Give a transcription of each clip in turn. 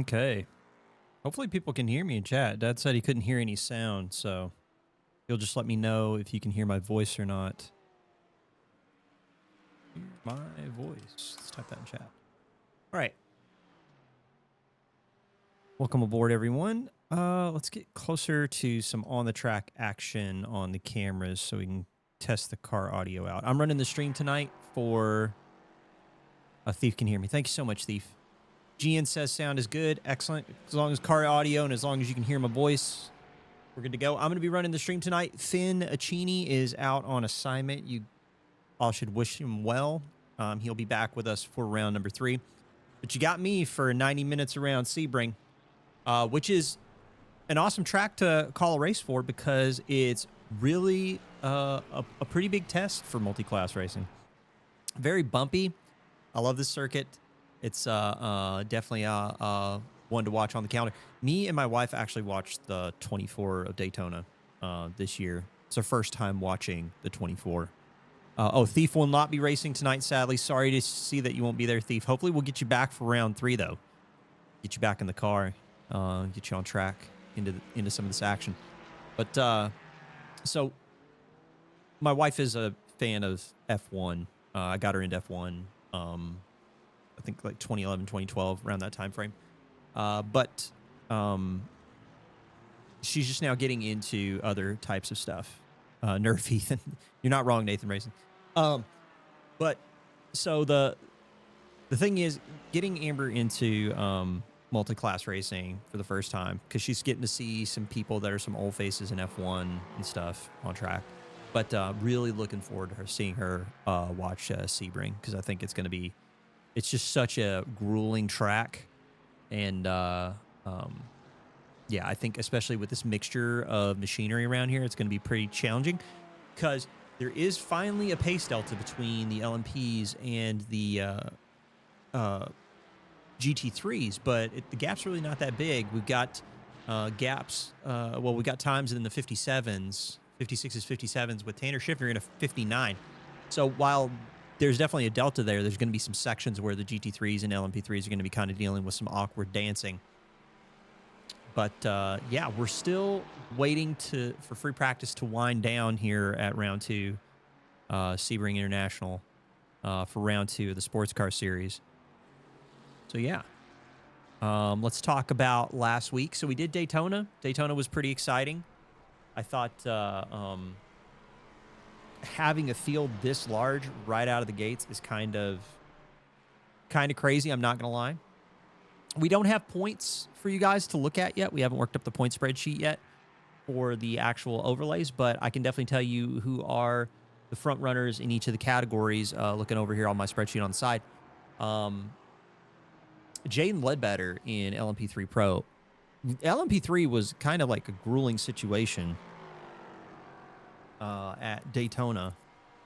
Okay. Hopefully people can hear me in chat. Dad said he couldn't hear any sound, so he'll just let me know if you can hear my voice or not. Hear my voice. Let's type that in chat. All right. Welcome aboard, everyone. Let's get closer to some on-the-track action on the cameras so we can test the car audio out. I'm running the stream tonight for... A Thief can hear me. Thank you so much, Thief. GN says sound is good. Excellent. As long as car audio and as long as you can hear my voice, we're good to go. I'm going to be running the stream tonight. Finn Accini is out on assignment. You all should wish him well. He'll be back with us for round number 3. But you got me for 90 minutes around Sebring, which is an awesome track to call a race for because it's really a pretty big test for multi-class racing. Very bumpy. I love this circuit. It's definitely one to watch on the calendar. Me and my wife actually watched the 24 of Daytona this year. It's our first time watching the 24. Thief will not be racing tonight, sadly. Sorry to see that you won't be there, Thief. Hopefully we'll get you back for round 3, though. Get you back in the car. Get you on track into some of this action. But, so, my wife is a fan of F1. I got her into F1. I think like 2011, 2012, around that time frame. But she's just now getting into other types of stuff. Nerf Ethan. You're not wrong, Nathan Racing. But so the thing is getting Amber into multi-class racing for the first time because she's getting to see some people that are some old faces in F1 and stuff on track. But really looking forward to seeing her watch Sebring because I think it's going to be... It's just such a grueling track. And, yeah, I think especially with this mixture of machinery around here, it's going to be pretty challenging because there is finally a pace delta between the LMPs and the GT3s, but the gap's really not that big. We've got gaps. We got times in the 57s, 56s, 57s with Tanner Schiffer in a 59. So while there's definitely a delta there, there's going to be some sections where the GT3s and LMP3s are going to be kind of dealing with some awkward dancing. But, yeah, we're still waiting for free practice to wind down here at round 2, Sebring International, for round 2 of the sports car series. So, yeah. Let's talk about last week. So we did Daytona. Daytona was pretty exciting. I thought having a field this large right out of the gates is kind of crazy. I'm not going to lie. We don't have points for you guys to look at yet. We haven't worked up the point spreadsheet yet for the actual overlays, but I can definitely tell you who are the front runners in each of the categories. Looking over here on my spreadsheet on the side. Jaden Ledbetter in LMP3 Pro. LMP3 was kind of like a grueling situation at Daytona.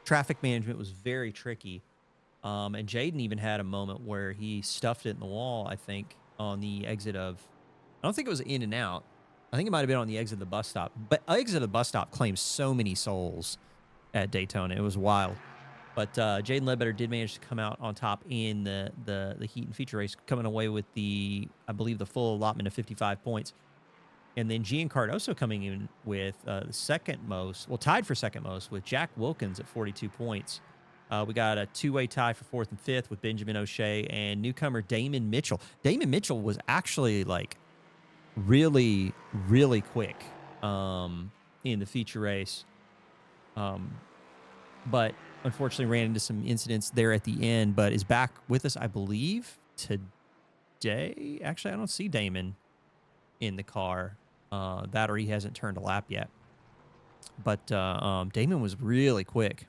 Traffic management was very tricky. And Jaden even had a moment where he stuffed it in the wall, I think, on the exit of... I don't think it was in and out. I think it might have been on the exit of the bus stop. But exit of the bus stop claims so many souls at Daytona. It was wild. But Jaden Ledbetter did manage to come out on top in the heat and feature race, coming away with I believe, the full allotment of 55 points. And then Gian Cardoso coming in with the second most, well, tied for second most with Jack Wilkins at 42 points. We got a two-way tie for 4th and 5th with Benjamin O'Shea and newcomer Damon Mitchell. Damon Mitchell was actually like really, really quick in the feature race. But unfortunately ran into some incidents there at the end, but is back with us, I believe, today. Actually, I don't see Damon in the car. That or he hasn't turned a lap yet. But Damon was really quick.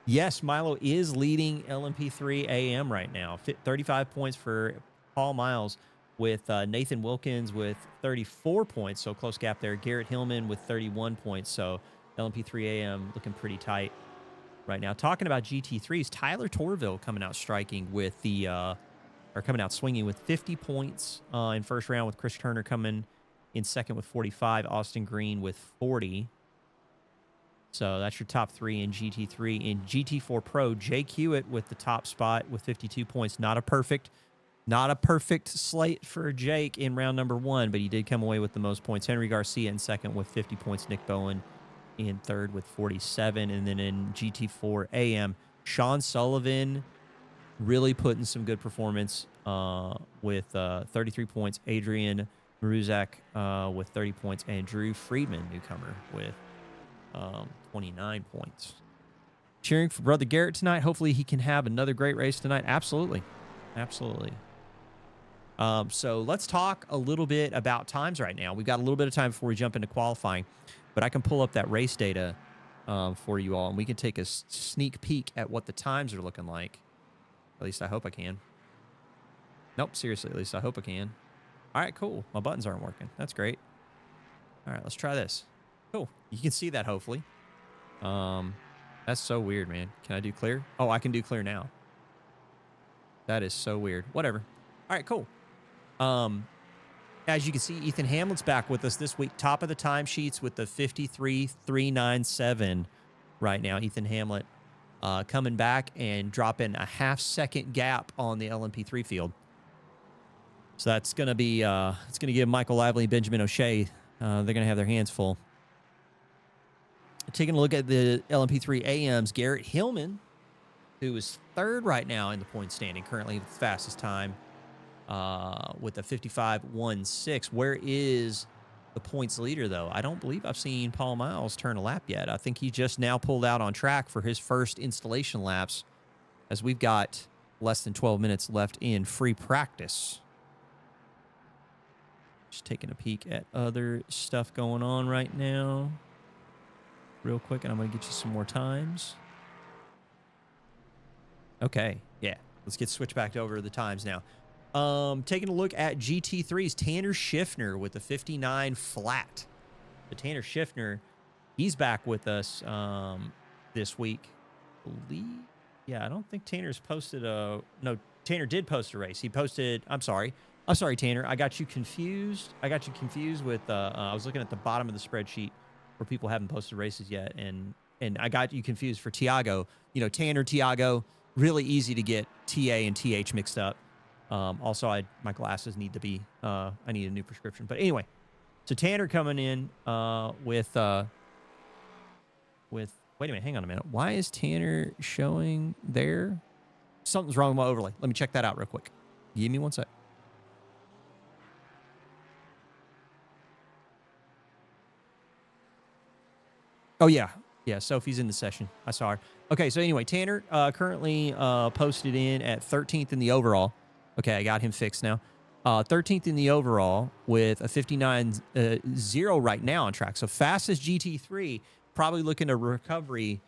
Yes, Milo is leading LMP3 AM right now. 35 points for Paul Miles with Nathan Wilkins with 34 points, so close gap there. Garrett Hillman with 31 points, so LMP3 AM looking pretty tight right now. Talking about GT3s, Tyler Torville coming out striking with coming out swinging with 50 points in first round, with Chris Turner coming in second with 45, Austin Green with 40. So that's your top 3 in GT3. In GT4 Pro, Jake Hewitt with the top spot with 52 points. Not a perfect Not a perfect slate for Jake in round number 1, but he did come away with the most points. Henry Garcia in second with 50 points. Nick Bowen in third with 47. And then in GT4 AM, Sean Sullivan really putting some good performance with 33 points. Adrian Maruzak with 30 points. And Drew Friedman, newcomer, with 29 points. Cheering for Brother Garrett tonight. Hopefully he can have another great race tonight. Absolutely. Absolutely. So let's talk a little bit about times right now. We've got a little bit of time before we jump into qualifying, but I can pull up that race data for you all, and we can take a sneak peek at what the times are looking like. At least I hope I can. Nope, seriously, at least I hope I can. All right, cool. My buttons aren't working. That's great. All right, let's try this. Cool. You can see that, hopefully. That's so weird, man. Can I do clear? Oh, I can do clear now. That is so weird. Whatever. All right, cool. As you can see, Ethan Hamlet's back with us this week. Top of the timesheets with the 53.397 right now. Ethan Hamlet coming back and dropping a half-second gap on the LMP3 field. So that's going to be it's going to give Michael Lively and Benjamin O'Shea, they're going to have their hands full. Taking a look at the LMP3 AMs, Garrett Hillman, who is third right now in the point standing, currently the fastest time with a 55.16. Where is the points leader, though? I don't believe I've seen Paul Miles turn a lap yet. I think he just now pulled out on track for his first installation laps, as we've got less than 12 minutes left in free practice. Just taking a peek at other stuff going on right now real quick, and I'm going to get you some more times. Okay, yeah. Let's get switched back over to the times now. Taking a look at GT3's Tanner Schiffner with the 59 flat. The Tanner Schiffner, he's back with us this week. Yeah, I don't think Tanner's posted a... No, Tanner did post a race. He posted... I'm sorry, Tanner. I got you confused. With... I was looking at the bottom of the spreadsheet where people haven't posted races yet, and I got you confused for Tiago. You know, Tanner, Tiago, really easy to get TA and TH mixed up. Also, my glasses need to be, I need a new prescription. But anyway, so Tanner coming in with, wait a minute, hang on a minute. Why is Tanner showing there? Something's wrong with my overlay. Let me check that out real quick. Give me one sec. Oh, yeah. Yeah, Sophie's in the session. I saw her. Okay, so anyway, Tanner currently posted in at 13th in the overall. Okay, I got him fixed now. 13th in the overall with a 59.0 right now on track. So fastest GT3, probably looking to recovery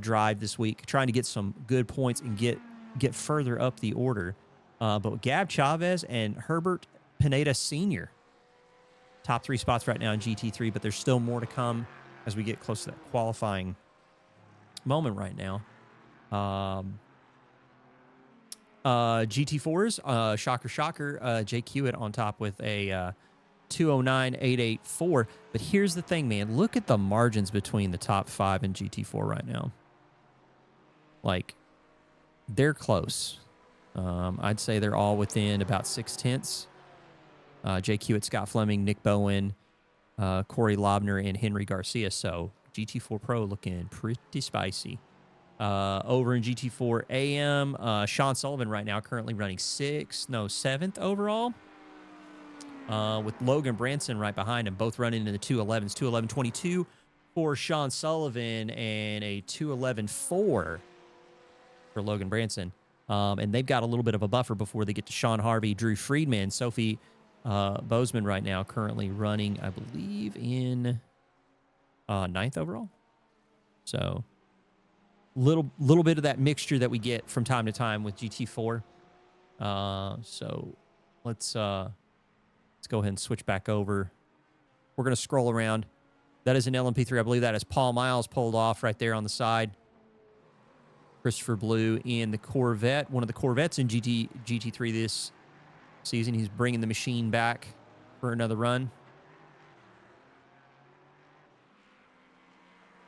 drive this week, trying to get some good points and get further up the order. But Gab Chavez and Herbert Pineda Sr., top 3 spots right now in GT3, but there's still more to come as we get close to that qualifying moment right now. GT4s, shocker, Jake Hewitt on top with a 209.884. But here's the thing, man. Look at the margins between the top 5 and GT4 right now. Like, they're close. I'd say they're all within about 0.6. Jake Hewitt, Scott Fleming, Nick Bowen, Corey Lobner, and Henry Garcia. So GT4 Pro looking pretty spicy. Over in GT4 AM, Sean Sullivan right now currently running 7th overall. With Logan Branson right behind him, both running in the 211s. 211.22 for Sean Sullivan and a 211.4 for Logan Branson. And they've got a little bit of a buffer before they get to Sean Harvey, Drew Friedman, Sophie Bozeman right now currently running, I believe, in 9th overall. So little bit of that mixture that we get from time to time with GT4. So let's go ahead and switch back over. We're going to scroll around. That is an LMP3. I believe that is Paul Miles pulled off right there on the side. Christopher Blue in the Corvette, one of the Corvettes in GT3 this season. He's bringing the machine back for another run.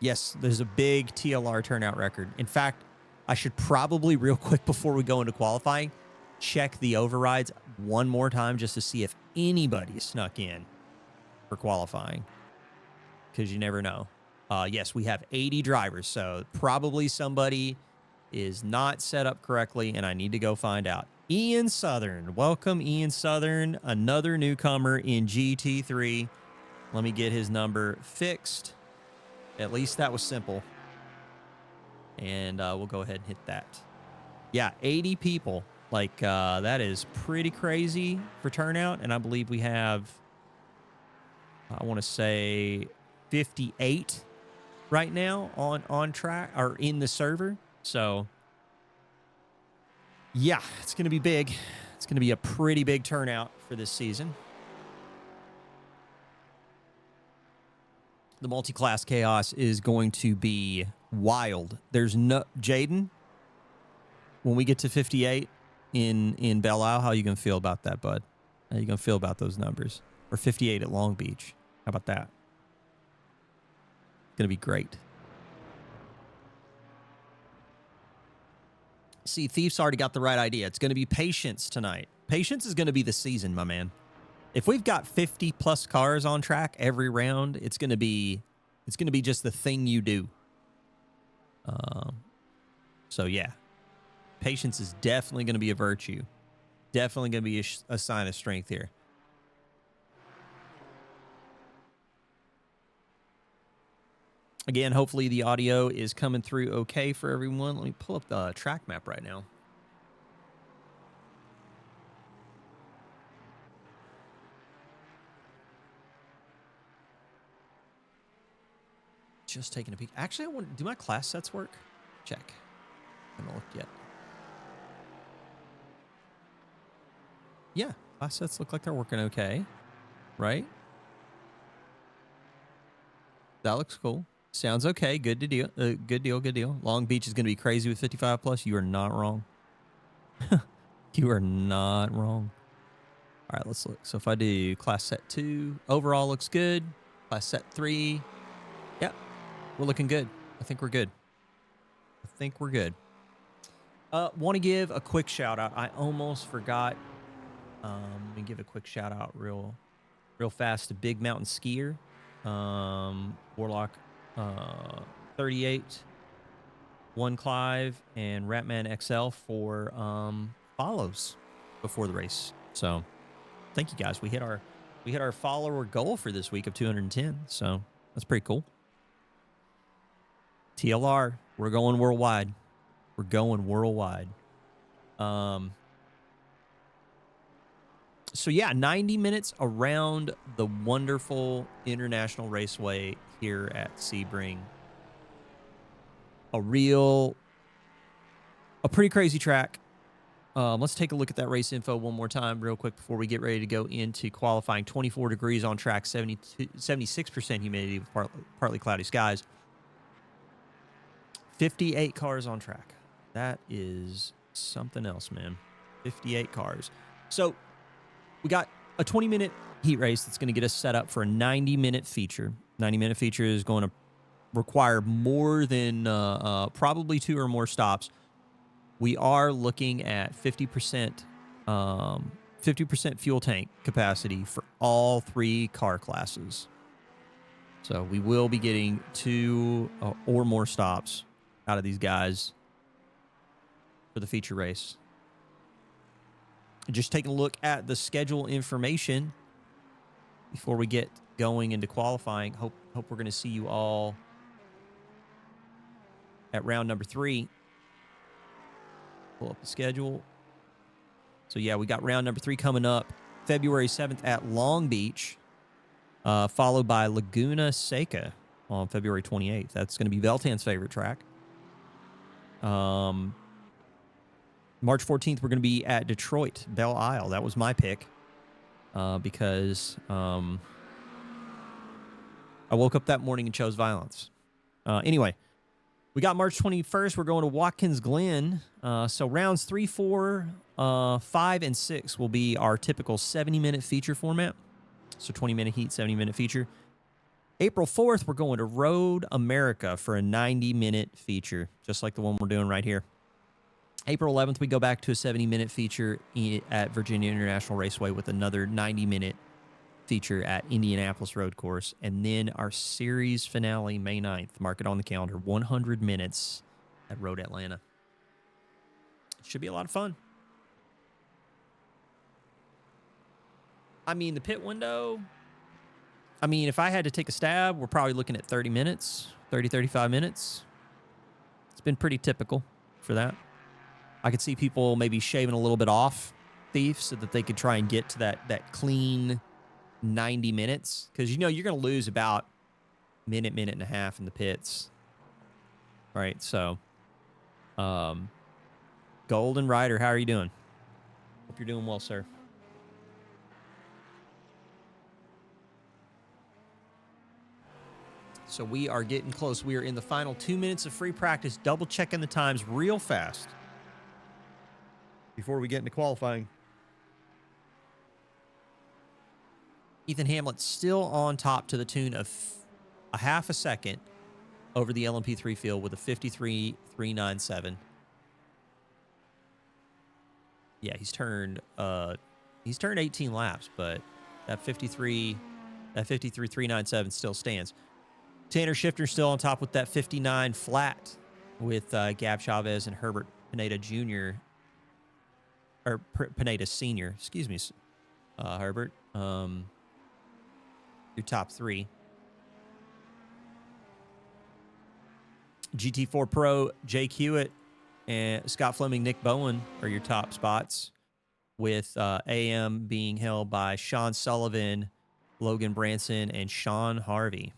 Yes, there's a big TLR turnout record. In fact, I should probably, real quick before we go into qualifying, check the overrides one more time just to see if anybody snuck in for qualifying, because you never know. Yes, we have 80 drivers, so probably somebody is not set up correctly, and I need to go find out. Ian Southern. Welcome, Ian Southern, another newcomer in GT3. Let me get his number fixed. At least that was simple. And we'll go ahead and hit that. Yeah, 80 people. Like, that is pretty crazy for turnout. And I believe we have, I want to say, 58 right now on track or in the server. So, yeah, it's going to be big. It's going to be a pretty big turnout for this season. The multi-class chaos is going to be wild. There's no Jaden. When we get to 58 in Belle Isle, how are you gonna feel about that, bud? How are you gonna feel about those numbers? Or 58 at Long Beach? How about that? It's gonna be great. See, Thief's already got the right idea. It's gonna be patience tonight. Patience is gonna be the season, my man. If we've got 50 plus cars on track every round, it's gonna be just the thing you do. So yeah, patience is definitely gonna be a virtue. Definitely gonna be a sign of strength here. Again, hopefully the audio is coming through okay for everyone. Let me pull up the track map right now. Just taking a peek. Actually, I want, do my class sets work? Check. I haven't looked yet. Yeah, class sets look like they're working okay, right? That looks cool. Sounds okay. Good deal. Good deal. Good deal. Long Beach is going to be crazy with 55 plus. You are not wrong. You are not wrong. All right, let's look. So if I do class set 2, overall looks good. Class set 3. Yep, we're looking good. I think we're good. Want to give a quick shout out. I almost forgot. Let me give a quick shout out real fast to Big Mountain Skier, Warlock 38, One Clive, and Ratman XL for follows before the race. So thank you guys. We hit our follower goal for this week of 210. So that's pretty cool. TLR, we're going worldwide. We're going worldwide. So yeah, 90 minutes around the wonderful International Raceway here at Sebring. A pretty crazy track. Let's take a look at that race info one more time real quick before we get ready to go into qualifying. 24 degrees on track, 76% humidity with partly cloudy skies. 58 cars on track. That is something else, man. 58 cars. So we got a 20-minute heat race that's going to get us set up for a 90-minute feature. 90-minute feature is going to require more than probably 2 or more stops. We are looking at 50% fuel tank capacity for all 3 car classes. So we will be getting 2 or more stops out of these guys for the feature race. Just taking a look at the schedule information before we get going into qualifying. Hope we're going to see you all at round number 3. Pull up the schedule. So yeah, we got round number 3 coming up February 7th at Long Beach, followed by Laguna Seca on February 28th. That's going to be Veltan's favorite track. March 14th, we're going to be at Detroit, Belle Isle. That was my pick because I woke up that morning and chose violence. Anyway, we got March 21st. We're going to Watkins Glen. So rounds 3, 4, 5, and 6 will be our typical 70-minute feature format. So 20-minute heat, 70-minute feature. April 4th, we're going to Road America for a 90-minute feature, just like the one we're doing right here. April 11th, we go back to a 70-minute feature at Virginia International Raceway with another 90-minute feature at Indianapolis Road Course. And then our series finale, May 9th, mark it on the calendar, 100 minutes at Road Atlanta. It should be a lot of fun. I mean, the pit window, I mean, if I had to take a stab, we're probably looking at 30 minutes, 30, 35 minutes. It's been pretty typical for that. I could see people maybe shaving a little bit off Thief so that they could try and get to that clean 90 minutes. Because, you know, you're going to lose about minute and a half in the pits. Right? So, Golden Rider, how are you doing? Hope you're doing well, sir. So we are getting close. We are in the final 2 minutes of free practice, double checking the times real fast before we get into qualifying. Ethan Hamlet still on top to the tune of a half a second over the LMP3 field with a 53.397. Yeah, he's turned 18 laps, but that 53.397 still stands. Tanner Shifter still on top with that 59 flat with Gab Chavez and Herbert Pineda Jr. or Pineda Sr. Excuse me, Herbert. Your top three. GT4 Pro, Jake Hewitt, and Scott Fleming, Nick Bowen are your top spots, with AM being held by Sean Sullivan, Logan Branson, and Sean Harvey.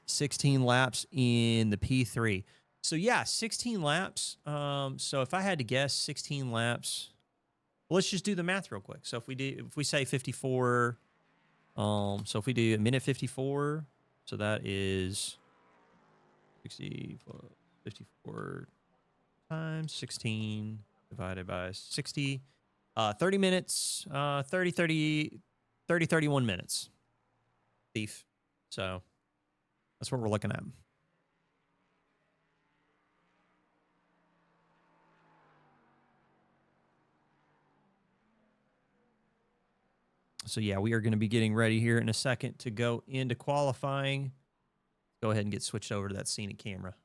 16 laps in the P3. So, yeah, 16 laps. So, if I had to guess 16 laps, well, let's just do the math real quick. So, if we say 54, so if we do a minute 54, so that is 54 times 16 divided by 60. 30 minutes, 31 minutes. Thief. So that's what we're looking at. So, yeah, we are going to be getting ready here in a second to go into qualifying. Go ahead and get switched over to that scenic camera,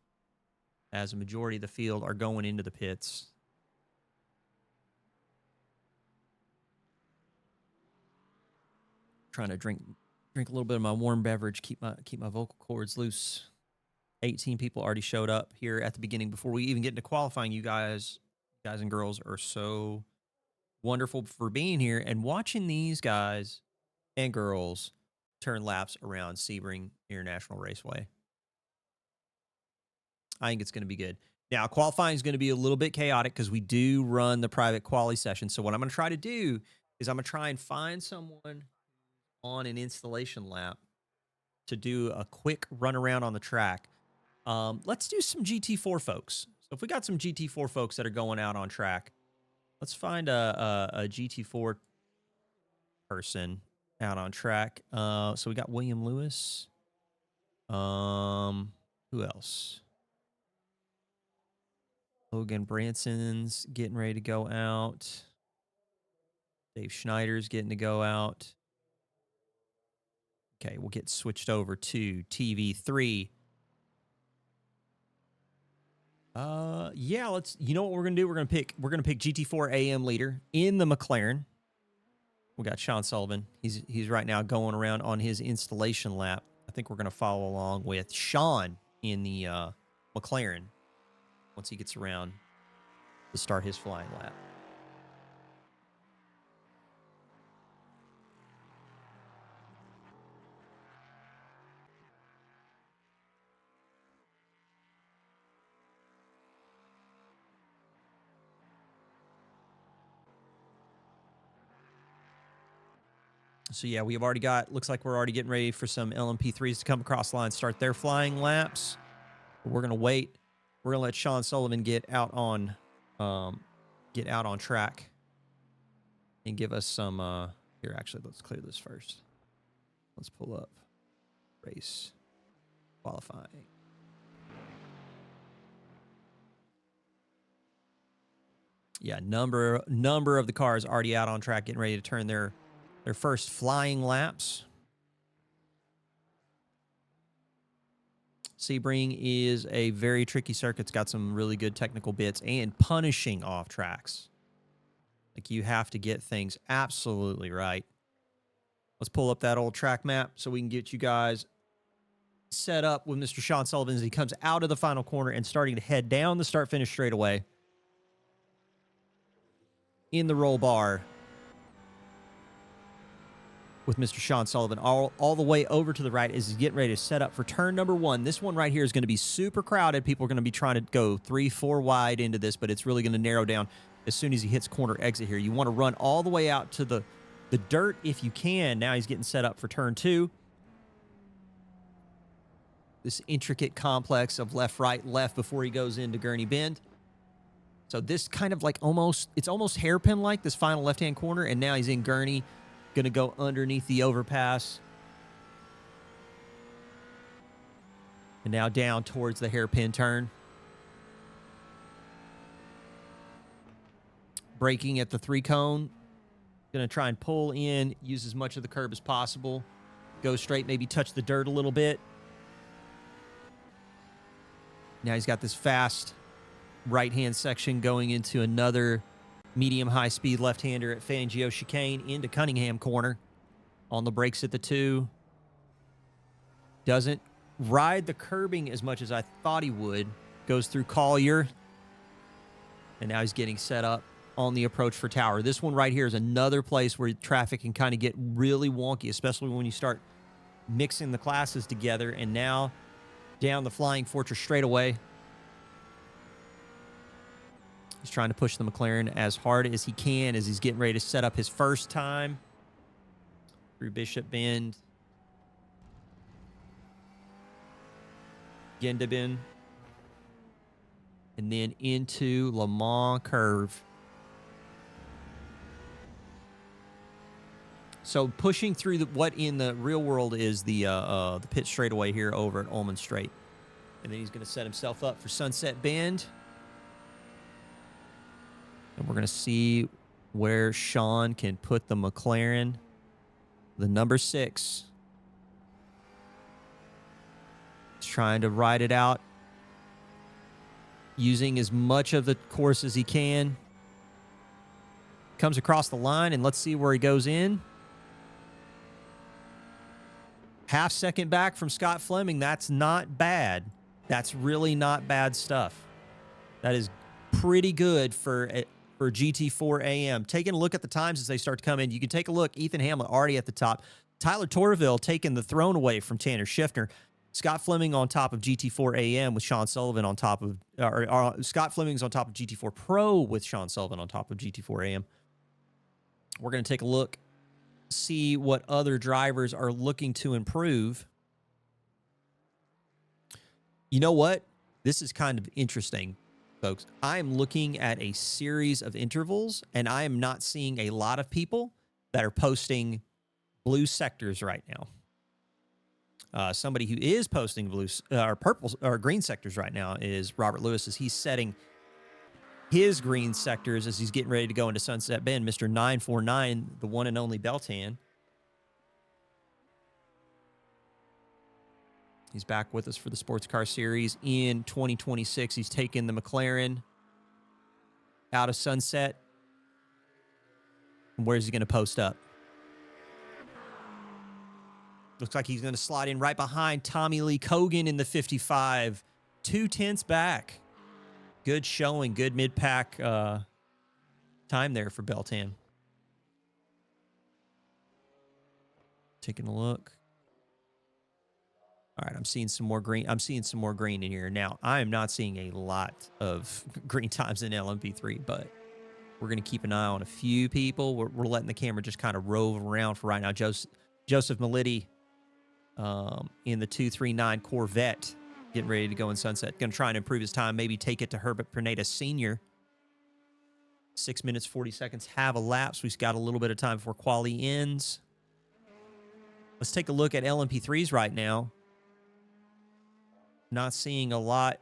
as a majority of the field are going into the pits. Trying to drink a little bit of my warm beverage, keep my vocal cords loose. 18 people already showed up here at the beginning before we even get into qualifying. You guys and girls are so wonderful for being here and watching these guys and girls turn laps around Sebring International Raceway. I think it's going to be good. Now, qualifying is going to be a little bit chaotic because we do run the private quali session. So what I'm going to try to do is I'm going to try and find someone on an installation lap to do a quick run around on the track. Let's do some GT4 folks. So if we got some GT4 folks that are going out on track, let's find a GT4 person out on track. So we got William Lewis. Who else? Logan Branson's getting ready to go out. Dave Schneider's getting to go out. Okay, we'll get switched over to TV3. Yeah, let's. You know what we're gonna do? We're gonna pick GT4 AM leader in the McLaren. We got Sean Sullivan. He's right now going around on his installation lap. I think we're gonna follow along with Sean in the McLaren once he gets around to start his flying lap. So, yeah, we have already got, looks like we're already getting ready for some LMP3s to come across the line, start their flying laps. We're going to wait. We're going to let Sean Sullivan get out on track and give us some, here, actually, let's clear this first. Let's pull up race qualifying. Yeah, number of the cars already out on track, getting ready to turn their first flying laps. Sebring is a very tricky circuit. It's got some really good technical bits and punishing off tracks. Like, you have to get things absolutely right. Let's pull up that old track map so we can get you guys set up with Mr. Sean Sullivan as he comes out of the final corner and starting to head down the start-finish straightaway in the roll bar with Mr. Sean Sullivan all the way over to the right as he's getting ready to set up for turn number 1. This one right here is going to be super crowded. People are going to be trying to go 3-4 wide into this, but it's really going to narrow down as soon as he hits corner exit here. You want to run all the way out to the dirt if you can. Now he's getting set up for turn 2. This intricate complex of left, right, left before he goes into Gurney Bend. So this kind of like it's almost hairpin-like, this final left-hand corner, and now he's in Gurney, going to go underneath the overpass. And now down towards the hairpin turn. Braking at the 3-cone. Going to try and pull in, use as much of the curb as possible. Go straight, maybe touch the dirt a little bit. Now he's got this fast right-hand section going into another medium high-speed left-hander at Fangio chicane into Cunningham corner. On the brakes at the 2. Doesn't ride the curbing as much as I thought he would. Goes through Collier. And now he's getting set up on the approach for Tower. This one right here is another place where traffic can kind of get really wonky, especially when you start mixing the classes together. And now down the Flying Fortress straightaway. He's trying to push the McLaren as hard as he can as he's getting ready to set up his first time through Bishop Bend. Gendabin. And then into Le Mans curve. So pushing through what in the real world is the pit straightaway here over at Ullman Straight. And then he's going to set himself up for Sunset Bend. And we're going to see where Sean can put the McLaren, the number 6. He's trying to ride it out, using as much of the course as he can. Comes across the line, and let's see where he goes in. Half second back from Scott Fleming. That's not bad. That's really not bad stuff. That is pretty good for GT4 AM. Taking a look at the times as they start to come in, you can take a look. Ethan Hamlin already at the top. Tyler Torville taking the throne away from Tanner Schiffner. Scott Fleming on top of GT4 AM with Sean Sullivan on top of, Scott Fleming's on top of GT4 Pro with Sean Sullivan on top of GT4 AM. We're going to take a look, see what other drivers are looking to improve. You know what? This is kind of interesting, folks. I am looking at a series of intervals, and I am not seeing a lot of people that are posting blue sectors right now. Somebody who is posting blue or purple or green sectors right now is Robert Lewis, as he's setting his green sectors as he's getting ready to go into Sunset Bend. Mr. 949, the one and only Beltan. He's back with us for the Sports Car Series in 2026. He's taken the McLaren out of Sunset. And where's he going to post up? Looks like he's going to slide in right behind Tommy Lee Cogan in the 55. 2/10 back. Good showing, good mid-pack time there for Beltan. Taking a look. All right, I'm seeing some more green. I'm seeing some more green in here. Now, I am not seeing a lot of green times in LMP3, but we're going to keep an eye on a few people. We're letting the camera just kind of rove around for right now. Joseph Melitti in the 239 Corvette, getting ready to go in Sunset. Going to try and improve his time, maybe take it to Herbert Pineda Sr. 6 minutes, 40 seconds have elapsed. We've got a little bit of time before quali ends. Let's take a look at LMP3s right now. Not seeing a lot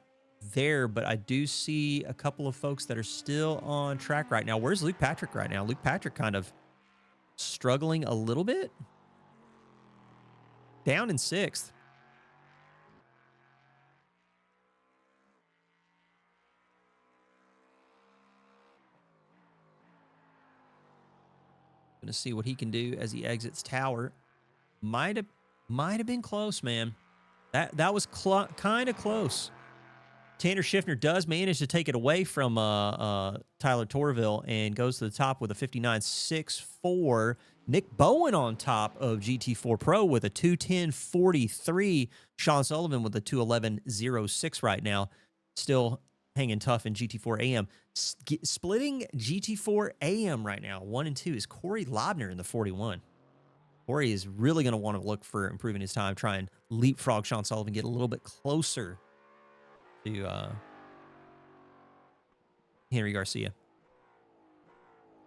there, but I do see a couple of folks that are still on track right now. Where's Luke Patrick right now? Luke Patrick kind of struggling a little bit. Down in 6th. Going to see what he can do as he exits tower. Might have been close, man. That was kind of close. Tanner Schiffner does manage to take it away from Tyler Torville and goes to the top with a 59.64. Nick Bowen on top of GT4 Pro with a 2:10.43. Sean Sullivan with a 2:11.06 right now. Still hanging tough in GT4 AM. Splitting GT4 AM right now, 1 and 2, is Corey Lobner in the 41. Corey is really going to want to look for improving his time, try and leapfrog Sean Sullivan, get a little bit closer to Henry Garcia.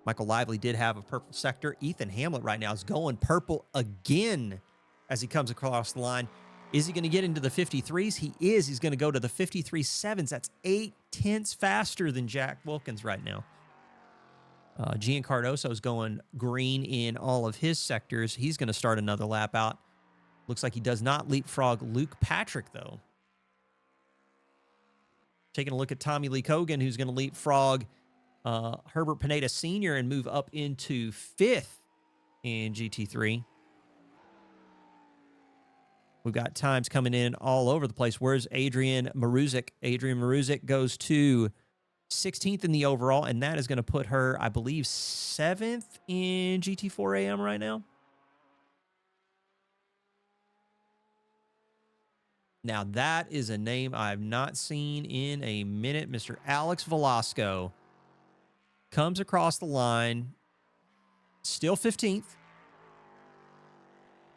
Michael Lively did have a purple sector. Ethan Hamlet right now is going purple again as he comes across the line. Is he going to get into the 53s? He is. He's going to go to the 53.7s. That's 0.8 faster than Jack Wilkins right now. Gian Cardoso is going green in all of his sectors. He's going to start another lap out. Looks like he does not leapfrog Luke Patrick, though. Taking a look at Tommy Lee Cogan, who's going to leapfrog Herbert Pineda Sr. and move up into 5th in GT3. We've got times coming in all over the place. Where's Adrian Maruzic? Adrian Maruzic goes to 16th in the overall, and that is going to put her, I believe, 7th in GT4 AM right now. Now, that is a name I've not seen in a minute. Mr. Alex Velasco comes across the line, still 15th.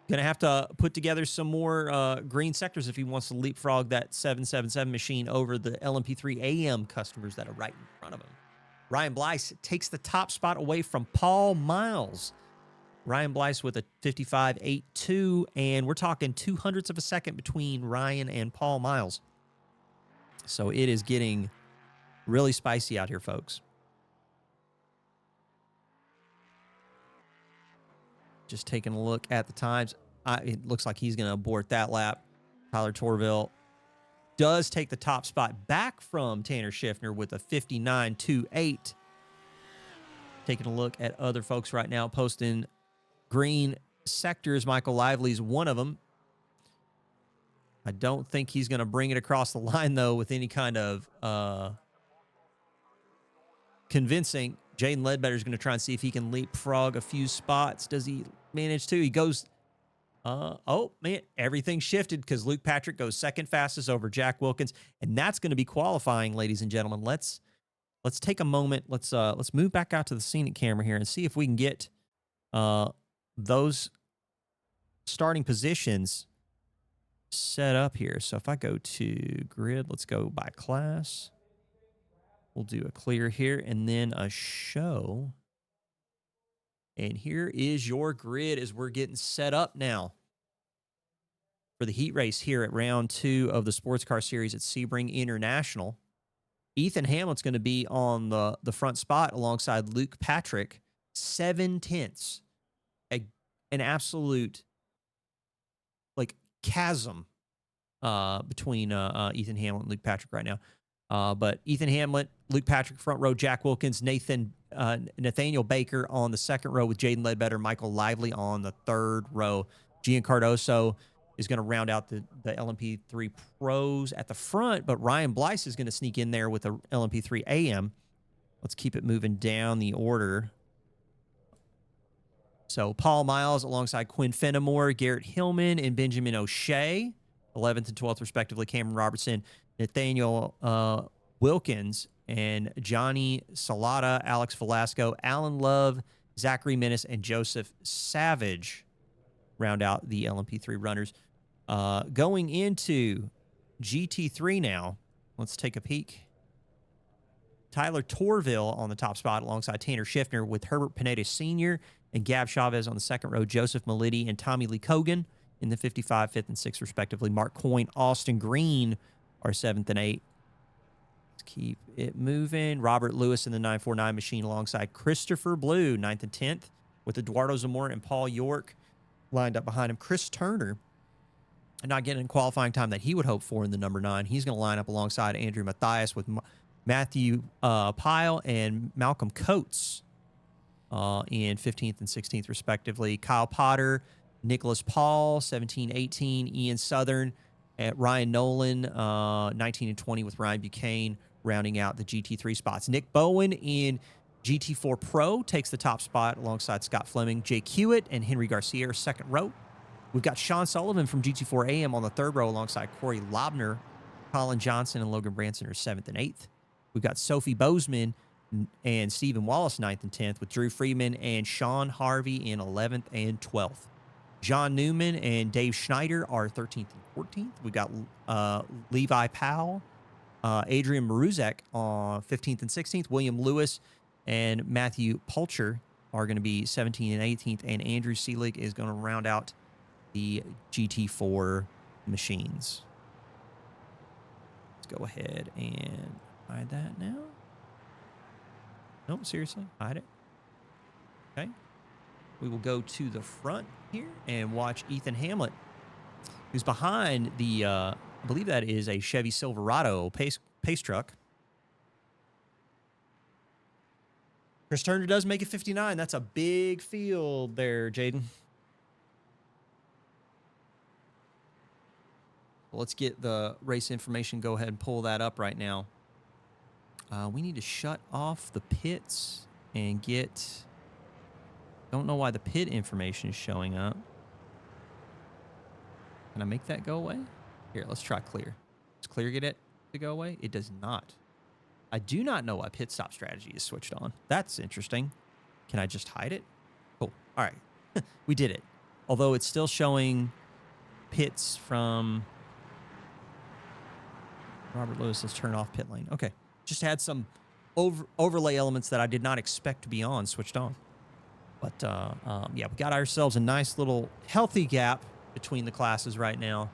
Going to have to put together some more green sectors if he wants to leapfrog that 777 machine over the LMP3 AM customers that are right in front of him. Ryan Blyce takes the top spot away from Paul Miles. Ryan Blyce with a 55.82, and we're talking 0.02 of a second between Ryan and Paul Miles. So it is getting really spicy out here, folks. Just taking a look at the times. It looks like he's going to abort that lap. Tyler Torville does take the top spot back from Tanner Schiffner with a 59.28. Taking a look at other folks right now posting green sectors. Michael Lively's one of them. I don't think he's going to bring it across the line, though, with any kind of convincing. Jaden Ledbetter is going to try and see if he can leapfrog a few spots. Does he manage to? He goes, oh, man, everything shifted because Luke Patrick goes second fastest over Jack Wilkins, and that's going to be qualifying, ladies and gentlemen. Let's take a moment. Let's move back out to the scenic camera here and see if we can get those starting positions set up here. So if I go to grid, let's go by class. We'll do a clear here and then a show. And here is your grid as we're getting set up now for the heat race here at round 2 of the Sports Car Series at Sebring International. Ethan Hamlet's going to be on the front spot alongside Luke Patrick. 0.7. An absolute chasm between Ethan Hamlet and Luke Patrick right now. But Ethan Hamlet, Luke Patrick front row, Jack Wilkins, Nathaniel Baker on the second row with Jaden Ledbetter, Michael Lively on the third row. Gian Cardoso is going to round out the LMP3 pros at the front, but Ryan Blyce is going to sneak in there with a LMP3 AM. Let's keep it moving down the order. So Paul Miles alongside Quinn Fenimore, Garrett Hillman, and Benjamin O'Shea, 11th and 12th respectively. Cameron Robertson, Nathaniel Wilkins, and Johnny Salata, Alex Velasco, Alan Love, Zachary Menace, and Joseph Savage round out the LMP3 runners. Going into GT3 now, let's take a peek. Tyler Torville on the top spot alongside Tanner Schiffner with Herbert Pineda Sr. and Gab Chavez on the second row, Joseph Malidi and Tommy Lee Cogan in the 55, 5th, and 6th respectively. Mark Coyne, Austin Green are 7th and 8th. Keep it moving. Robert Lewis in the 949 machine alongside Christopher Blue, 9th and 10th, with Eduardo Zamora and Paul York lined up behind him. Chris Turner, not getting qualifying time that he would hope for in the number 9. He's going to line up alongside Andrew Mathias with Matthew Pyle and Malcolm Coates in 15th and 16th, respectively. Kyle Potter, Nicholas Paul, 17, 18, Ian Southern, at Ryan Nolan, 19 and 20 with Ryan Buchanan, rounding out the GT3 spots. Nick Bowen in GT4 Pro takes the top spot alongside Scott Fleming. Jake Hewitt and Henry Garcia are second row. We've got Sean Sullivan from GT4 AM on the third row alongside Corey Lobner. Colin Johnson and Logan Branson are 7th and 8th. We've got Sophie Bozeman and Stephen Wallace 9th and 10th with Drew Freeman and Sean Harvey in 11th and 12th. John Newman and Dave Schneider are 13th and 14th. We've got Levi Powell, Adrian Maruzek on 15th and 16th. William Lewis and Matthew Pulcher are going to be 17th and 18th. And Andrew Seelig is going to round out the GT4 machines. Let's go ahead and hide that now. Nope, seriously, hide it. Okay. We will go to the front here and watch Ethan Hamlet, who's behind the, I believe that is a Chevy Silverado pace truck. Chris Turner does make it 59. That's a big field there, Jaden. Well, let's get the race information. Go ahead and pull that up right now. We need to shut off the pits and get... Don't know why the pit information is showing up. Can I make that go away? Here, let's try clear. Does clear get it to go away? It does not. I do not know why pit stop strategy is switched on. That's interesting. Can I just hide it? Cool. All right. We did it. Although it's still showing pits from... Robert Lewis, let's turn off pit lane. Okay. Just had some overlay elements that I did not expect to be on switched on. But, yeah, we got ourselves a nice little healthy gap between the classes right now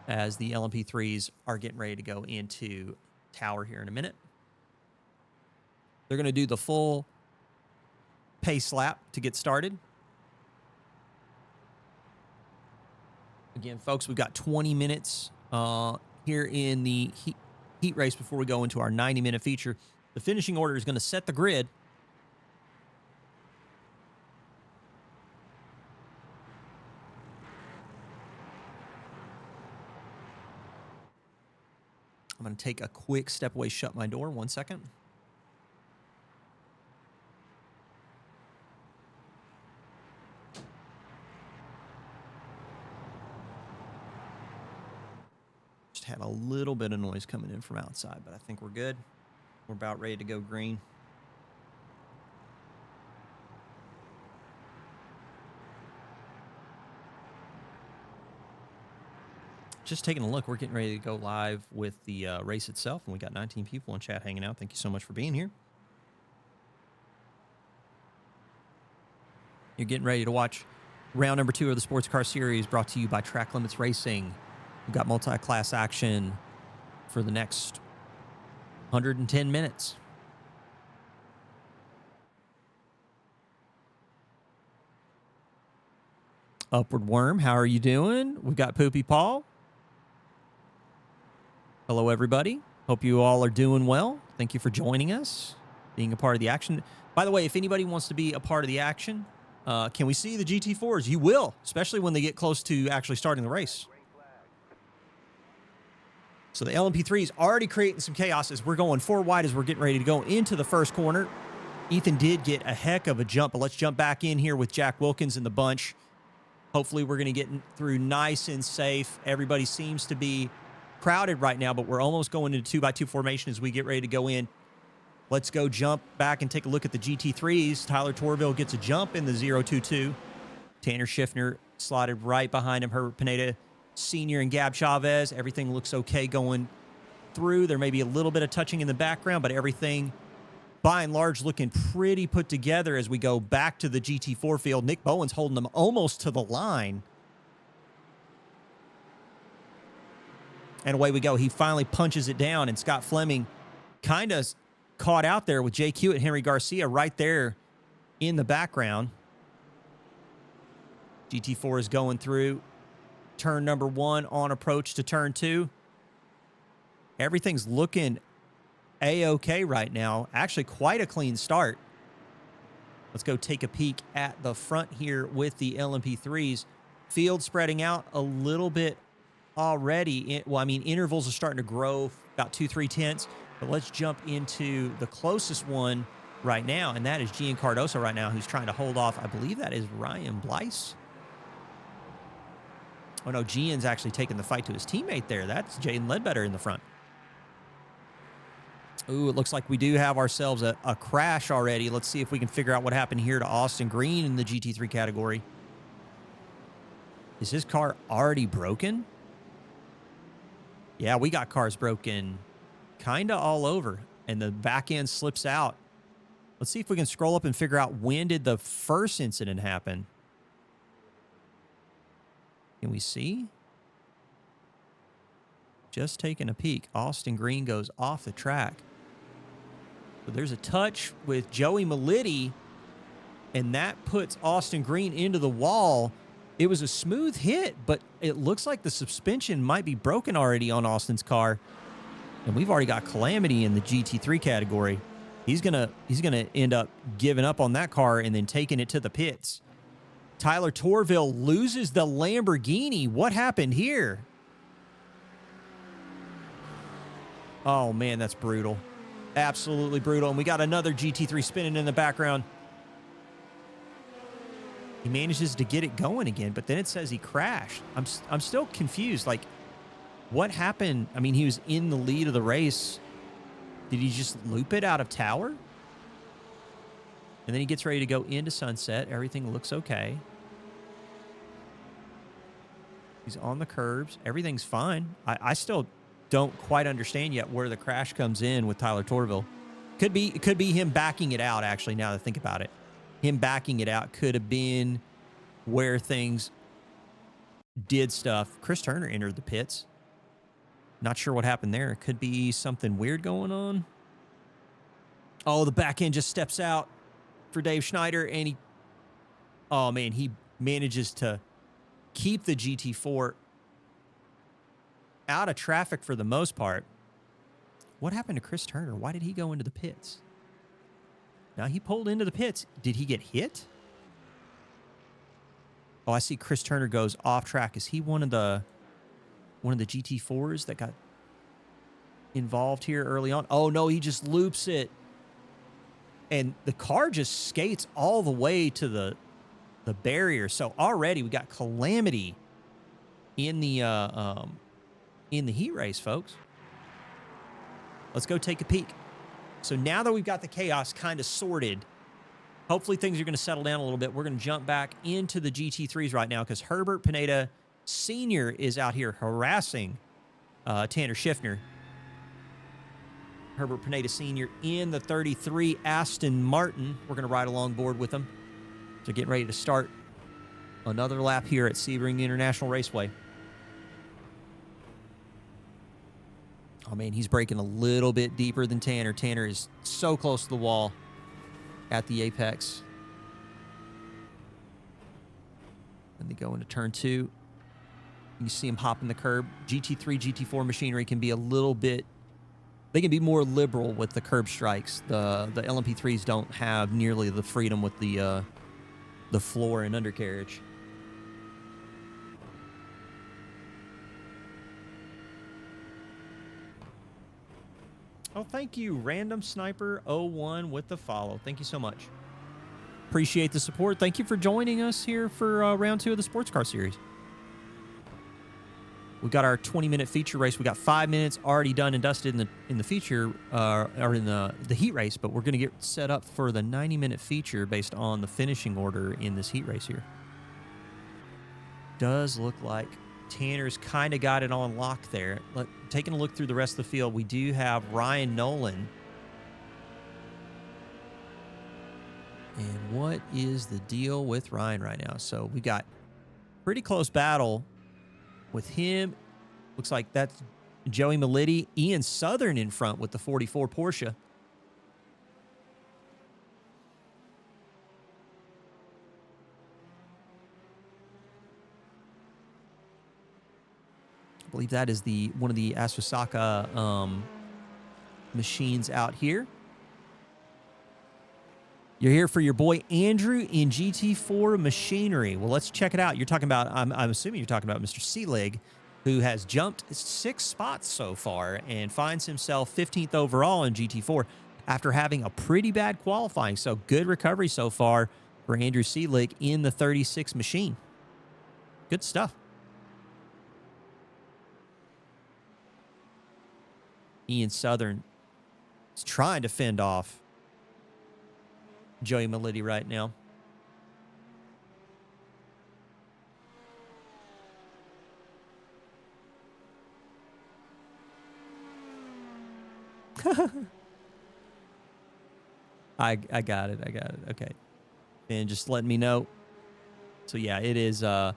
as the LMP3s are getting ready to go into Tower here in a minute. They're going to do the full pace lap to get started. Again, folks, we've got 20 minutes here in the heat race before we go into our 90-minute feature. The finishing order is going to set the grid. I'm going to take a quick step away, shut my door. 1 second. Just had a little bit of noise coming in from outside, but I think we're good. We're about ready to go green. Just taking a look, we're getting ready to go live with the race itself, and we got 19 people in chat hanging out. Thank you so much for being here. You're getting ready to watch round number 2 of the Sports Car Series, brought to you by Track Limits Racing. We've got multi-class action for the next 110 minutes. Upward Worm, how are you doing? We've got Poopy Paul. Hello, everybody. Hope you all are doing well. Thank you for joining us, being a part of the action. By the way, if anybody wants to be a part of the action, can we see the GT4s? You will, especially when they get close to actually starting the race. So the LMP3 is already creating some chaos as we're going 4 wide as we're getting ready to go into the first corner. Ethan did get a heck of a jump, but let's jump back in here with Jack Wilkins and the bunch. Hopefully we're going to get through nice and safe. Everybody seems to be crowded right now, but we're almost going into 2x2 formation as we get ready to go in. Let's go jump back and take a look at the GT3s. Tyler Torville gets a jump in the 022. Tanner Schiffner slotted right behind him. Herbert Pineda Sr. and Gab Chavez. Everything looks okay going through. There may be a little bit of touching in the background, but everything by and large looking pretty put together as we go back to the GT4 field. Nick Bowen's holding them almost to the line. And away we go. He finally punches it down, and Scott Fleming kind of caught out there with Jake Hewitt, Henry Garcia right there in the background. GT4 is going through turn number 1 on approach to turn 2. Everything's looking A-okay right now. Actually, quite a clean start. Let's go take a peek at the front here with the LMP3s. Field spreading out a little bit already. Well, I mean, intervals are starting to grow about 2-3 tenths. But let's jump into the closest one right now, and that is Gian Cardoso right now, who's trying to hold off. I believe that is Ryan Blyce. Oh, no, Gian's actually taking the fight to his teammate there. That's Jaden Ledbetter in the front. Ooh, it looks like we do have ourselves a crash already. Let's see if we can figure out what happened here to Austin Green in the GT3 category. Is his car already broken? Yeah, we got cars broken kind of all over, and the back end slips out. Let's see if we can scroll up and figure out when did the first incident happen. Can we see? Just taking a peek. Austin Green goes off the track. So there's a touch with Joey Melitti, and that puts Austin Green into the wall. It was a smooth hit, but it looks like the suspension might be broken already on Austin's car. And we've already got Calamity in the GT3 category. He's gonna end up giving up on that car and then taking it to the pits. Tyler Torville loses the Lamborghini. What happened here? Oh, man, that's brutal. Absolutely brutal. And we got another GT3 spinning in the background. He manages to get it going again, but then it says he crashed. I'm still confused. Like, what happened? I mean, he was in the lead of the race. Did he just loop it out of tower? And then he gets ready to go into sunset. Everything looks okay. He's on the curbs. Everything's fine. I still don't quite understand yet where the crash comes in with Tyler Torville. It could be him backing it out, actually, now that I think about it. Him backing it out could have been where things did stuff. Chris Turner entered the pits. Not sure what happened there. It could be something weird going on. Oh, the back end just steps out for Dave Schneider, and he manages to keep the GT4 out of traffic for the most part. What happened to Chris Turner? Why did he go into the pits? Now, he pulled into the pits. Did he get hit? Oh, I see Chris Turner goes off track. Is he one of the GT4s that got involved here early on? Oh, no, he just loops it. And the car just skates all the way to the barrier. So already we got Calamity in the heat race, folks. Let's go take a peek. So now that we've got the chaos kind of sorted, hopefully things are going to settle down a little bit. We're going to jump back into the GT3s right now because Herbert Pineda Sr. is out here harassing Tanner Schiffner. Herbert Pineda Sr. in the 33 Aston Martin. We're going to ride along board with them. So getting ready to start another lap here at Sebring International Raceway. Oh, man, he's braking a little bit deeper than Tanner. Tanner is so close to the wall at the apex. And they go into turn 2. You see him hopping the curb. GT3, GT4 machinery can be a little bit... They can be more liberal with the curb strikes. The LMP3s don't have nearly the freedom with the floor and undercarriage. Oh, thank you, Random Sniper 01 with the follow. Thank you so much. Appreciate the support. Thank you for joining us here for round 2 of the Sports Car Series. We got our 20-minute feature race. We got 5 minutes already done and dusted in the feature or in the heat race, but we're going to get set up for the 90-minute feature based on the finishing order in this heat race here. Does look like Tanner's kind of got it on lock there. Taking a look through the rest of the field, we do have Ryan Nolan. And what is the deal with Ryan right now? So we got pretty close battle with him. Looks like that's Joey Meliti, Ian Southern in front with the 44 Porsche. I believe that is one of the Asosaka machines out here. You're here for your boy Andrew in GT4 Machinery. Well, let's check it out. You're talking about, I'm assuming you're talking about Mr. Seelig, who has jumped 6 spots so far and finds himself 15th overall in GT4 after having a pretty bad qualifying. So good recovery so far for Andrew Seelig in the 36 machine. Good stuff. Ian Southern is trying to fend off Joey Meliti right now. I got it. Okay. And just letting me know. So yeah, it is we're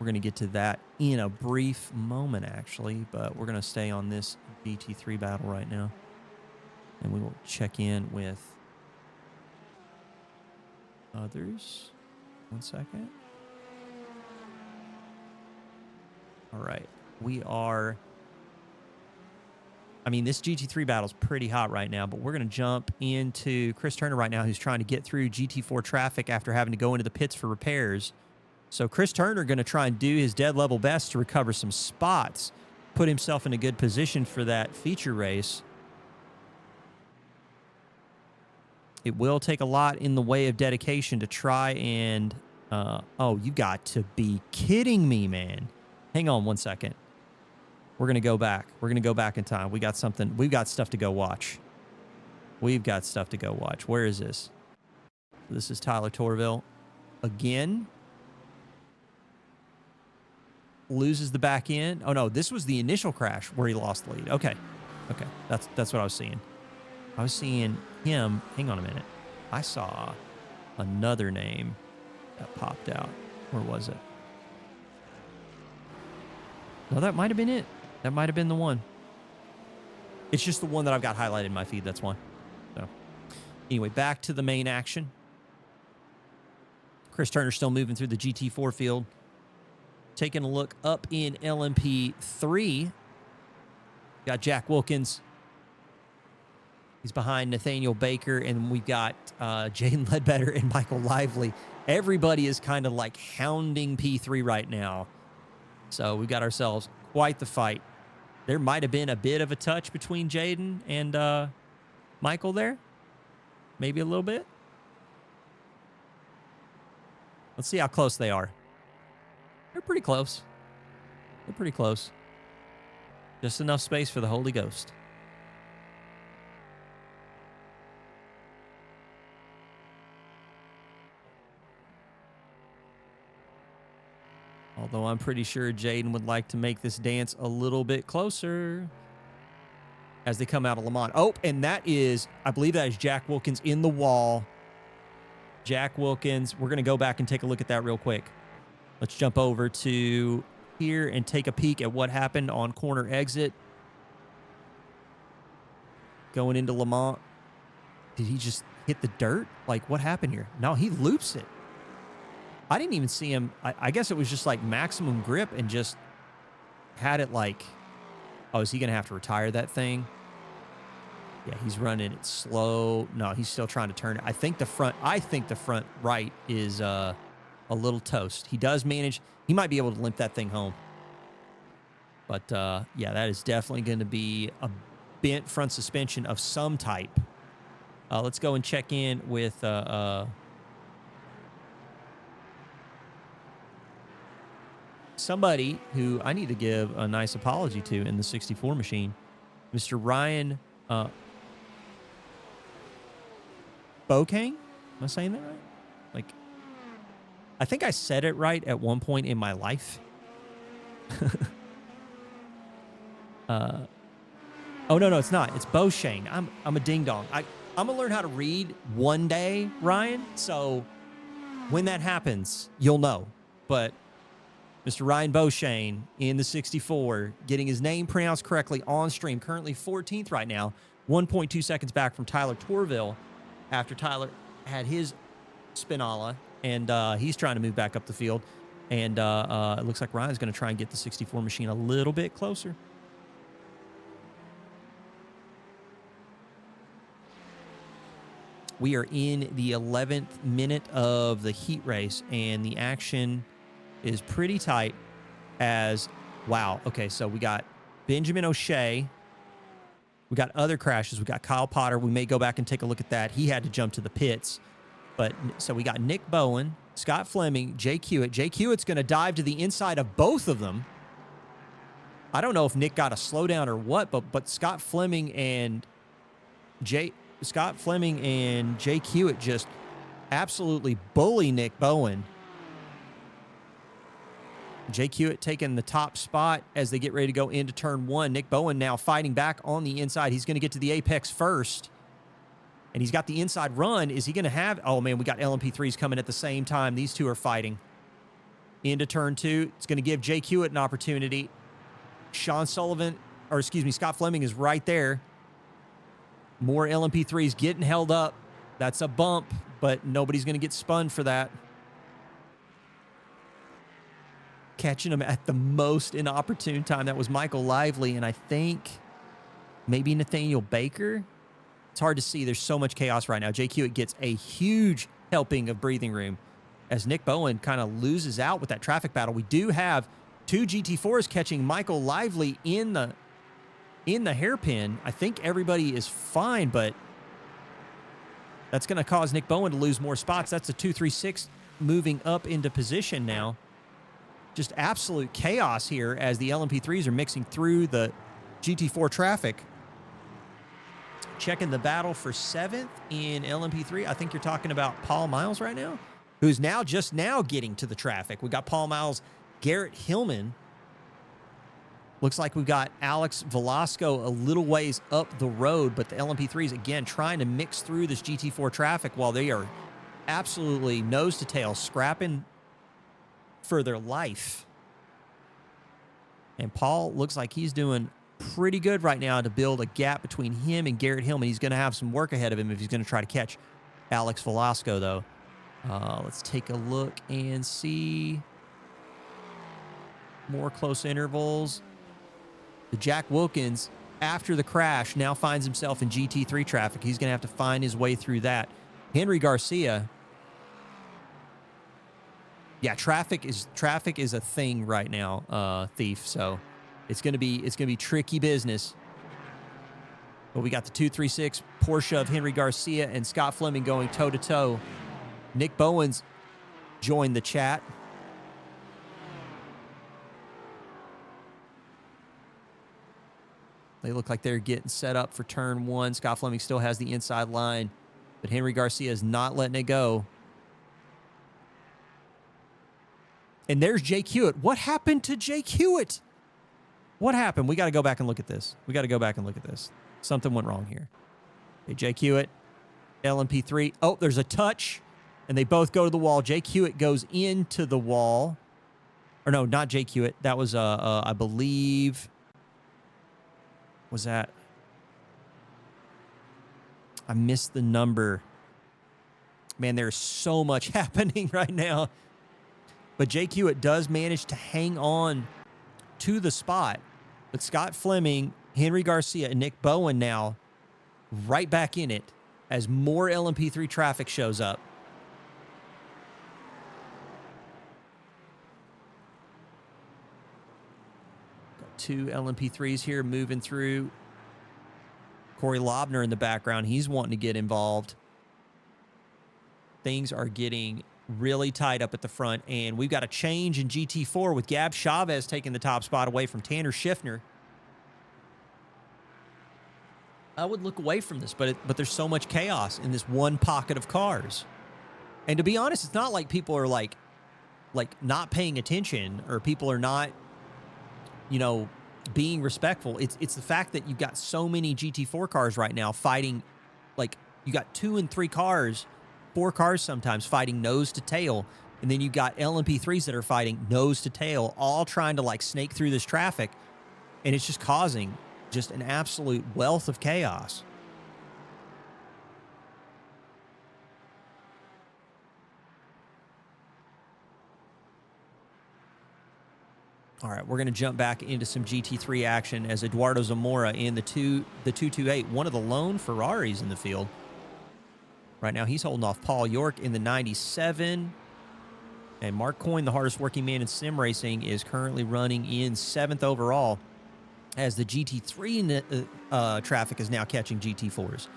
going to get to that in a brief moment, actually, but we're going to stay on this GT3 battle right now. And we will check in with others. 1 second. All right. We are... I mean, this GT3 battle is pretty hot right now, but we're going to jump into Chris Turner right now, who's trying to get through GT4 traffic after having to go into the pits for repairs. So Chris Turner going to try and do his dead level best to recover some spots, put himself in a good position for that feature race. It will take a lot in the way of dedication to try and... oh, you got to be kidding me, man. Hang on 1 second. We're going to go back. We're going to go back in time. We got something. We've got stuff to go watch. We've got stuff to go watch. Where is this? This is Tyler Torville. Again. Loses the back end. Oh, no. This was the initial crash where he lost the lead. Okay. Okay. That's what I was seeing. I was seeing him. Hang on a minute. I saw another name that popped out. Where was it? No, that might have been it. That might have been the one. It's just the one that I've got highlighted in my feed. That's one. So, anyway, back to the main action. Chris Turner still moving through the GT4 field. Taking a look up in LMP3. Got Jack Wilkins. He's behind Nathaniel Baker, and we've got Jaden Ledbetter and Michael Lively. Everybody is kind of like hounding P3 right now. So we got ourselves quite the fight. There might have been a bit of a touch between Jaden and Michael there. Maybe a little bit. Let's see how close they are. They're pretty close. They're pretty close. Just enough space for the Holy Ghost. Although I'm pretty sure Jaden would like to make this dance a little bit closer as they come out of Le Mans. Oh, and that is, I believe that is Jack Wilkins in the wall. Jack Wilkins. We're going to go back and take a look at that real quick. Let's jump over to here and take a peek at what happened on corner exit. Going into Le Mans. Did he just hit the dirt? Like, what happened here? No, he loops it. I didn't even see him. I guess it was just like maximum grip and just had it like, oh, is he going to have to retire that thing? Yeah, he's running it slow. No, he's still trying to turn it. I think the front right is a little toast. He does manage. He might be able to limp that thing home. But yeah, that is definitely going to be a bent front suspension of some type. Let's go and check in with somebody who I need to give a nice apology to in the 64 machine, Mr. Ryan Bokang. Am I saying that right? Like, I think I said it right at one point in my life. Oh, no, it's not. It's Boshane. I'm a ding-dong. I'm going to learn how to read one day, Ryan. So when that happens, you'll know. But Mr. Ryan Beauchene in the 64, getting his name pronounced correctly on stream. Currently 14th right now, 1.2 seconds back from Tyler Torville after Tyler had his Spinala, and he's trying to move back up the field. And it looks like Ryan's going to try and get the 64 machine a little bit closer. We are in the 11th minute of the heat race, and the action is pretty tight as, wow, okay, so we got Benjamin O'Shea. We got other crashes. We got Kyle Potter. We may go back and take a look at that. He had to jump to the pits. But so we got Nick Bowen, Scott Fleming, Jake Hewitt. Jake Hewitt's going to dive to the inside of both of them. I don't know if Nick got a slowdown or what, but Scott Fleming and Jake Hewitt just absolutely bully Nick Bowen. Jake Hewitt taking the top spot as they get ready to go into turn one. Nick Bowen now fighting back on the inside. He's going to get to the apex first. And he's got the inside run. Is he going to have... Oh, man, we got LMP3s coming at the same time. These two are fighting. Into turn two. It's going to give Jake Hewitt an opportunity. Scott Fleming is right there. More LMP3s getting held up. That's a bump, but nobody's going to get spun for that. Catching him at the most inopportune time. That was Michael Lively, and I think maybe Nathaniel Baker. It's hard to see. There's so much chaos right now. Jake Hewitt gets a huge helping of breathing room as Nick Bowen kind of loses out with that traffic battle. We do have two GT4s catching Michael Lively in the hairpin. I think everybody is fine, but that's going to cause Nick Bowen to lose more spots. That's a 236 moving up into position now. Just absolute chaos here as the LMP3s are mixing through the GT4 traffic. Checking the battle for 7th in LMP3. I think you're talking about Paul Miles right now, who's just now getting to the traffic. We got Paul Miles, Garrett Hillman. Looks like we've got Alex Velasco a little ways up the road, but the LMP3s, again, trying to mix through this GT4 traffic while they are absolutely nose to tail, scrapping for their life. And Paul looks like he's doing pretty good right now to build a gap between him and Garrett Hillman. He's going to have some work ahead of him if he's going to try to catch Alex Velasco, though. Let's take a look and see more close intervals. The Jack Wilkins, after the crash, now finds himself in GT3 traffic. He's going to have to find his way through that. Henry Garcia. Yeah, traffic is a thing right now, Thief. So it's gonna be tricky business. But we got the 236 Porsche of Henry Garcia and Scott Fleming going toe to toe. Nick Bowens joined the chat. They look like they're getting set up for turn one. Scott Fleming still has the inside line, but Henry Garcia is not letting it go. And there's Jake Hewitt. What happened to Jake Hewitt? What happened? We got to go back and look at this. Something went wrong here. Okay, Jake Hewitt, LMP3. Oh, there's a touch, and they both go to the wall. Jake Hewitt goes into the wall. Or no, not Jake Hewitt. That was, I believe, was that? I missed the number. Man, there's so much happening right now. But Jake Hewitt does manage to hang on to the spot. But Scott Fleming, Henry Garcia, and Nick Bowen now right back in it as more LMP3 traffic shows up. Got two LMP3s here moving through. Corey Lobner in the background. He's wanting to get involved. Things are getting really tight up at the front, and we've got a change in GT4 with Gab Chavez taking the top spot away from Tanner Schiffner. I would look away from this, but there's so much chaos in this one pocket of cars. And to be honest, it's not like people are like not paying attention or people are not, being respectful. It's the fact that you've got so many GT4 cars right now fighting, like you got 2 and 3 cars, 4 cars sometimes fighting nose to tail And then you got LMP3s that are fighting nose to tail, all trying to like snake through this traffic. And it's just causing just an absolute wealth of chaos. All right, we're going to jump back into some GT3 action as Eduardo Zamora in the 228, one of the lone Ferraris in the field. Right now, he's holding off Paul York in the 97. And Mark Coyne, the hardest working man in sim racing, is currently running in 7th overall as the GT3 traffic is now catching GT4s.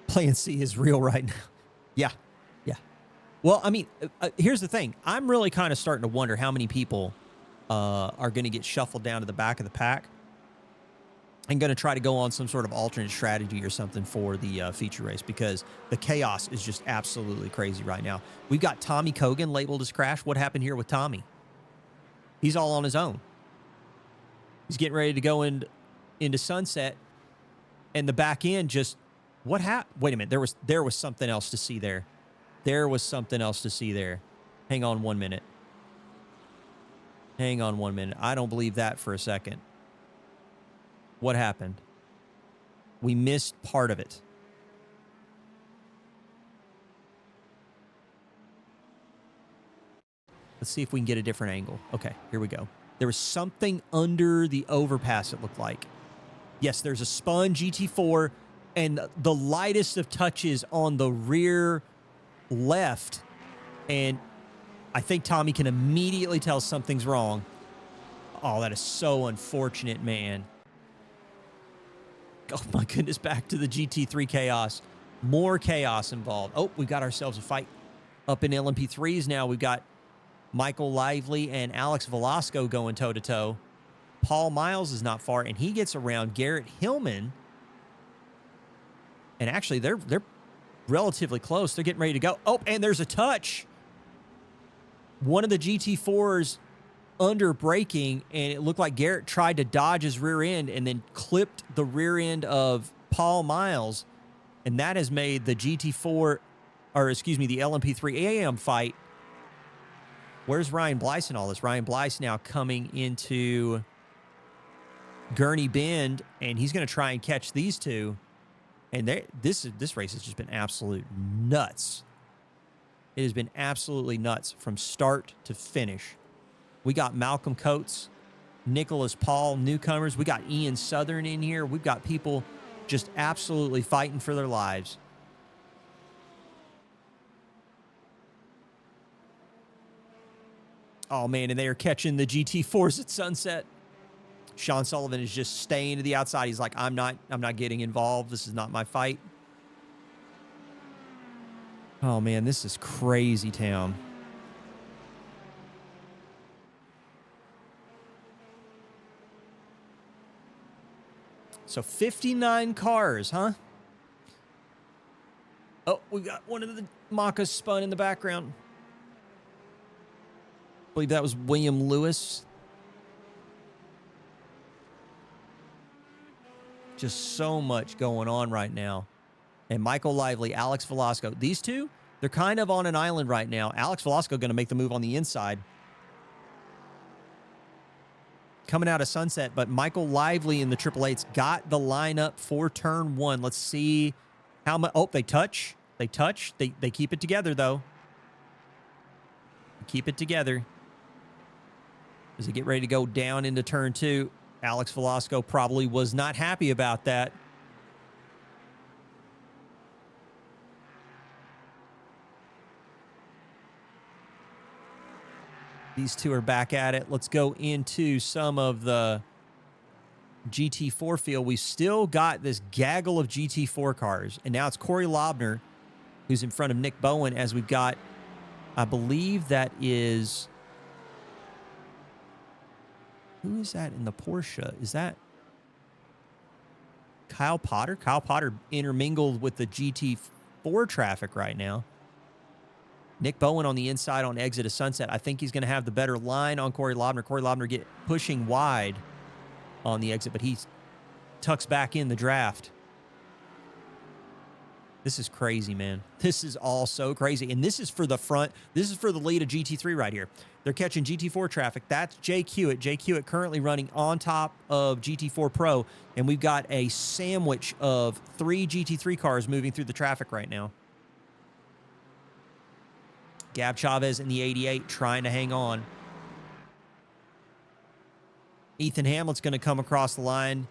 Plan C is real right now. Yeah. Well, I mean, here's the thing. I'm really kind of starting to wonder how many people are going to get shuffled down to the back of the pack and going to try to go on some sort of alternate strategy or something for the feature race, because the chaos is just absolutely crazy right now. We've got Tommy Kogan labeled as crash. What happened here with Tommy? He's all on his own. He's getting ready to go into sunset, and the back end just, what happened? Wait a minute. There was something else to see there. There was something else to see there. Hang on 1 minute. Hang on 1 minute. I don't believe that for a second. What happened? We missed part of it. Let's see if we can get a different angle. Okay, here we go. There was something under the overpass, it looked like. Yes, there's a spun GT4, and the lightest of touches on the rear left, and I think Tommy can immediately tell something's wrong. Oh, that is so unfortunate, man. Oh my goodness, back to the GT3 chaos. More chaos involved. Oh, we've got ourselves a fight up in LMP3s now. We've got Michael Lively and Alex Velasco going toe-to-toe. Paul Miles is not far, and he gets around Garrett Hillman. And actually, they're relatively close. They're getting ready to go. Oh, and there's a touch. One of the GT4s under braking, and it looked like Garrett tried to dodge his rear end and then clipped the rear end of Paul Miles. And that has made the GT4, or excuse me, the LMP3 AM fight. Where's Ryan Blyce in all this? Ryan Blyce now coming into Gurney Bend, and he's going to try and catch these two. And this race has just been absolute nuts. It has been absolutely nuts from start to finish. We got Malcolm Coates, Nicholas Paul, newcomers. We got Ian Southern in here. We've got people just absolutely fighting for their lives. Oh, man, and they are catching the GT4s at sunset. Sean Sullivan is just staying to the outside. He's like, I'm not getting involved. This is not my fight. Oh, man, this is crazy town. So 59 cars, huh? Oh, we've got one of the Macas spun in the background. I believe that was William Lewis. Just so much going on right now. And Michael Lively, Alex Velasco. These two, they're kind of on an island right now. Alex Velasco going to make the move on the inside. Coming out of sunset, but Michael Lively in the Triple 8's got the lineup for turn one. Let's see how much. Oh, they touch. They touch. They keep it together, though. Keep it together. As they get ready to go down into turn two, Alex Velasco probably was not happy about that. These two are back at it. Let's go into some of the GT4 field. We've still got this gaggle of GT4 cars. And now it's Corey Lobner who's in front of Nick Bowen, as we've got, I believe that is... Who is that in the Porsche? Is that Kyle Potter? Kyle Potter intermingled with the GT4 traffic right now. Nick Bowen on the inside on exit of Sunset. I think he's going to have the better line on Corey Lobner. Corey Lobner pushing wide on the exit, but he tucks back in the draft. This is crazy, man. This is all so crazy. And this is for the front. This is for the lead of GT3 right here. They're catching GT4 traffic. That's Jay Hewitt. Jay Hewitt currently running on top of GT4 Pro. And we've got a sandwich of 3 GT3 cars moving through the traffic right now. Gab Chavez in the 88 trying to hang on. Ethan Hamlet's going to come across the line.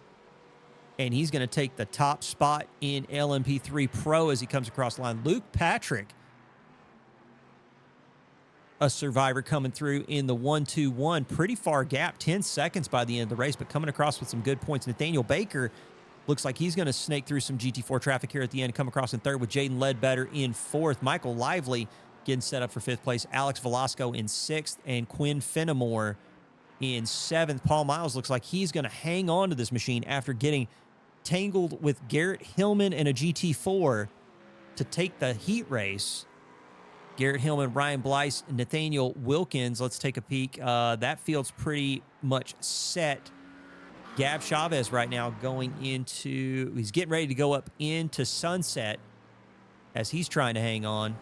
And he's going to take the top spot in LMP3 Pro as he comes across the line. Luke Patrick, a survivor coming through in the 1-2-1. Pretty far gap, 10 seconds by the end of the race, but coming across with some good points. Nathaniel Baker looks like he's going to snake through some GT4 traffic here at the end, come across in third with Jaden Ledbetter in fourth. Michael Lively getting set up for fifth place. Alex Velasco in sixth, and Quinn Fenimore in seventh. Paul Miles looks like he's going to hang on to this machine after getting tangled with Garrett Hillman in a GT4 to take the heat race. Garrett Hillman, Ryan Blyce, and Nathaniel Wilkins. Let's take a peek. That field's pretty much set. Gab Chavez right now going into, he's getting ready to go up into Sunset as he's trying to hang on.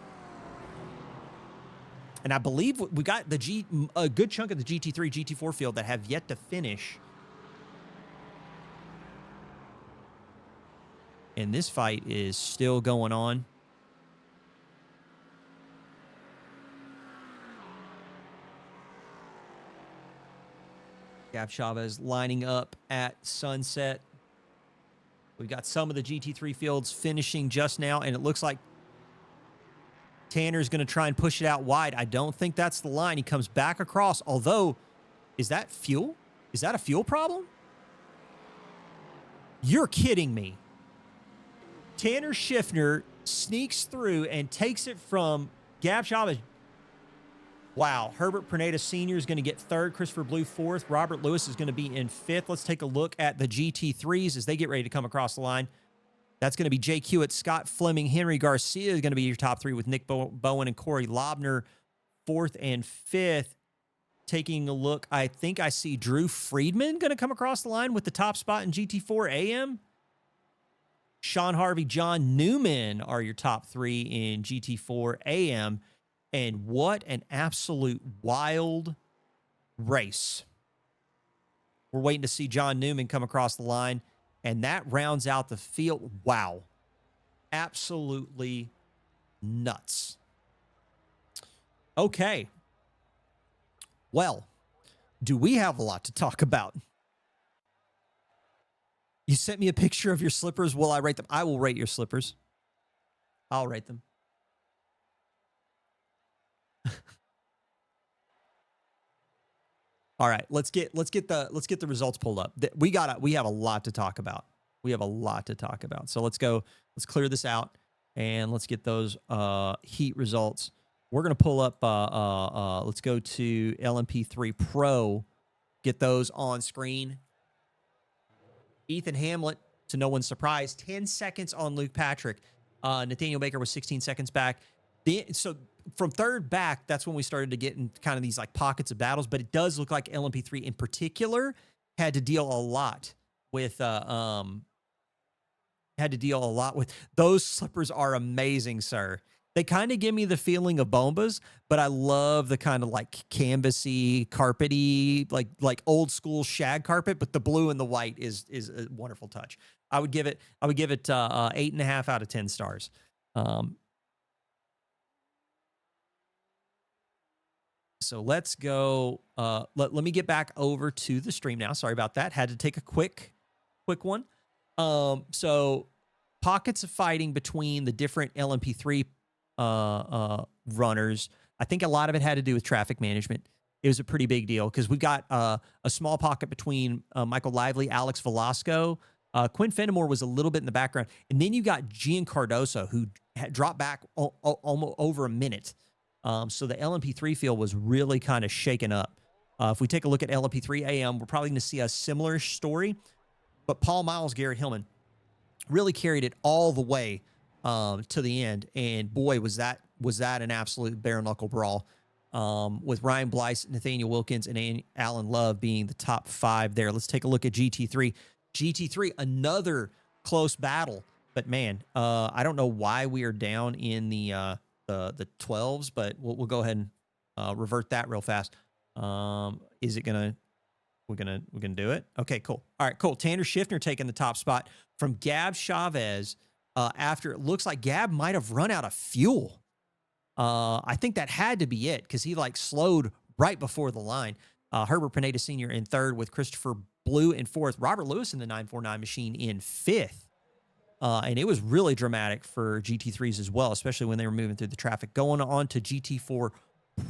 And I believe we got a good chunk of the GT3, GT4 field that have yet to finish. And this fight is still going on. Gab Chavez lining up at Sunset. We've got some of the GT3 fields finishing just now, and it looks like Tanner's going to try and push it out wide. I don't think that's the line. He comes back across, although, is that fuel? Is that a fuel problem? You're kidding me. Tanner Schiffner sneaks through and takes it from Gab Chavez. Wow. Herbert Perneda Sr. is going to get third. Christopher Blue fourth. Robert Lewis is going to be in fifth. Let's take a look at the GT3s as they get ready to come across the line. That's going to be Jake Hewitt, Scott Fleming, Henry Garcia is going to be your top three with Nick Bowen and Corey Lobner fourth and fifth. Taking a look, I think I see Drew Friedman going to come across the line with the top spot in GT4 AM. Sean Harvey, John Newman are your top three in GT4 AM. And what an absolute wild race. We're waiting to see John Newman come across the line, and that rounds out the field. Wow. Absolutely nuts. Okay. Well, do we have a lot to talk about? You sent me a picture of your slippers. Will I rate them? I will rate your slippers. I'll rate them. All right, let's get the results pulled up. We have a lot to talk about. We have a lot to talk about. So let's go. Let's clear this out and let's get those heat results. We're gonna pull up. Let's go to LMP3 Pro. Get those on screen. Ethan Hamlet, to no one's surprise, 10 seconds on Luke Patrick. Nathaniel Baker was 16 seconds back. So from third back, that's when we started to get in kind of these like pockets of battles. But it does look like LMP3 in particular had to deal a lot with those slippers. Are amazing, sir. They kind of give me the feeling of Bombas, but I love the kind of like canvasy, carpety, like old school shag carpet. But the blue and the white is a wonderful touch. I would give it 8.5 out of 10 stars. So let's go. Let me get back over to the stream now. Sorry about that. Had to take a quick one. So pockets of fighting between the different LMP3 runners. I think a lot of it had to do with traffic management. It was a pretty big deal because we got a small pocket between Michael Lively, Alex Velasco. Quinn Fenimore was a little bit in the background. And then you got Gian Cardoso, who had dropped back almost over a minute. So the LMP3 field was really kind of shaken up. If we take a look at LMP3 AM, we're probably going to see a similar story. But Paul Miles, Garrett Hillman really carried it all the way to the end. And boy, was that an absolute bare knuckle brawl with Ryan Blyce, Nathaniel Wilkins, and Alan Love being the top five there. Let's take a look at GT3. GT3, another close battle But man, I don't know why we are down in the 12s, but we'll go ahead and revert that real fast. Is it gonna we're gonna do it? Okay, cool. All right, cool. Tanner Schiffner taking the top spot from Gab Chavez. After it looks like Gab might have run out of fuel. I think that had to be it because he like slowed right before the line. Herbert Pineda Sr. in third with Christopher Blue in fourth. Robert Lewis in the 949 machine in fifth. And it was really dramatic for GT3s as well, especially when they were moving through the traffic. Going on to GT4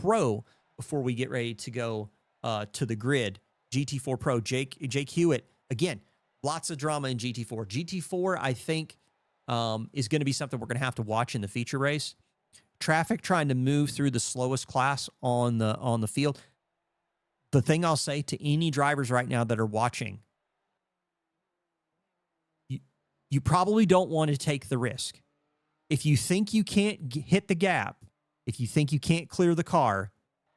Pro before we get ready to go to the grid. GT4 Pro, Jake Hewitt. Again, lots of drama in GT4. GT4, I think, is going to be something we're going to have to watch in the feature race. Traffic trying to move through the slowest class on the field. The thing I'll say to any drivers right now that are watching, you probably don't want to take the risk. If you think you can't hit the gap, if you think you can't clear the car,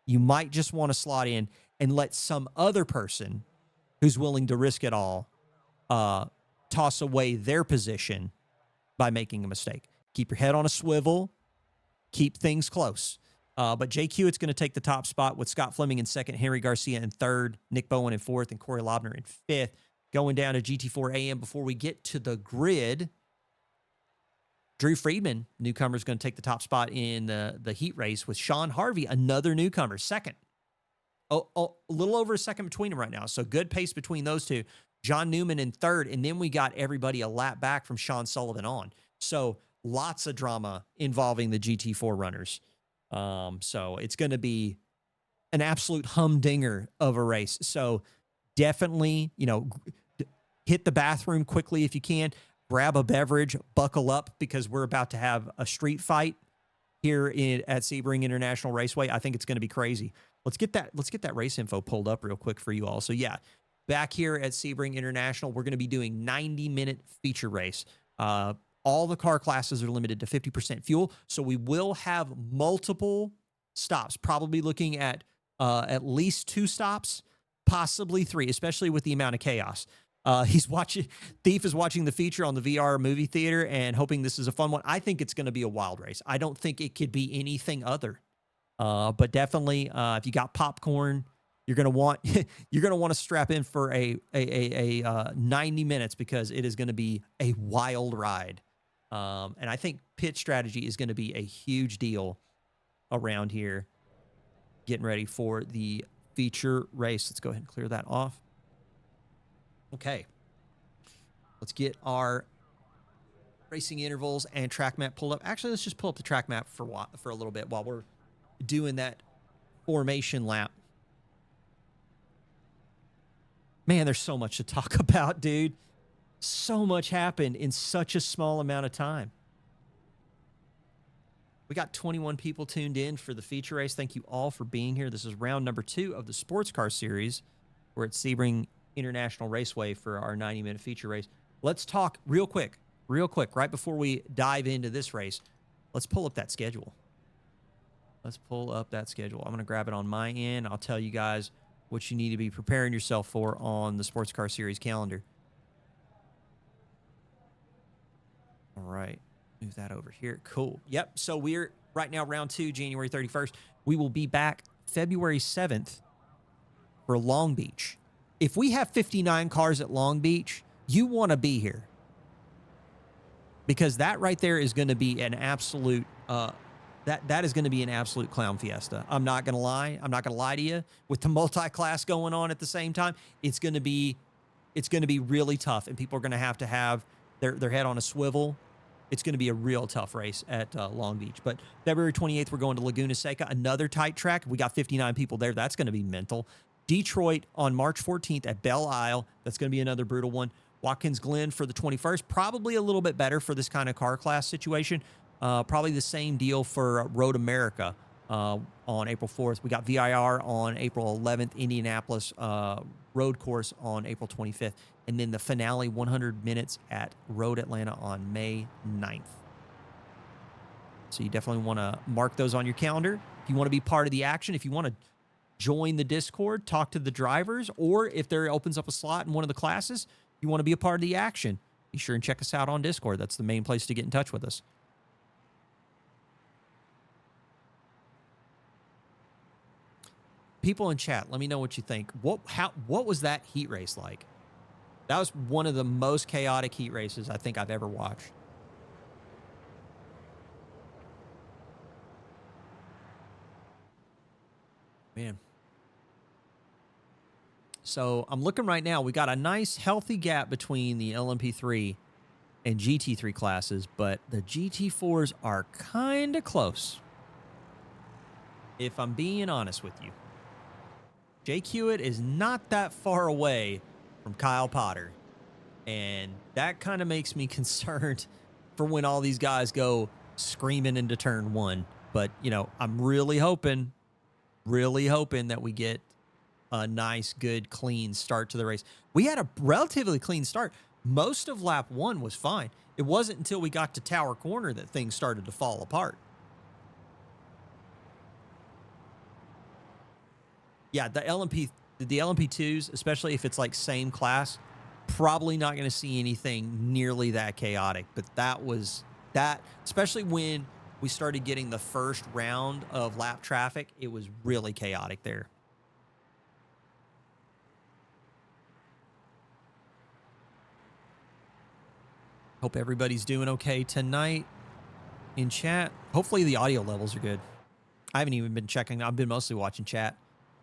you might just want to slot in and let some other person who's willing to risk it all toss away their position by making a mistake. Keep your head on a swivel. Keep things close. But Jake Hewitt's going to take the top spot with Scott Fleming in second, Henry Garcia in third, Nick Bowen in fourth, and Corey Lobner in fifth. Going down to GT4 AM before we get to the grid. Drew Friedman, newcomer, is going to take the top spot in the heat race with Sean Harvey, another newcomer, second. A little over a second between them right now. So good pace between those two. John Newman in third, and then we got everybody a lap back from Sean Sullivan on. So lots of drama involving the GT4 runners. So it's going to be an absolute humdinger of a race. So definitely, hit the bathroom quickly if you can. Grab a beverage, buckle up, because we're about to have a street fight here at Sebring International Raceway. I think it's going to be crazy. Let's get that race info pulled up real quick for you all. So yeah, back here at Sebring International, we're going to be doing 90-minute feature race. All the car classes are limited to 50% fuel, so we will have multiple stops, probably looking at least 2 stops, possibly 3, especially with the amount of chaos. Thief is watching the feature on the VR movie theater and hoping this is a fun one. I think it's going to be a wild race. I don't think it could be anything other. But definitely, if you got popcorn, you're going to want to strap in for a 90 minutes because it is going to be a wild ride. And I think pit strategy is going to be a huge deal around here. Getting ready for the feature race. Let's go ahead and clear that off. Okay. Let's get our racing intervals and track map pulled up. Actually, let's just pull up the track map for a little bit while we're doing that formation lap. Man, there's so much to talk about, dude. So much happened in such a small amount of time. We got 21 people tuned in for the feature race. Thank you all for being here. This is round number 2 of the Sports Car Series. We're at Sebring International Raceway for our 90-minute feature race. Let's talk real quick, right before we dive into this race. Let's pull up that schedule. I'm going to grab it on my end. I'll tell you guys what you need to be preparing yourself for on the Sports Car Series calendar. All right. Move that over here. Cool. Yep. So we're right now round 2, January 31st. We will be back February 7th for Long Beach. If we have 59 cars at Long Beach, you want to be here. Because that right there is going to be an absolute that is going to be an absolute clown fiesta. I'm not going to lie. I'm not going to lie to you. With the multi-class going on at the same time, it's going to be really tough, and people are going to have their head on a swivel. It's going to be a real tough race at Long Beach. But February 28th, we're going to Laguna Seca, another tight track. We got 59 people there. That's going to be mental. Detroit on March 14th at Belle Isle. That's going to be another brutal one. Watkins Glen for the 21st. Probably a little bit better for this kind of car class situation. Probably the same deal for Road America on April 4th. We got VIR on April 11th. Indianapolis Road Course on April 25th. And then the finale 100 minutes at Road Atlanta on May 9th. So you definitely want to mark those on your calendar. If you want to be part of the action, if you want to join the Discord, talk to the drivers, or if there opens up a slot in one of the classes, you want to be a part of the action, be sure and check us out on Discord. That's the main place to get in touch with us. People in chat, let me know what you think. What was that heat race like? That was one of the most chaotic heat races I think I've ever watched. Man. So I'm looking right now. We got a nice healthy gap between the LMP3 and GT3 classes, but the GT4s are kind of close. If I'm being honest with you. Jake Hewitt is not that far away from Kyle Potter. And that kind of makes me concerned for when all these guys go screaming into turn one. But, you know, I'm really hoping that we get a nice, good, clean start to the race. We had a relatively clean start. Most of lap one was fine. It wasn't until we got to Tower Corner that things started to fall apart. Yeah, the LMP2s, especially if it's like same class, probably not going to see anything nearly that chaotic. But that, especially when we started getting the first round of lap traffic, it was really chaotic there. Hope everybody's doing okay tonight in chat. Hopefully the audio levels are good. I haven't even been checking. I've been mostly watching chat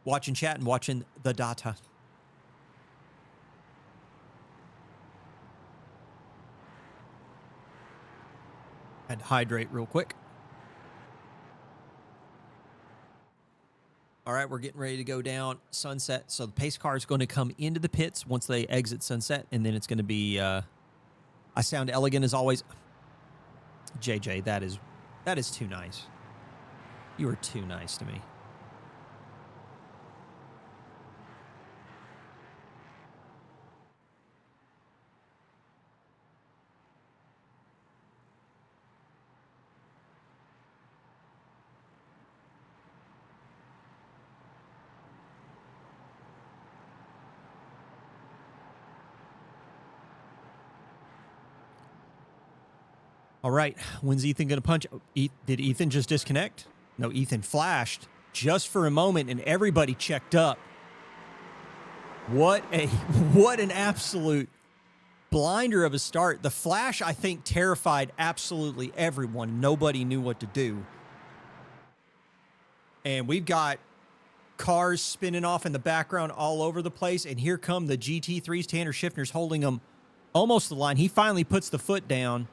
and watching the data. Had to hydrate real quick. All right, we're getting ready to go down Sunset. So the pace car is going to come into the pits once they exit Sunset, and then it's going to be... I sound elegant as always. JJ, that is too nice. You are too nice to me. All right, when's Ethan going to punch? Did Ethan just disconnect? No, Ethan flashed just for a moment, and everybody checked up. What an absolute blinder of a start. The flash, I think, terrified absolutely everyone. Nobody knew what to do. And we've got cars spinning off in the background all over the place, and here come the GT3s. Tanner Schiffner's holding them almost the line. He finally puts the foot down.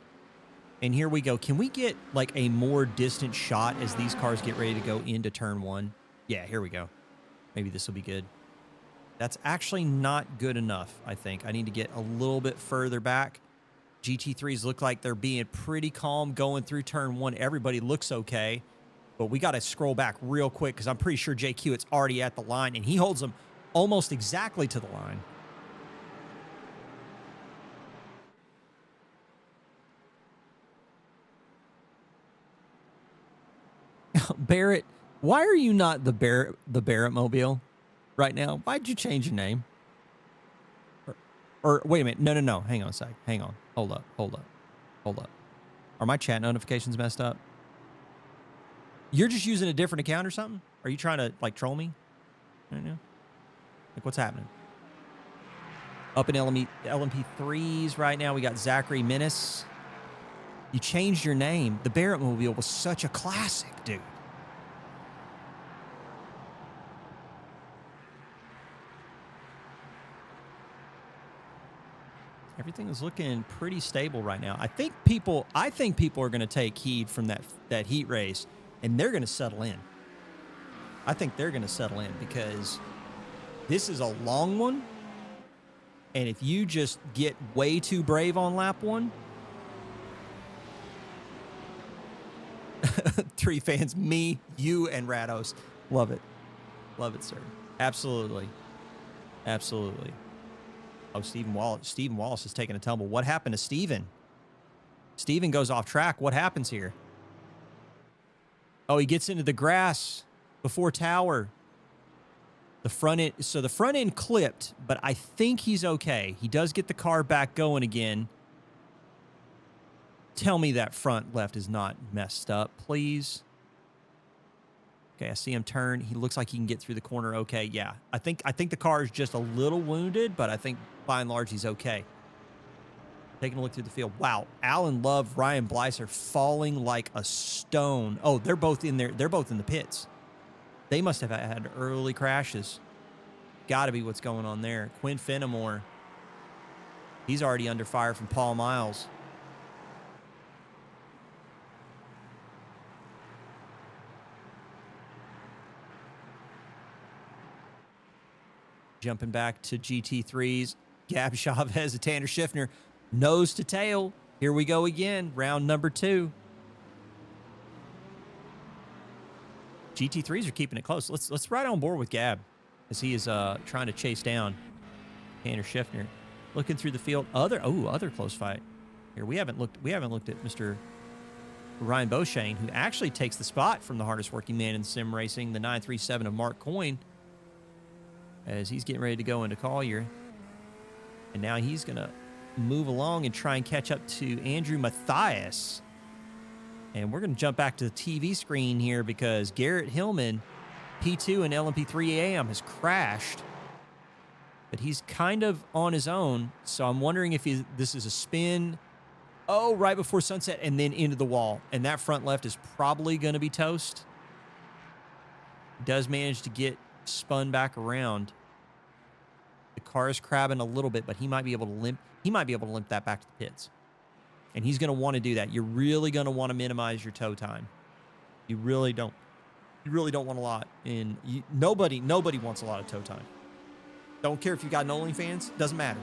And here we go. Can we get like a more distant shot as these cars get ready to go into turn one? Yeah, here we go. Maybe this will be good. That's actually not good enough, I think. I need to get a little bit further back. GT3s look like they're being pretty calm going through turn one. Everybody looks okay. But we got to scroll back real quick because I'm pretty sure Jake Hewitt's already at the line, and he holds them almost exactly to the line. Barrett, why are you not the Barrett Mobile right now? Why'd you change your name? Or wait a minute. No. Hang on a sec. Hang on. Hold up. Are my chat notifications messed up? You're just using a different account or something? Are you trying to like troll me? I don't know. Like what's happening? Up in LMP3s right now, we got Zachary Menace. You changed your name. The Barrett Mobile was such a classic, dude. Everything is looking pretty stable right now. I think people are going to take heed from that heat race, and they're going to settle in. I think they're going to settle in because this is a long one, and if you just get way too brave on lap one, 3 fans, me, you, and Rados. Love it. Love it, sir. Absolutely. Absolutely. Oh, Stephen Wallace is taking a tumble. What happened to Stephen? Stephen goes off track. What happens here? Oh, he gets into the grass before Tower. The front end clipped, but I think he's okay. He does get the car back going again. Tell me that front left is not messed up, please. Okay, I see him turn. He looks like he can get through the corner. Okay, yeah. I think the car is just a little wounded, but I think by and large he's okay. Taking a look through the field. Wow, Alan Love, Ryan Blyce are falling like a stone. Oh, they're both in there. They're both in the pits. They must have had early crashes. Got to be what's going on there. Quinn Fenimore. He's already under fire from Paul Miles. Jumping back to GT3s. Gab Chavez and Tanner Schiffner. Nose to tail. Here we go again. Round number 2. GT3s are keeping it close. Let's ride on board with Gab as he is trying to chase down Tanner Schiffner. Looking through the field. Other close fight. Here we haven't looked at Mr. Ryan Beauchesne, who actually takes the spot from the hardest working man in sim racing, the 937 of Mark Coyne, as he's getting ready to go into Collier. And now he's going to move along and try and catch up to Andrew Mathias. And we're going to jump back to the TV screen here because Garrett Hillman, P2 and LMP3 AM, has crashed. But he's kind of on his own, so I'm wondering if this is a spin. Oh, right before sunset and then into the wall. And that front left is probably going to be toast. He does manage to get spun back around. The car is crabbing a little bit, but he might be able to limp. He might be able to limp that back to the pits. And he's going to want to do that. You're really going to want to minimize your tow time. You really don't. You really don't want a lot. And nobody wants a lot of tow time. Don't care if you got an OnlyFans. Doesn't matter.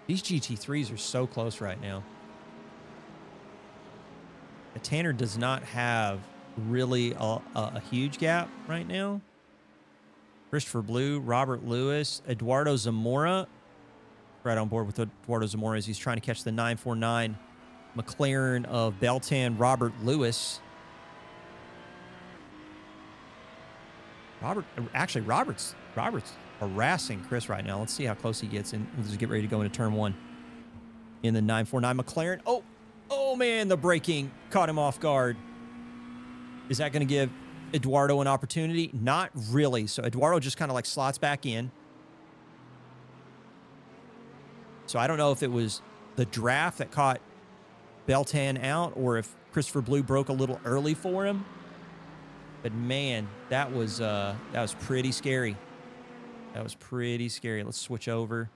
These GT3s are so close right now. The Tanner does not have really a huge gap right now. Christopher Blue, Robert Lewis, Eduardo Zamora. Right on board with Eduardo Zamora as he's trying to catch the 949 McLaren of Beltan, Robert Lewis. Robert's harassing Chris right now. Let's see how close he gets, and let's just get ready to go into turn 1 in the 949 McLaren. Oh man, the braking caught him off guard. Is that going to give Eduardo an opportunity? Not really. So Eduardo just kind of like slots back in. So I don't know if it was the draft that caught Beltan out or if Christopher Blue broke a little early for him. But man, that was pretty scary. That was pretty scary. Let's switch over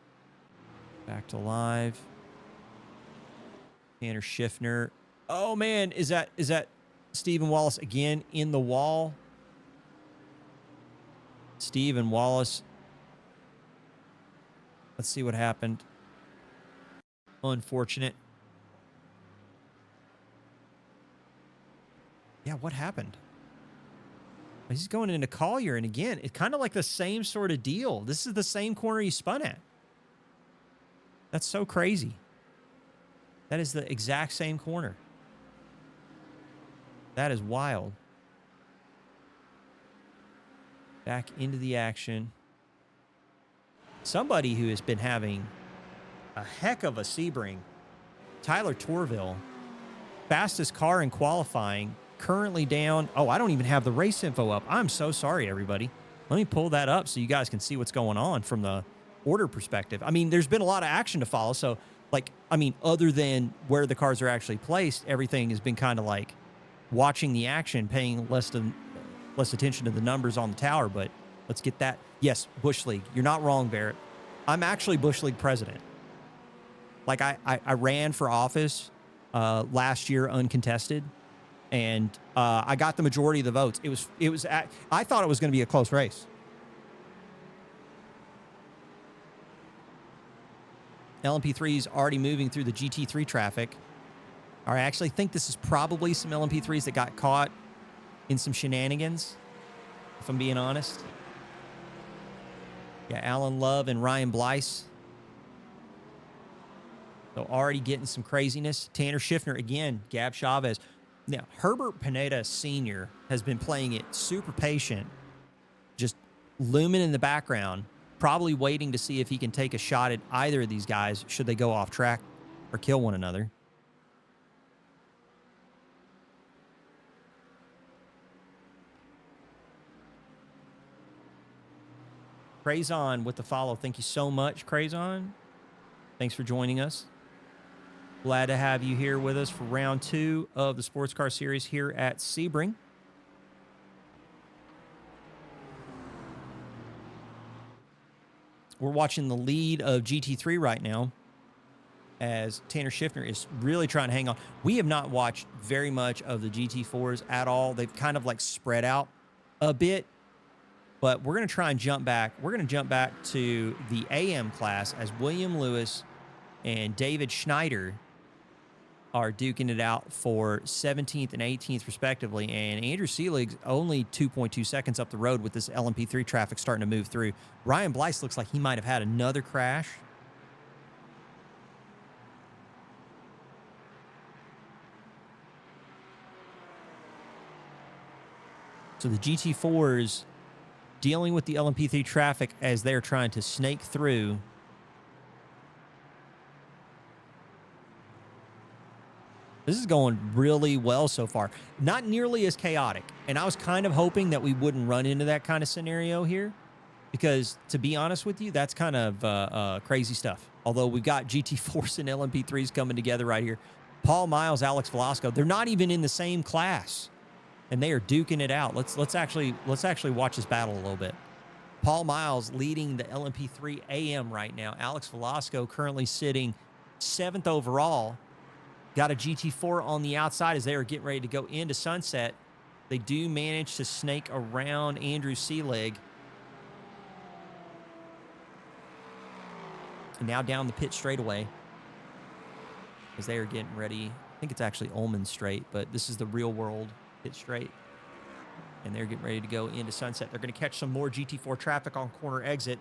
back to live. Tanner Schiffner. Oh man, is that Stephen Wallace again in the wall? Stephen Wallace. Let's see what happened. Unfortunate. Yeah, what happened? He's going into Collier, and again, it's kind of like the same sort of deal. This is the same corner he spun at. That's so crazy. That is the exact same corner. That is wild. Back into the action. Somebody who has been having a heck of a Sebring, Tyler Torville, fastest car in qualifying, currently down. Oh, I don't even have the race info up. I'm so sorry, everybody. Let me pull that up so you guys can see what's going on from the order perspective. I mean, there's been a lot of action to follow. So, like, I mean, other than where the cars are actually placed, everything has been kind of like watching the action, paying less attention to the numbers on the tower. But let's get that. Yes, Bush League. You're not wrong, Barrett. I'm actually Bush League president. Like, I ran for office last year uncontested, and I got the majority of the votes. I thought it was going to be a close race. LMP3's already moving through the GT3 traffic. I actually think this is probably some LMP3s that got caught in some shenanigans, if I'm being honest. Yeah, Alan Love and Ryan Blyce. So already getting some craziness. Tanner Schiffner, again, Gab Chavez. Now, Herbert Pineda Sr. has been playing it super patient, just looming in the background, probably waiting to see if he can take a shot at either of these guys should they go off track or kill one another. Crazon with the follow. Thank you so much, Crazon. Thanks for joining us. Glad to have you here with us for round 2 of the Sports Car Series here at Sebring. We're watching the lead of GT3 right now as Tanner Schiffner is really trying to hang on. We have not watched very much of the GT4s at all. They've kind of like spread out a bit, but we're going to try and jump back. We're going to jump back to the AM class as William Lewis and David Schneider are duking it out for 17th and 18th respectively, and Andrew Selig's only 2.2 seconds up the road with this LMP3 traffic starting to move through. Ryan Blyce looks like he might have had another crash. So the GT4s dealing with the LMP3 traffic as they're trying to snake through. This is going really well so far. Not nearly as chaotic. And I was kind of hoping that we wouldn't run into that kind of scenario here. Because, to be honest with you, that's kind of crazy stuff. Although we've got GT4s and LMP3s coming together right here. Paul Miles, Alex Velasco, they're not even in the same class. And they are duking it out. Let's actually watch this battle a little bit. Paul Miles leading the LMP3 AM right now. Alex Velasco currently sitting 7th overall. Got a GT4 on the outside as they are getting ready to go into Sunset. They do manage to snake around Andrew Selig. And now down the pit straightaway as they are getting ready. I think it's actually Ullman Straight, but this is the real world pit straight. And they're getting ready to go into Sunset. They're going to catch some more GT4 traffic on corner exit.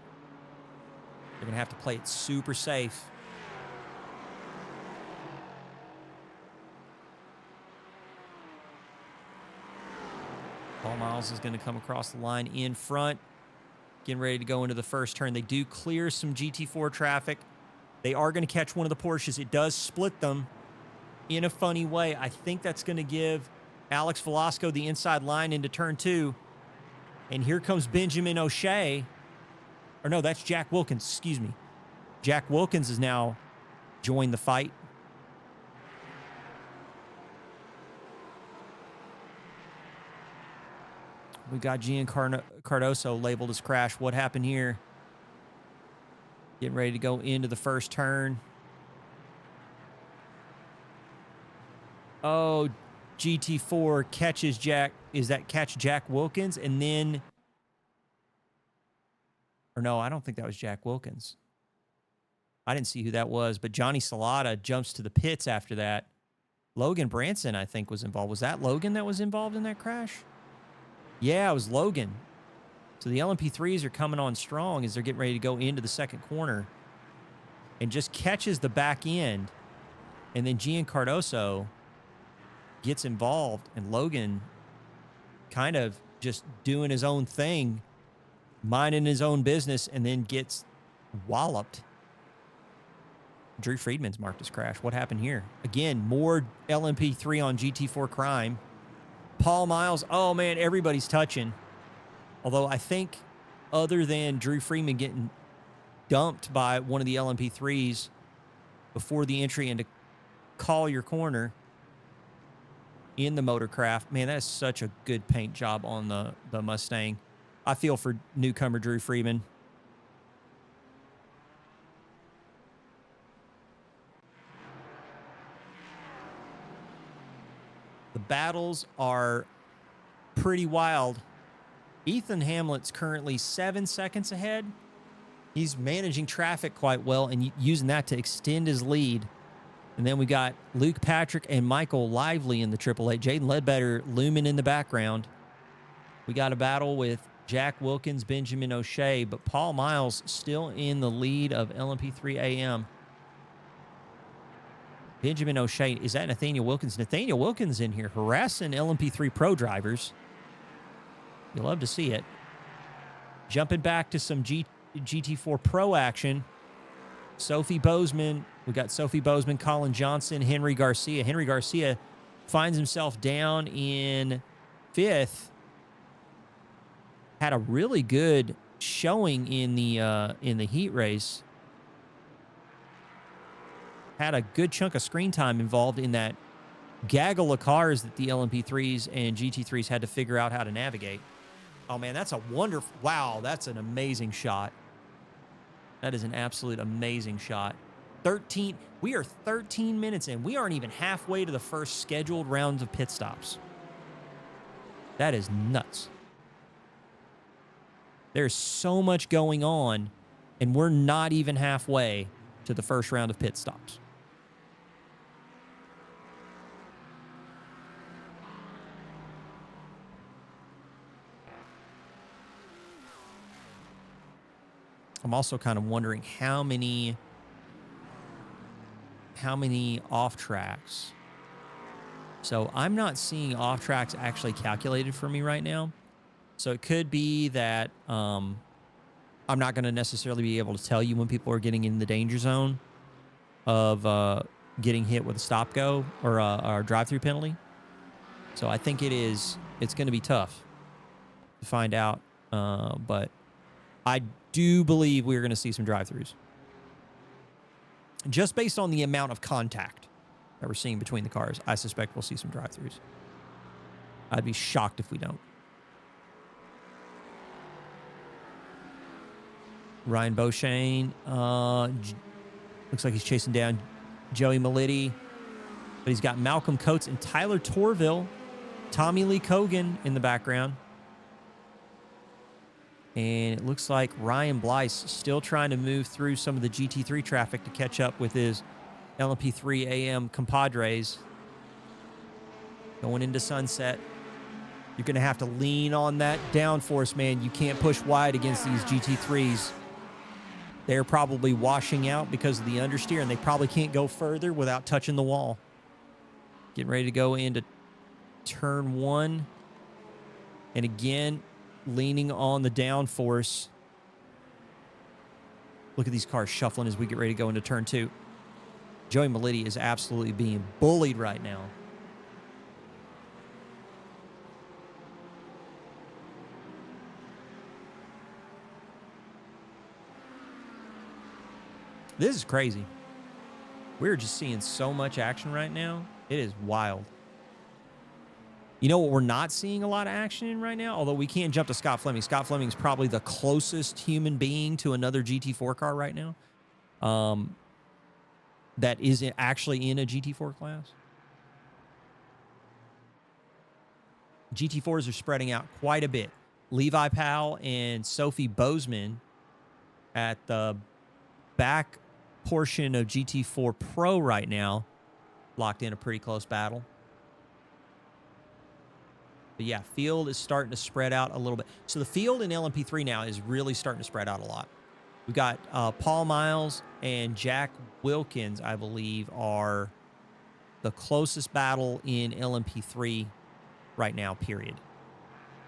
They're going to have to play it super safe. Paul Miles is going to come across the line in front, getting ready to go into the first turn. They do clear some GT4 traffic. They are going to catch one of the Porsches. It does split them in a funny way. I think that's going to give Alex Velasco the inside line into turn 2. And here comes Benjamin O'Shea. Or no, that's Jack Wilkins. Excuse me. Jack Wilkins has now joined the fight. We got Gian Cardoso labeled as crash. What happened here? Getting ready to go into the first turn. Oh, GT4 catches Jack. Is that catch Jack Wilkins? And then... Or no, I don't think that was Jack Wilkins. I didn't see who that was, but Johnny Salata jumps to the pits after that. Logan Branson, I think, was involved. Was that Logan that was involved in that crash? Yeah, it was Logan. So the LMP3s are coming on strong as they're getting ready to go into the second corner. And just catches the back end. And then Gian Cardoso gets involved. And Logan kind of just doing his own thing, minding his own business, and then gets walloped. Drew Friedman's marked as crash. What happened here? Again, more LMP3 on GT4 crime. Paul Miles, oh man, everybody's touching. Although I think other than Drew Freeman getting dumped by one of the LMP3s before the entry into Collier Corner in the Motorcraft, man, that is such a good paint job on the Mustang. I feel for newcomer Drew Freeman. The battles are pretty wild. Ethan Hamlet's currently 7 seconds ahead. He's managing traffic quite well and using that to extend his lead. And then we got Luke Patrick and Michael Lively in the AAA. Jaden Ledbetter looming in the background. We got a battle with Jack Wilkins, Benjamin O'Shea, but Paul Miles still in the lead of LMP3 AM. Benjamin O'Shea. Is that Nathaniel Wilkins? Nathaniel Wilkins in here harassing LMP3 Pro drivers. You love to see it. Jumping back to some GT4 Pro action. Sophie Bozeman. We got Sophie Bozeman, Colin Johnson, Henry Garcia. Henry Garcia finds himself down in 5th. Had a really good showing in the heat race. Had a good chunk of screen time involved in that gaggle of cars that the LMP3s and GT3s had to figure out how to navigate. Oh, man, that's a wonderful... Wow, that's an amazing shot. That is an absolute amazing shot. 13... We are 13 minutes in. We aren't even halfway to the first scheduled rounds of pit stops. That is nuts. There's so much going on, and we're not even halfway to the first round of pit stops. I'm also kind of wondering how many off tracks. So I'm not seeing off tracks actually calculated for me right now. So it could be that I'm not going to necessarily be able to tell you when people are getting in the danger zone of getting hit with a stop go or a drive-through penalty. So I think it's going to be tough to find out. But I do believe we're going to see some drive-throughs. Just based on the amount of contact that we're seeing between the cars, I suspect we'll see some drive-throughs. I'd be shocked if we don't. Ryan Beauchene looks like he's chasing down Joey Melitti. But he's got Malcolm Coates and Tyler Torville, Tommy Lee Cogan in the background. And it looks like Ryan Blyce still trying to move through some of the GT3 traffic to catch up with his LMP3 AM compadres. Going into sunset. You're going to have to lean on that downforce, man. You can't push wide against these GT3s. They're probably washing out because of the understeer, and they probably can't go further without touching the wall. Getting ready to go into turn 1. And again, leaning on the downforce. Look at these cars shuffling as we get ready to go into turn 2. Joey Melitti is absolutely being bullied right now. This is crazy. We're just seeing so much action right now. It is wild. You know what we're not seeing a lot of action in right now? Although we can't jump to Scott Fleming. Scott Fleming is probably the closest human being to another GT4 car right now. That is actually in a GT4 class. GT4s are spreading out quite a bit. Levi Powell and Sophie Bozeman at the back portion of GT4 Pro right now, locked in a pretty close battle. But yeah, field is starting to spread out a little bit. So the field in LMP3 now is really starting to spread out a lot. We've got Paul Miles and Jack Wilkins, I believe, are the closest battle in LMP3 right now, period.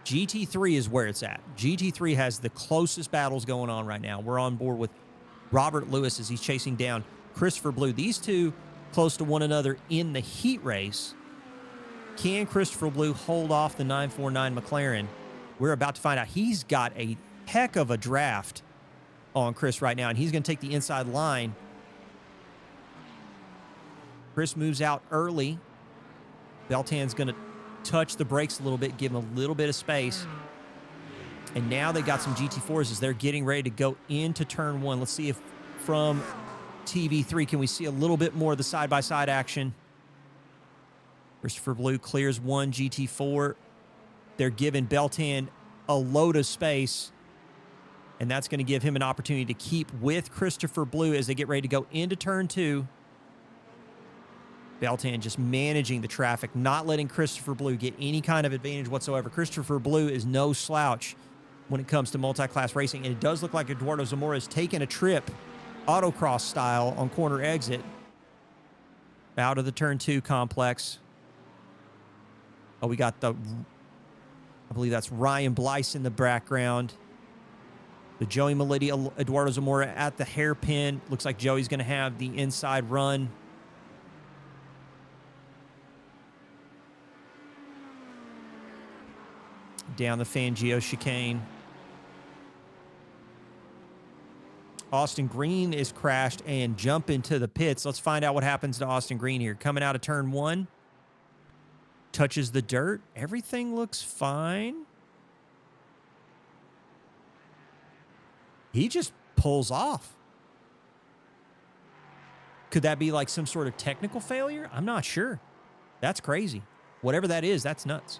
GT3 is where it's at. GT3 has the closest battles going on right now. We're on board with Robert Lewis as he's chasing down Christopher Blue. These two close to one another in the heat race. Can Christopher Blue hold off the 949 McLaren? We're about to find out. He's got a heck of a draft on Chris right now, and he's going to take the inside line. Chris moves out early. Beltan's going to touch the brakes a little bit, give him a little bit of space. And now they got some GT4s as they're getting ready to go into turn 1. Let's see if from TV3 can we see a little bit more of the side-by-side action. Christopher Blue clears one GT4. They're giving Beltan a load of space, and that's going to give him an opportunity to keep with Christopher Blue as they get ready to go into turn 2. Beltan just managing the traffic, not letting Christopher Blue get any kind of advantage whatsoever. Christopher Blue is no slouch when it comes to multi-class racing, and it does look like Eduardo Zamora is taking a trip autocross style on corner exit. out of the turn 2 complex. Oh, we got I believe that's Ryan Blyce in the background. The Joey Melitti, Eduardo Zamora at the hairpin. Looks like Joey's going to have the inside run. Down the Fangio chicane. Austin Green is crashed and jump into the pits. Let's find out what happens to Austin Green here. Coming out of turn 1. Touches the dirt. Everything looks fine. He just pulls off. Could that be like some sort of technical failure? I'm not sure. That's crazy. Whatever that is, that's nuts.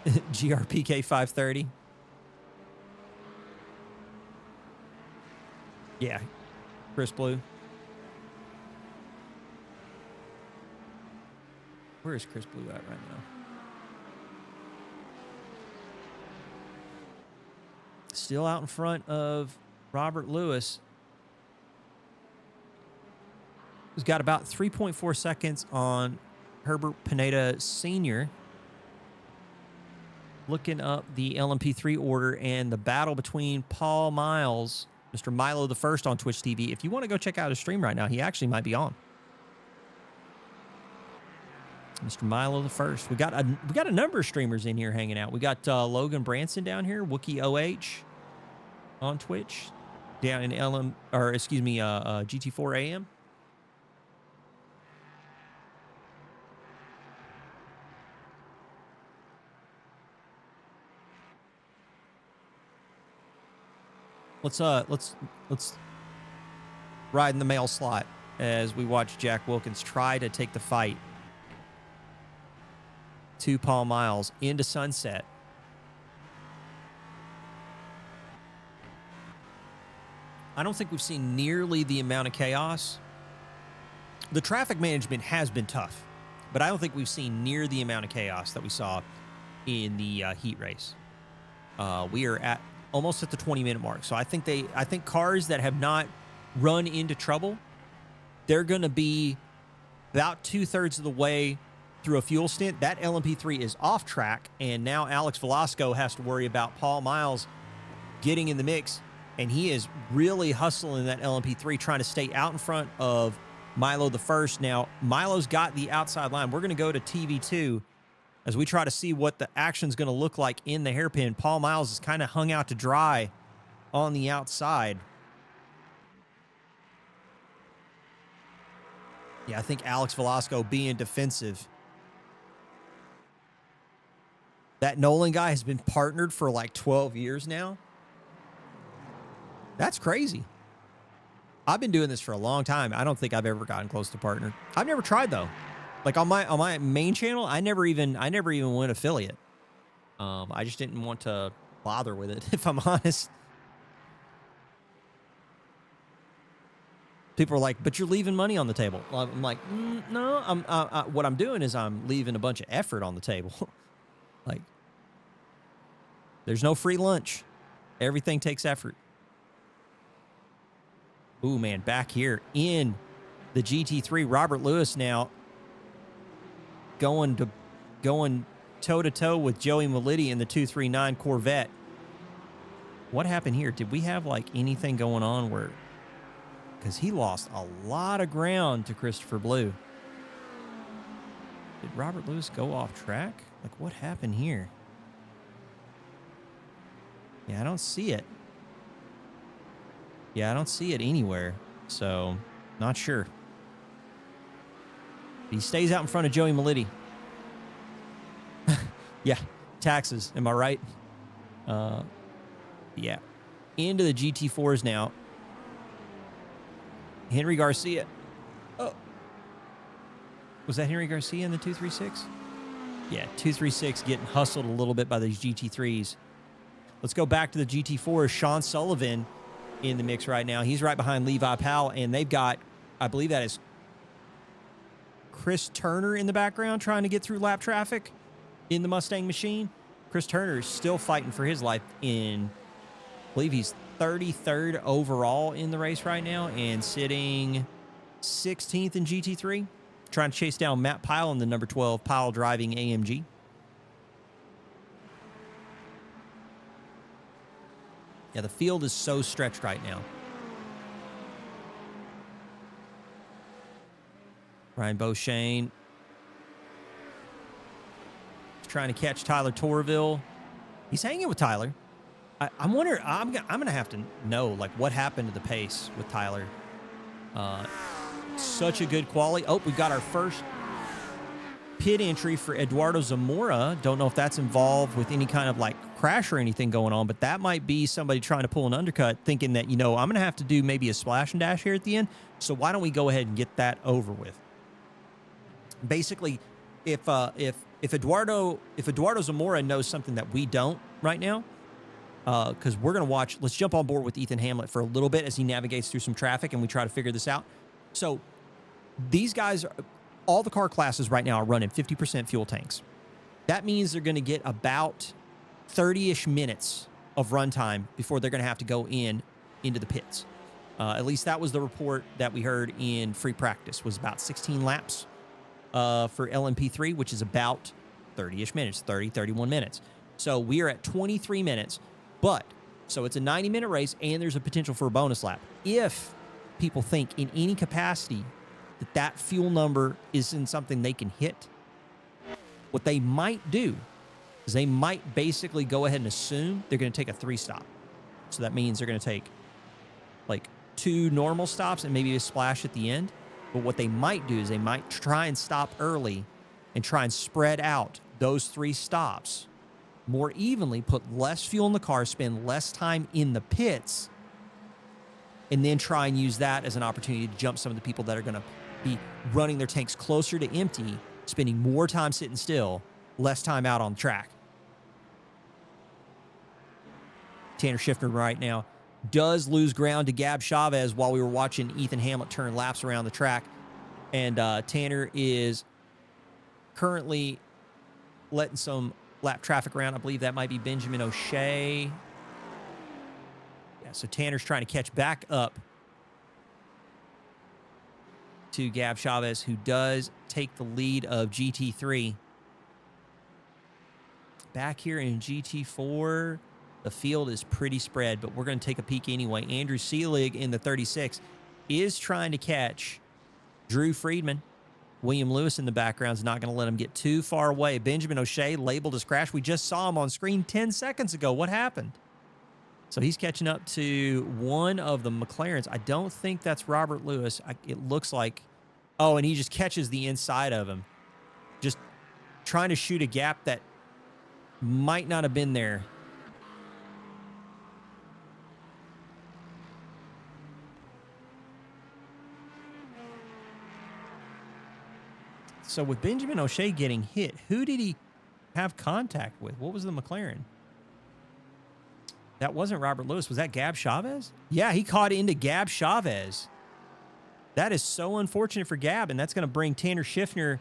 GRPK 530. Yeah. Chris Blue. Where is Chris Blue at right now? Still out in front of Robert Lewis. He's got about 3.4 seconds on Herbert Pineda Sr. Looking up the LMP3 order and the battle between Paul Miles, Mr. Milo the First on Twitch TV. If you want to go check out his stream right now, he actually might be on. Mr. Milo the First. We got a number of streamers in here hanging out. We got Logan Branson down here, Wookie OH on Twitch, down in GT4 AM. Let's ride in the mail slot as we watch Jack Wilkins try to take the fight to Paul Miles into Sunset. I don't think we've seen nearly the amount of chaos. The traffic management has been tough, but I don't think we've seen near the amount of chaos that we saw in the heat race. We are almost at the 20-minute mark. So I think cars that have not run into trouble, they're going to be about 2/3 of the way through a fuel stint. That LMP3 is off track, and now Alex Velasco has to worry about Paul Miles getting in the mix, and he is really hustling that LMP3, trying to stay out in front of Milo the First. Now, Milo's got the outside line. We're going to go to TV2 as we try to see what the action's going to look like in the hairpin. Paul Miles is kind of hung out to dry on the outside. Yeah, I think Alex Velasco being defensive. That Nolan guy has been partnered for like 12 years now. That's crazy. I've been doing this for a long time. I don't think I've ever gotten close to partner. I've never tried though. Like on my main channel, I never even went affiliate. I just didn't want to bother with it, if I'm honest. People are like, "But you're leaving money on the table." I'm like, "No, what I'm doing is I'm leaving a bunch of effort on the table." Like, there's no free lunch. Everything takes effort. Ooh, man, back here in the GT3, Robert Lewis now going toe-to-toe with Joey Melitti in the 239 Corvette. What happened here? Did we have, like, anything going on where... Because he lost a lot of ground to Christopher Blue. Did Robert Lewis go off track? Like, what happened here? Yeah, I don't see it. Yeah, I don't see it anywhere. So, not sure. He stays out in front of Joey Melitti. Yeah, taxes. Am I right? Yeah. Into the GT4s now. Henry Garcia. Oh. Was that Henry Garcia in the 236? Yeah, 236 getting hustled a little bit by these GT3s. Let's go back to the GT4s. Sean Sullivan in the mix right now. He's right behind Levi Powell, and they've got, I believe that is Chris Turner in the background trying to get through lap traffic in the Mustang machine. Chris Turner is still fighting for his life in, I believe he's 33rd overall in the race right now and sitting 16th in GT3. Trying to chase down Matt Pyle in the number 12 Pyle driving AMG. Yeah, the field is so stretched right now. Ryan Beauchene trying to catch Tyler Torville. He's hanging with Tyler. I'm wondering, I'm going to have to know, like, what happened to the pace with Tyler. Such a good quality. Oh, we've got our first pit entry for Eduardo Zamora. Don't know if that's involved with any kind of, like, crash or anything going on, but that might be somebody trying to pull an undercut, thinking that, you know, I'm going to have to do maybe a splash and dash here at the end, so why don't we go ahead and get that over with? Basically, if Eduardo Zamora knows something that we don't right now, because we're going to watch, let's jump on board with Ethan Hamlet for a little bit as he navigates through some traffic and we try to figure this out. So these guys, all the car classes right now are running 50% fuel tanks. That means they're going to get about 30-ish minutes of runtime before they're going to have to go into the pits. At least that was the report that we heard in free practice, was about 16 laps for LMP3, which is about 30-ish minutes, 30, 31 minutes. So we are at 23 minutes, but so it's a 90-minute race and there's a potential for a bonus lap. If people think in any capacity that that fuel number isn't something they can hit, what they might do is they might basically go ahead and assume they're going to take a 3-stop. So that means they're going to take like 2 normal stops and maybe a splash at the end. But what they might do is they might try and stop early and try and spread out those 3 stops more evenly, put less fuel in the car, spend less time in the pits, and then try and use that as an opportunity to jump some of the people that are going to be running their tanks closer to empty, spending more time sitting still, less time out on the track. Tanner Schiffner right now does lose ground to Gab Chavez while we were watching Ethan Hamlet turn laps around the track. And Tanner is currently letting some lap traffic around. I believe that might be Benjamin O'Shea. Yeah, so Tanner's trying to catch back up to Gab Chavez, who does take the lead of GT3. Back here in GT4, the field is pretty spread, but we're going to take a peek anyway. Andrew Seelig in the 36 is trying to catch Drew Friedman. William Lewis in the background is not going to let him get too far away. Benjamin O'Shea labeled as crash. We just saw him on screen 10 seconds ago. What happened? So he's catching up to one of the McLarens. I don't think that's Robert Lewis. It looks like... Oh, and he just catches the inside of him. Just trying to shoot a gap that might not have been there. So with Benjamin O'Shea getting hit, who did he have contact with? What was the McLaren? That wasn't Robert Lewis. Was that Gab Chavez? Yeah, he caught into Gab Chavez. That is so unfortunate for Gab, and that's going to bring Tanner Schiffner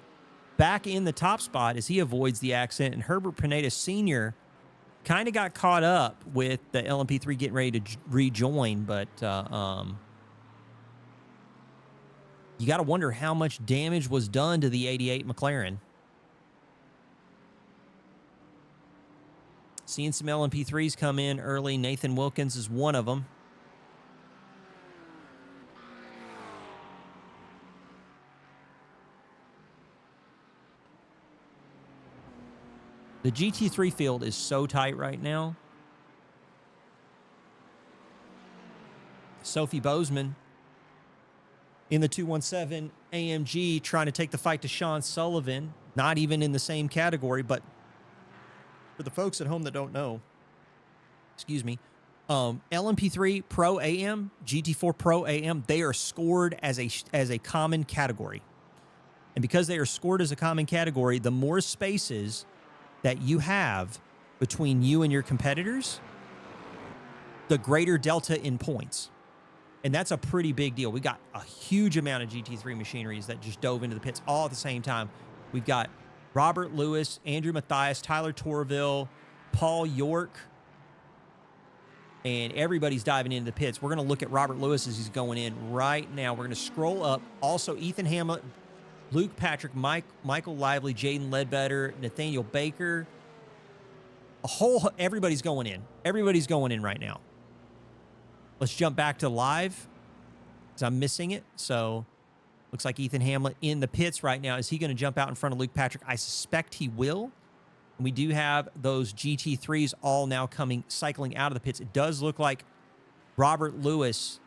back in the top spot as he avoids the accident. And Herbert Pineda Sr. kind of got caught up with the LMP3 getting ready to rejoin, but you got to wonder how much damage was done to the 88 McLaren. Seeing some LMP3s come in early. Nathan Wilkins is one of them. The GT3 field is so tight right now. Sophie Bozeman in the 217 AMG trying to take the fight to Sean Sullivan. Not even in the same category, but for the folks at home that don't know, excuse me, LMP3 Pro AM, GT4 Pro AM, they are scored as a common category. And because they are scored as a common category, the more spaces that you have between you and your competitors, the greater delta in points. And that's a pretty big deal. We got a huge amount of GT3 machineries that just dove into the pits all at the same time. We've got Robert Lewis, Andrew Mathias, Tyler Torville, Paul York, and everybody's diving into the pits. We're going to look at Robert Lewis as he's going in right now. We're going to scroll up. Also, Ethan Hamlet, Luke Patrick, Michael Lively, Jaden Ledbetter, Nathaniel Baker. Everybody's going in. Everybody's going in right now. Let's jump back to live because I'm missing it. So looks like Ethan Hamlet in the pits right now. Is he going to jump out in front of Luke Patrick? I suspect he will. And we do have those GT3s all now cycling out of the pits. It does look like Robert Lewis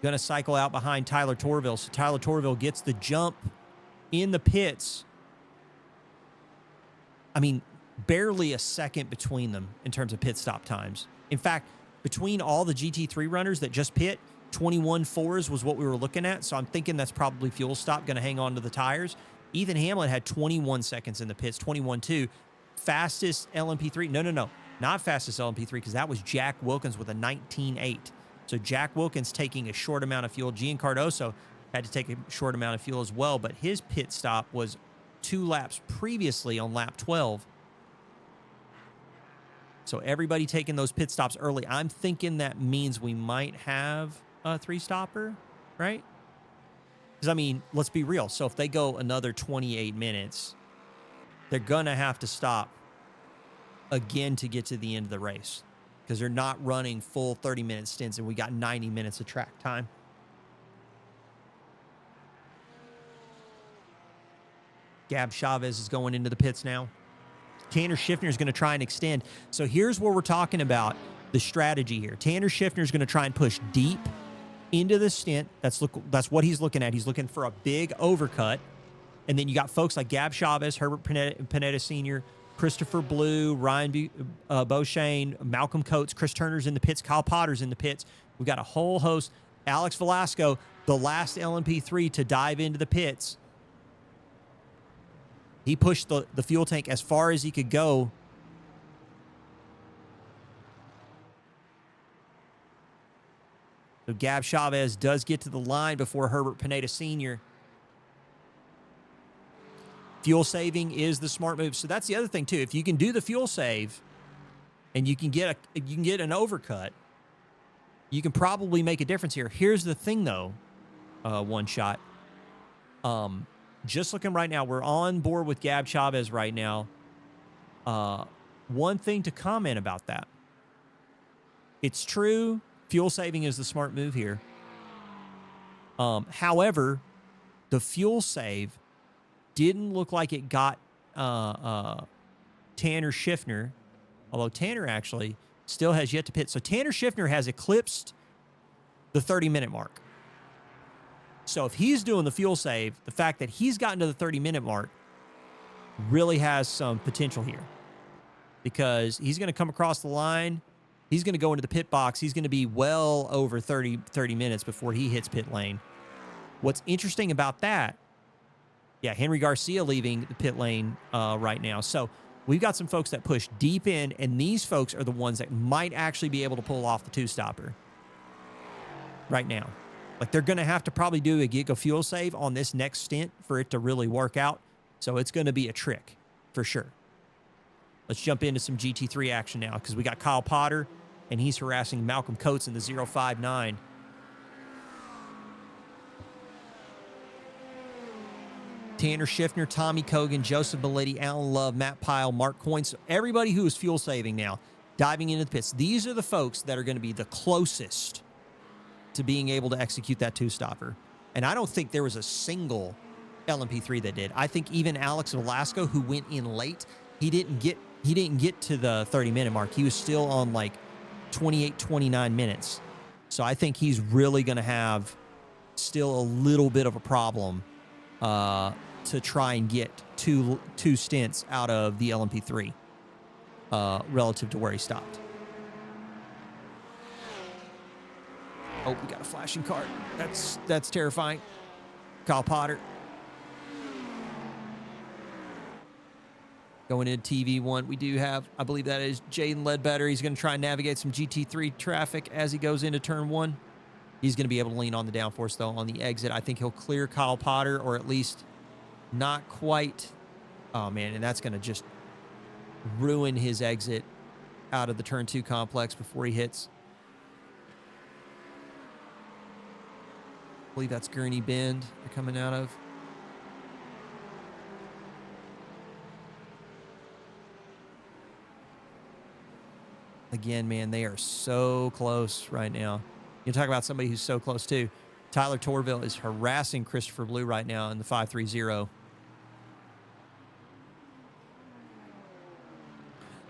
going to cycle out behind Tyler Torville. So Tyler Torville gets the jump in the pits. I mean, barely a second between them in terms of pit stop times. In fact, between all the GT3 runners that just pit, 21.4s was what we were looking at. So I'm thinking that's probably fuel stop, going to hang on to the tires. Ethan Hamlin had 21 seconds in the pits, 21.2. Fastest LMP3. No. Not fastest LMP3 because that was Jack Wilkins with a 19.8. So Jack Wilkins taking a short amount of fuel. Gian Cardoso had to take a short amount of fuel as well, but his pit stop was 2 laps previously on lap 12. So everybody taking those pit stops early. I'm thinking that means we might have a 3-stopper, right? Because, I mean, let's be real. So if they go another 28 minutes, they're going to have to stop again to get to the end of the race because they're not running full 30-minute stints, and we got 90 minutes of track time. Gab Chavez is going into the pits now. Tanner Schiffner is going to try and extend. So here's where we're talking about the strategy here. Tanner Schiffner is going to try and push deep into the stint. That's what he's looking at. He's looking for a big overcut. And then you got folks like Gab Chavez, Herbert Panetta Sr., Christopher Blue, Ryan Beauchesne, Malcolm Coates, Chris Turner's in the pits, Kyle Potter's in the pits. We've got a whole host. Alex Velasco, the last LMP3 to dive into the pits. He pushed the fuel tank as far as he could go. So Gab Chavez does get to the line before Herbert Pineda Sr. Fuel saving is the smart move. So that's the other thing too. If you can do the fuel save and you can get an overcut, you can probably make a difference here. Here's the thing though, one shot. Just looking right now, we're on board with Gab Chavez right now. One thing to comment about that. It's true, fuel saving is the smart move here. However, the fuel save didn't look like it got Tanner Schiffner, although Tanner actually still has yet to pit. So Tanner Schiffner has eclipsed the 30-minute mark. So if he's doing the fuel save, the fact that he's gotten to the 30-minute mark really has some potential here because he's going to come across the line. He's going to go into the pit box. He's going to be well over 30 minutes before he hits pit lane. What's interesting about that, yeah, Henry Garcia leaving the pit lane right now. So we've got some folks that push deep in, and these folks are the ones that might actually be able to pull off the 2-stopper right now. Like, they're going to have to probably do a gig of fuel save on this next stint for it to really work out. So it's going to be a trick for sure. Let's jump into some GT3 action now because we got Kyle Potter, and he's harassing Malcolm Coates in the 059. Tanner Schiffner, Tommy Kogan, Joseph Belletti, Alan Love, Matt Pyle, Mark Coyne. So everybody who is fuel saving now, diving into the pits. These are the folks that are going to be the closest to being able to execute that 2-stopper. And I don't think there was a single LMP3 that did. I think even Alex Velasco, who went in late, he didn't get to the 30-minute mark. He was still on like 28, 29 minutes. So I think he's really going to have still a little bit of a problem to try and get two stints out of the LMP3 relative to where he stopped. Oh, we got a flashing cart. That's terrifying. Kyle Potter. Going into TV1, we do have, I believe that is Jaden Ledbetter. He's going to try and navigate some GT3 traffic as he goes into turn 1. He's going to be able to lean on the downforce, though, on the exit. I think he'll clear Kyle Potter, or at least not quite. Oh, man, and that's going to just ruin his exit out of the turn 2 complex before he hits. I believe that's Gurney Bend they're coming out of. Again, man, they are so close right now. You talk about somebody who's so close too. Tyler Torville is harassing Christopher Blue right now in the 530.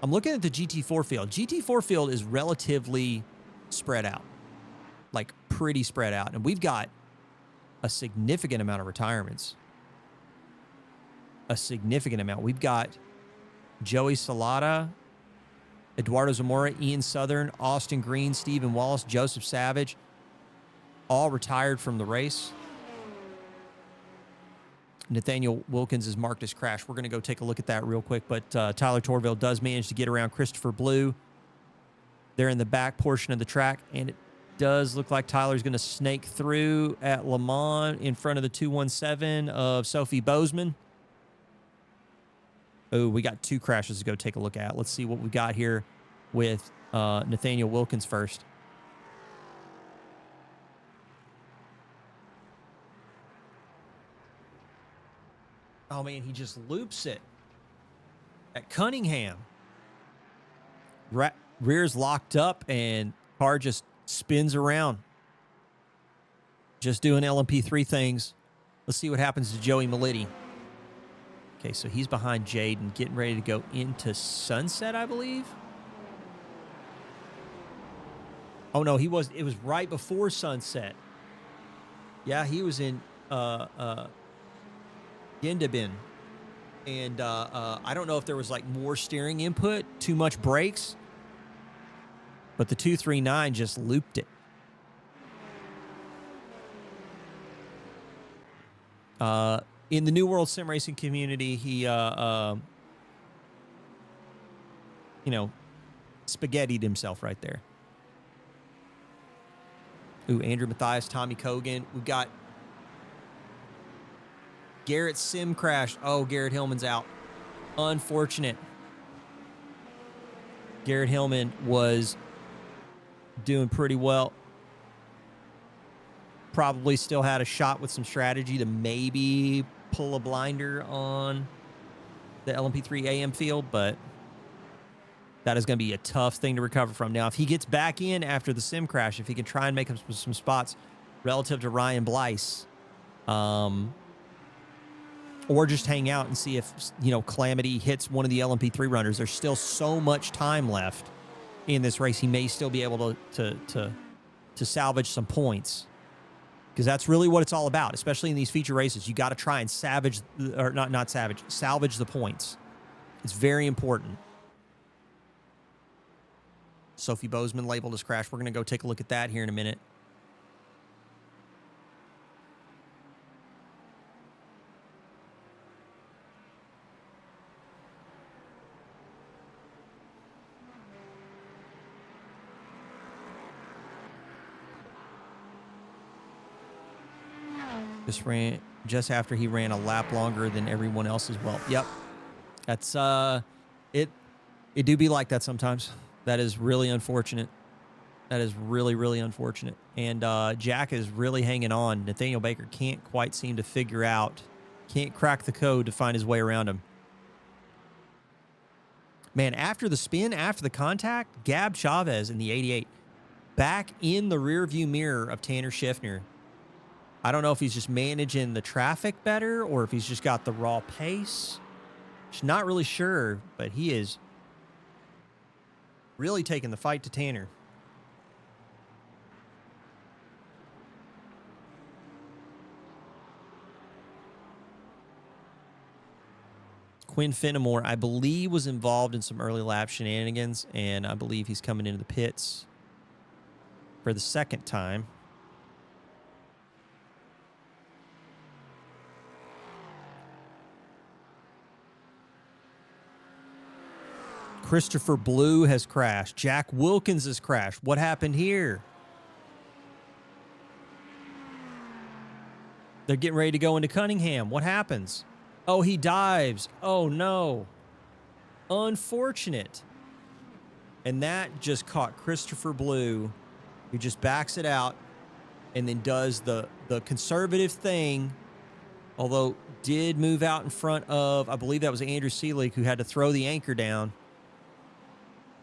I'm looking at the GT4 field. GT4 field is relatively spread out, like pretty spread out. And we've got a significant amount of retirements. A significant amount. We've got Joey Salata, Eduardo Zamora, Ian Southern, Austin Green, Stephen Wallace, Joseph Savage, all retired from the race. Nathaniel Wilkins is marked as crash. We're going to go take a look at that real quick, but Tyler Torville does manage to get around Christopher Blue. They're in the back portion of the track, and it does look like Tyler's going to snake through at Le Mans in front of the 217 of Sophie Bozeman. Oh, we got 2 crashes to go take a look at. Let's see what we got here with Nathaniel Wilkins first. Oh, man, he just loops it at Cunningham. Rear's locked up, and car just spins around. Just doing LMP3 things. Let's see what happens to Joey Melitti. Okay, so he's behind Jaden, getting ready to go into Sunset, I believe. Oh, no, it was right before Sunset. Yeah, he was in Gendabin. And I don't know if there was like more steering input, too much brakes, but the 239 just looped it. In the New World Sim Racing community, he, spaghettied himself right there. Ooh, Andrew Mathias, Tommy Kogan. We've got Garrett sim crash. Oh, Garrett Hillman's out. Unfortunate. Garrett Hillman was doing pretty well. Probably still had a shot with some strategy to maybe pull a blinder on the LMP3 AM field, but that is going to be a tough thing to recover from. Now, if he gets back in after the sim crash, if he can try and make up some spots relative to Ryan Blyce, or just hang out and see if, Calamity hits one of the LMP3 runners. There's still so much time left in this race. He may still be able to salvage some points, because that's really what it's all about, especially in these feature races. You got to try and salvage the points. It's very important. Sophie Bozeman labeled as crash. We're going to go take a look at that here in a minute. Just after he ran a lap longer than everyone else as well. Yep. That's it do be like that sometimes. That is really unfortunate. That is really, really unfortunate. And Jack is really hanging on. Nathaniel Baker can't quite seem to can't crack the code to find his way around him. Man, after the spin, after the contact, Gab Chavez in the 88 back in the rearview mirror of Tanner Schiffner. I don't know if he's just managing the traffic better or if he's just got the raw pace. Just not really sure, but he is really taking the fight to Tanner. Quinn Fenimore, I believe, was involved in some early lap shenanigans, and I believe he's coming into the pits for the second time. Christopher Blue has crashed. Jack Wilkins has crashed. What happened here? They're getting ready to go into Cunningham. What happens? Oh, he dives. Oh, no. Unfortunate. And that just caught Christopher Blue, who just backs it out and then does the conservative thing, although did move out in front of, I believe that was Andrew Seelig, who had to throw the anchor down.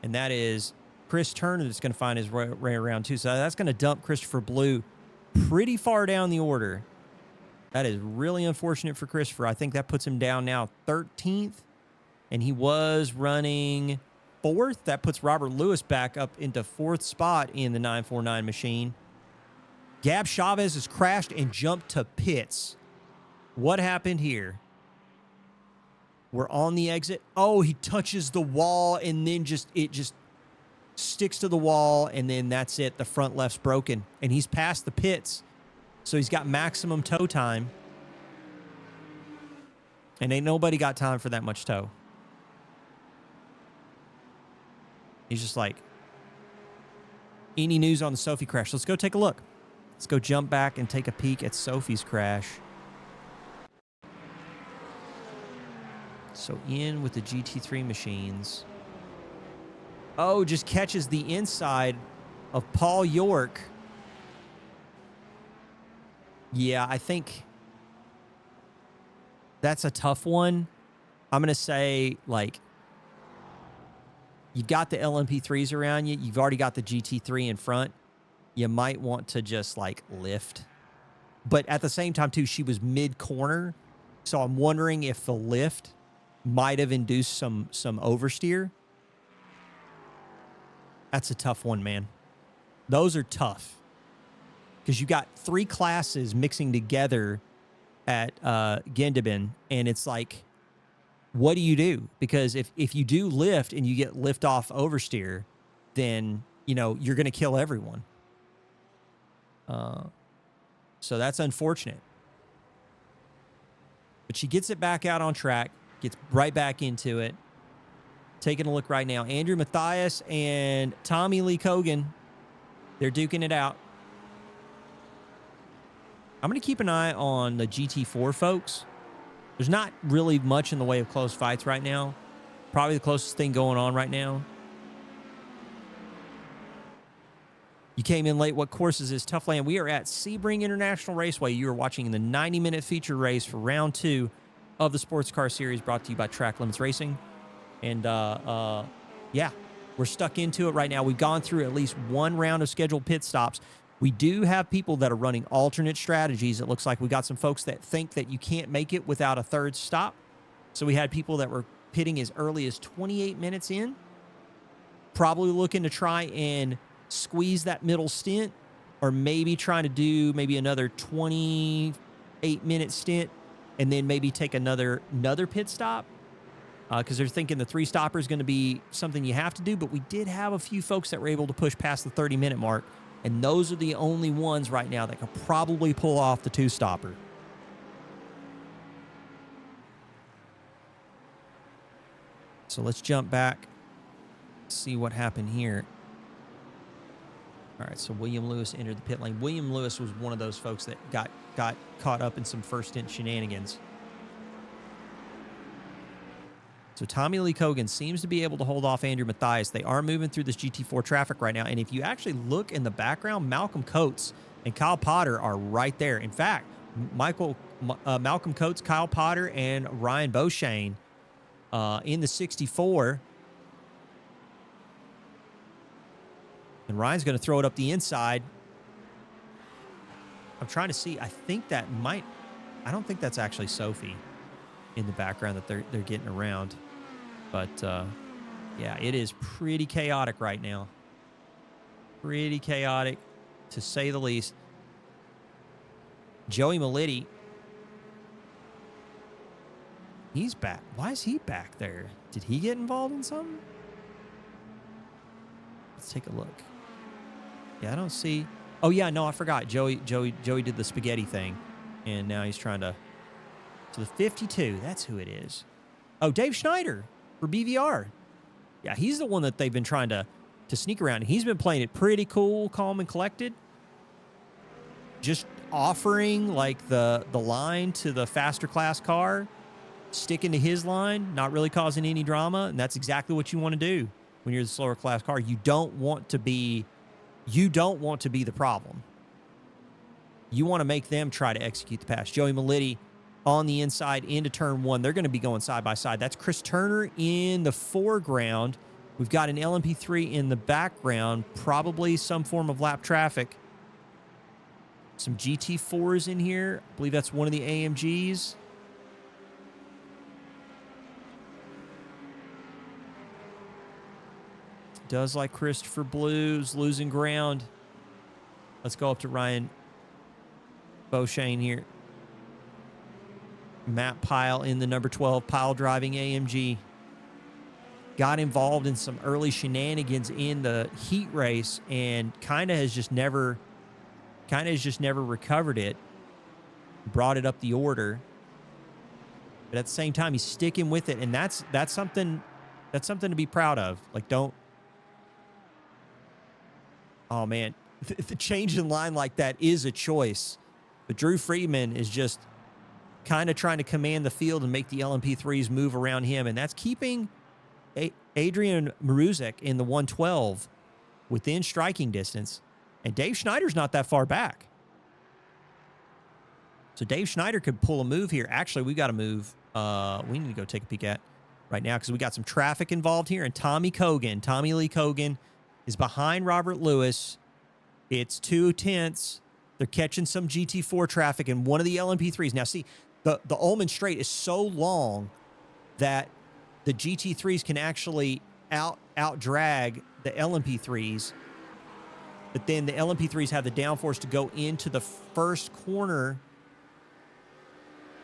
And that is Chris Turner that's going to find his way around too. So that's going to dump Christopher Blue pretty far down the order. That is really unfortunate for Christopher. I think that puts him down now 13th. And he was running 4th. That puts Robert Lewis back up into 4th spot in the 949 machine. Gab Chavez has crashed and jumped to pits. What happened here? We're on the exit. Oh, he touches the wall and then it just sticks to the wall, and then that's it. The front left's broken, and he's past the pits. So he's got maximum tow time. And ain't nobody got time for that much tow. He's just like, any news on the Sophie crash? Let's go take a look. Let's go jump back and take a peek at Sophie's crash. So in with the GT3 machines. Oh, just catches the inside of Paul York. Yeah, I think that's a tough one. I'm going to say, like, you've got the LMP3s around you. You've already got the GT3 in front. You might want to just, like, lift. But at the same time, too, she was mid-corner. So I'm wondering if the lift might have induced some oversteer. That's a tough one, man. Those are tough. Because you got 3 classes mixing together at Gendeben, and it's like, what do you do? Because if you do lift and you get lift off oversteer, then, you know, you're going to kill everyone. So that's unfortunate. But she gets it back out on track, gets right back into it. Taking a look right now. Andrew Mathias and Tommy Lee Cogan, they're duking it out. I'm going to keep an eye on the GT4 folks. There's not really much in the way of close fights right now. Probably the closest thing going on right now. You came in late. What course is this? Tough Land. We are at Sebring International Raceway. You are watching the 90-minute feature race for round 2 of the Sports Car Series, brought to you by Track Limits Racing. And, yeah, we're stuck into it right now. We've gone through at least one round of scheduled pit stops. We do have people that are running alternate strategies. It looks like we got some folks that think that you can't make it without a third stop. So we had people that were pitting as early as 28 minutes in, probably looking to try and squeeze that middle stint, or maybe trying to do maybe another 28-minute stint and then maybe take another pit stop. Because they're thinking the 3-stopper is going to be something you have to do. But we did have a few folks that were able to push past the 30-minute mark. And those are the only ones right now that could probably pull off the 2-stopper. So let's jump back, see what happened here. All right, so William Lewis entered the pit lane. William Lewis was one of those folks that got caught up in some first stint shenanigans. So Tommy Lee Cogan seems to be able to hold off Andrew Mathias. They are moving through this GT4 traffic right now. And if you actually look in the background, Malcolm Coates and Kyle Potter are right there. In fact, Malcolm Coates, Kyle Potter, and Ryan Beauchene in the 64. And Ryan's going to throw it up the inside. I'm trying to see. I think that might... I don't think that's actually Sophie in the background that they're getting around. But, yeah, it is pretty chaotic right now. Pretty chaotic, to say the least. Joey Malitti. He's back. Why is he back there? Did he get involved in something? Let's take a look. Yeah, I don't see... Oh, yeah, no, I forgot. Joey did the spaghetti thing. And now he's trying to... So the 52, that's who it is. Oh, Dave Schneider for BVR. Yeah, he's the one that they've been trying to sneak around. He's been playing it pretty cool, calm, and collected. Just offering, like, the line to the faster class car, sticking to his line, not really causing any drama, and that's exactly what you want to do. when you're the slower class car. You don't want to be the problem. You want to make them try to execute the pass. Joey Melitti on the inside into turn 1. They're going to be going side by side. That's Chris Turner in the foreground. We've got an LMP3 in the background, probably some form of lap traffic. Some GT4s in here. I believe that's one of the AMGs. Does like Christopher Blues, losing ground. Let's go up to Ryan Beauchesne here. Matt Pyle in the number 12 pile driving AMG. Got involved in some early shenanigans in the heat race and kind of has just never recovered it. Brought it up the order. But at the same time, he's sticking with it, and that's something to be proud of. Like, don't. Oh man, the change in line like that is a choice. But Drew Friedman is just kind of trying to command the field and make the LMP3s move around him, and that's keeping Adrian Maruzek in the 112 within striking distance. And Dave Schneider's not that far back. So Dave Schneider could pull a move here. Actually, we got to move. We need to go take a peek at right now because we got some traffic involved here. And Tommy Lee Cogan is behind Robert Lewis. It's 2/10. They're catching some GT4 traffic in one of the LMP3s. Now, see, the Ullman Straight is so long that the GT3s can actually out drag the LMP3s. But then the LMP3s have the downforce to go into the first corner.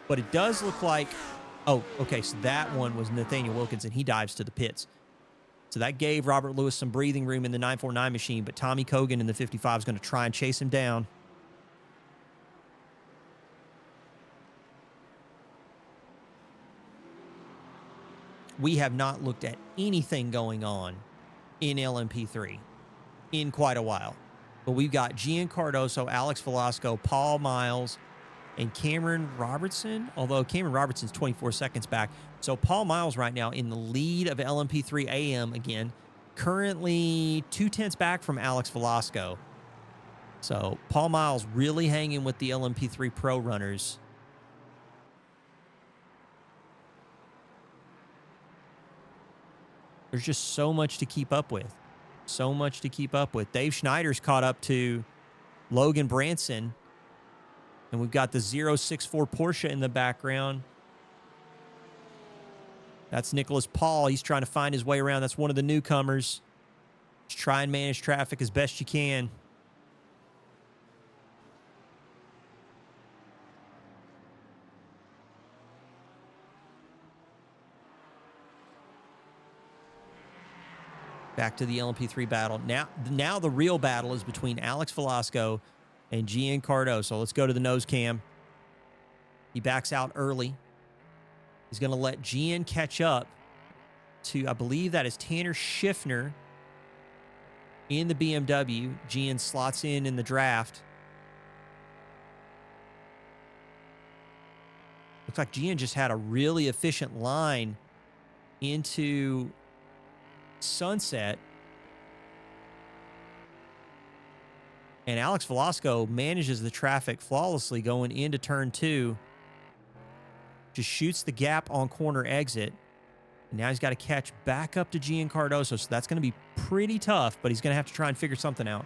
But it does look like, oh, okay, so that one was Nathaniel Wilkinson. He dives to the pits. So that gave Robert Lewis some breathing room in the 949 machine, but Tommy Cogan in the 55 is going to try and chase him down. We have not looked at anything going on in LMP3 in quite a while. But we've got Gian Cardoso, Alex Velasco, Paul Miles, and Cameron Robertson, although Cameron Robertson's 24 seconds back. So Paul Miles right now in the lead of LMP3 AM again, currently 2/10 back from Alex Velasco. So Paul Miles really hanging with the LMP3 Pro runners. There's just so much to keep up with. So much to keep up with. Dave Schneider's caught up to Logan Branson. And we've got the 064 Porsche in the background. That's Nicholas Paul. He's trying to find his way around. That's one of the newcomers. Just try and manage traffic as best you can. Back to the LMP3 battle. Now the real battle is between Alex Velasco and Gian Cardoso. Let's go to the nose cam. He backs out early. He's going to let Gian catch up to, I believe that is Tanner Schiffner in the BMW. Gian slots in the draft. Looks like Gian just had a really efficient line into Sunset. And Alex Velasco manages the traffic flawlessly going into turn 2. Just shoots the gap on corner exit. And now he's got to catch back up to Gian Cardoso. So that's going to be pretty tough, but he's going to have to try and figure something out.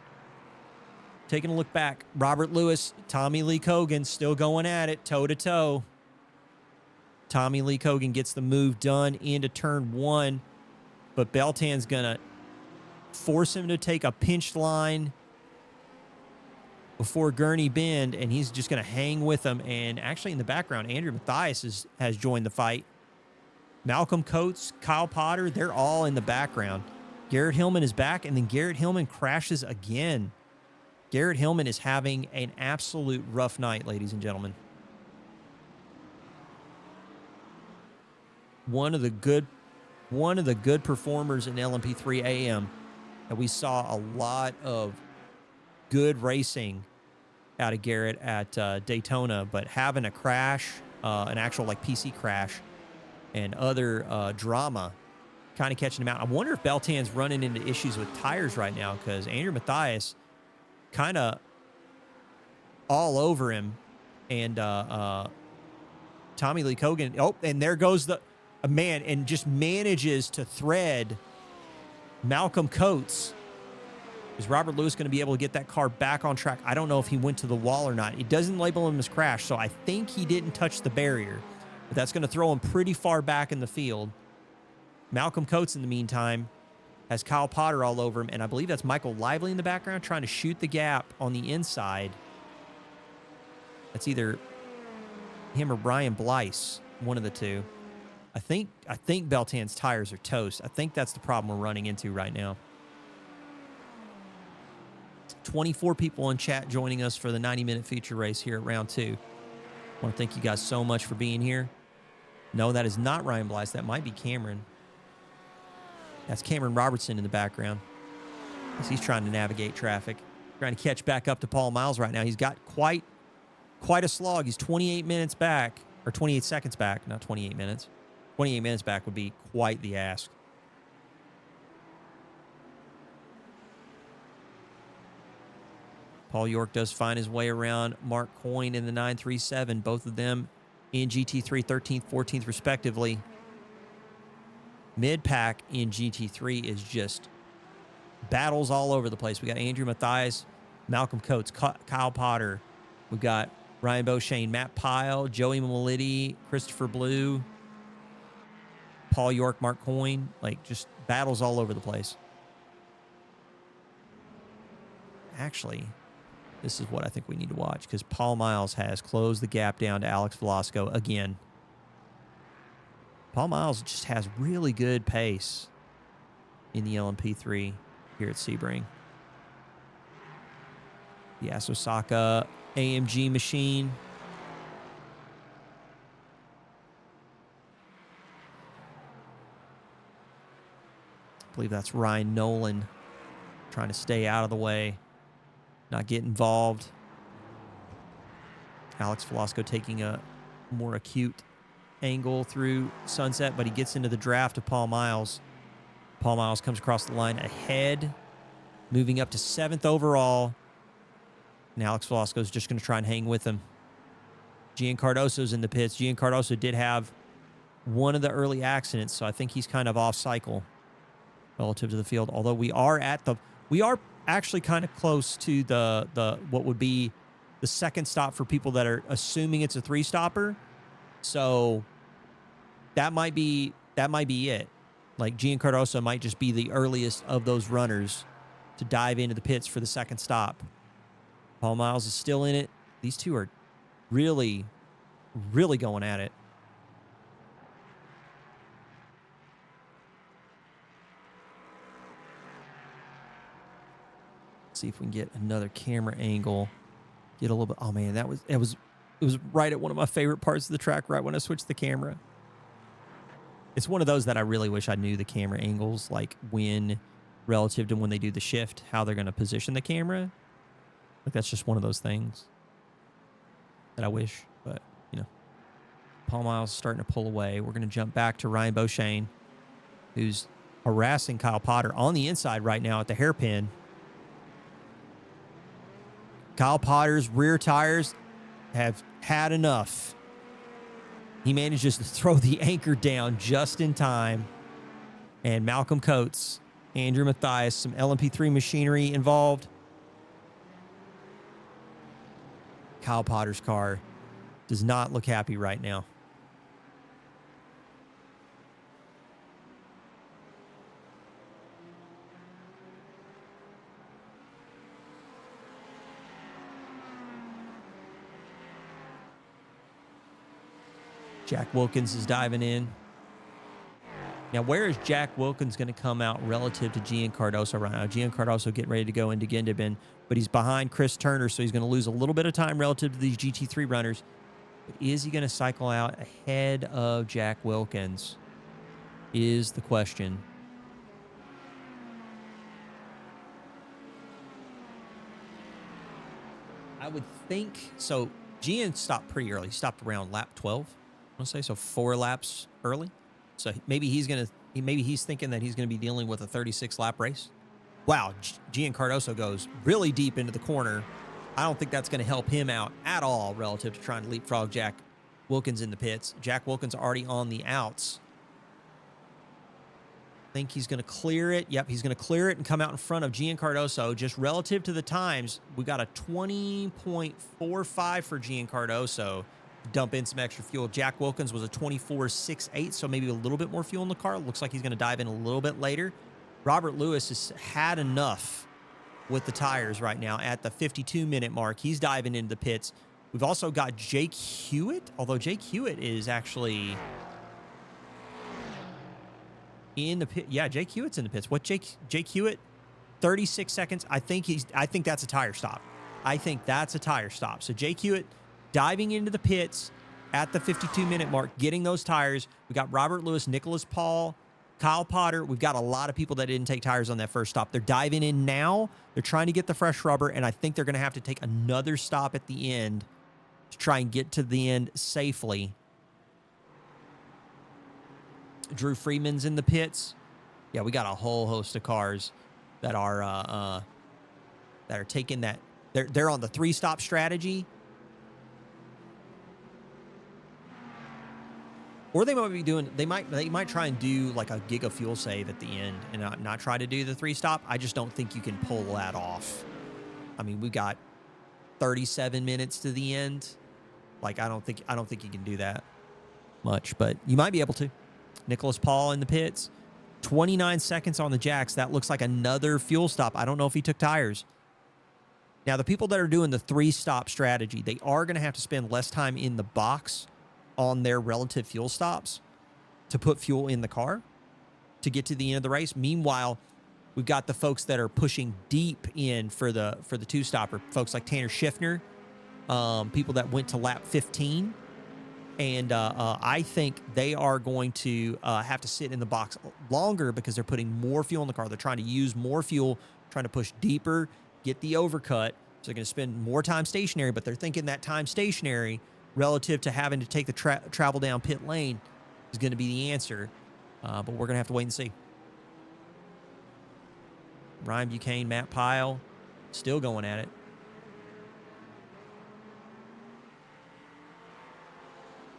Taking a look back, Robert Lewis, Tommy Lee Cogan still going at it, toe-to-toe. Tommy Lee Cogan gets the move done into turn 1, but Beltan's going to force him to take a pinched line before Gurney Bend, and he's just going to hang with him. And actually in the background, Andrew Mathias has joined the fight. Malcolm Coates, Kyle Potter, they're all in the background. Garrett Hillman is back, and then Garrett Hillman crashes again. Garrett Hillman is having an absolute rough night, ladies and gentlemen. One of the good performers in LMP3 AM. And we saw a lot of good racing out of Garrett at Daytona, but having a crash, an actual like PC crash and other drama kind of catching him out. I wonder if Beltan's running into issues with tires right now because Andrew Mathias kind of all over him. And Tommy Lee Cogan, oh, and there goes the man, and just manages to thread Malcolm Coates. Is Robert Lewis going to be able to get that car back on track? I don't know if he went to the wall or not. It doesn't label him as crash, so I think he didn't touch the barrier. But that's going to throw him pretty far back in the field. Malcolm Coates, in the meantime, has Kyle Potter all over him, and I believe that's Michael Lively in the background trying to shoot the gap on the inside. That's either him or Brian Blyce, one of the two. I think Beltan's tires are toast. I think that's the problem we're running into right now. 24 people in chat joining us for the 90-minute feature race here at round 2. I want to thank you guys so much for being here. No, that is not Ryan Blyce. That might be Cameron. That's Cameron Robertson in the background. As he's trying to navigate traffic. Trying to catch back up to Paul Miles right now. He's got quite a slog. He's 28 minutes back, or 28 seconds back, not 28 minutes. 28 minutes back would be quite the ask. Paul York does find his way around Mark Coyne in the 937, both of them in GT3 13th, 14th respectively. Mid-pack in GT3 is just battles all over the place. We got Andrew Mathias, Malcolm Coates, Kyle Potter. We've got Ryan Beauchene, Matt Pyle, Joey Maliti, Christopher Blue, Paul York, Mark Coyne. Like, just battles all over the place. Actually, this is what I think we need to watch because Paul Miles has closed the gap down to Alex Velasco again. Paul Miles just has really good pace in the LMP3 here at Sebring. The Asosaka AMG machine. I believe that's Ryan Nolan trying to stay out of the way, not get involved. Alex Velasco taking a more acute angle through Sunset, but he gets into the draft of Paul Miles. Paul Miles comes across the line ahead, moving up to 7th overall. And Alex Velasco is just going to try and hang with him. Gian Cardoso's in the pits. Gian Cardoso did have one of the early accidents, so I think he's kind of off cycle relative to the field. Although we are actually kind of close to the what would be the second stop for people that are assuming it's a 3-stopper. So that might be it. Like Gian Cardoso might just be the earliest of those runners to dive into the pits for the second stop. Paul Miles is still in it. These two are really, really going at it. Let's see if we can get another camera angle. Get a little bit. Oh man, it was right at one of my favorite parts of the track. Right when I switched the camera. It's one of those that I really wish I knew the camera angles, like when relative to when they do the shift, how they're going to position the camera. Like that's just one of those things that I wish, but you know, Paul Miles is starting to pull away. We're going to jump back to Ryan Beauchene, who's harassing Kyle Potter on the inside right now at the hairpin. Kyle Potter's rear tires have had enough. He manages to throw the anchor down just in time. And Malcolm Coates, Andrew Mathias, some LMP3 machinery involved. Kyle Potter's car does not look happy right now. Jack Wilkins is diving in. Now, where is Jack Wilkins going to come out relative to Gian Cardoso right now? Gian Cardoso getting ready to go into Gendabin, but he's behind Chris Turner, so he's going to lose a little bit of time relative to these GT3 runners. But is he going to cycle out ahead of Jack Wilkins is the question. I would think, so Gian stopped pretty early. He stopped around lap 12, I want to say, so 4 laps early. So maybe he's thinking that he's gonna be dealing with a 36 lap race. Wow, Gian Cardoso goes really deep into the corner. I don't think that's going to help him out at all relative to trying to leapfrog Jack Wilkins in the pits. Jack Wilkins already on the outs. I think he's going to clear it. Yep, he's going to clear it and come out in front of Gian Cardoso. Just relative to the times, we got a 20.45 for Gian Cardoso. Dump in some extra fuel. Jack Wilkins was a 24.68, so maybe a little bit more fuel in the car. Looks like he's going to dive in a little bit later. Robert Lewis has had enough with the tires right now at the 52-minute mark. He's diving into the pits. We've also got Jake Hewitt, although Jake Hewitt is actually in the pit. Yeah, Jake Hewitt's in the pits. What Jake Hewitt? 36 seconds. I think that's a tire stop. I think that's a tire stop. So Jake Hewitt diving into the pits at the 52-minute mark, getting those tires. We got Robert Lewis, Nicholas Paul, Kyle Potter. We've got a lot of people that didn't take tires on that first stop. They're diving in now. They're trying to get the fresh rubber, and I think they're going to have to take another stop at the end to try and get to the end safely. Drew Freeman's in the pits. Yeah, we got a whole host of cars that are taking that. They're on the 3-stop strategy. Or they might be doing, they might try and do like a giga fuel save at the end and not try to do the 3-stop. I just don't think you can pull that off. I mean, we've got 37 minutes to the end. Like, I don't think you can do that much, but you might be able to. Nicholas Paul in the pits, 29 seconds on the jacks. That looks like another fuel stop. I don't know if he took tires. Now, the people that are doing the 3-stop strategy, they are going to have to spend less time in the box on their relative fuel stops to put fuel in the car to get to the end of the race. Meanwhile, we've got the folks that are pushing deep in for the 2-stopper, folks like Tanner Schiffner, people that went to lap 15. And I think they are going to have to sit in the box longer because they're putting more fuel in the car. They're trying to use more fuel, trying to push deeper, get the overcut. So they're going to spend more time stationary, but they're thinking that time stationary relative to having to take the travel down pit lane is going to be the answer. But we're going to have to wait and see. Ryan Buchanan, Matt Pyle, still going at it.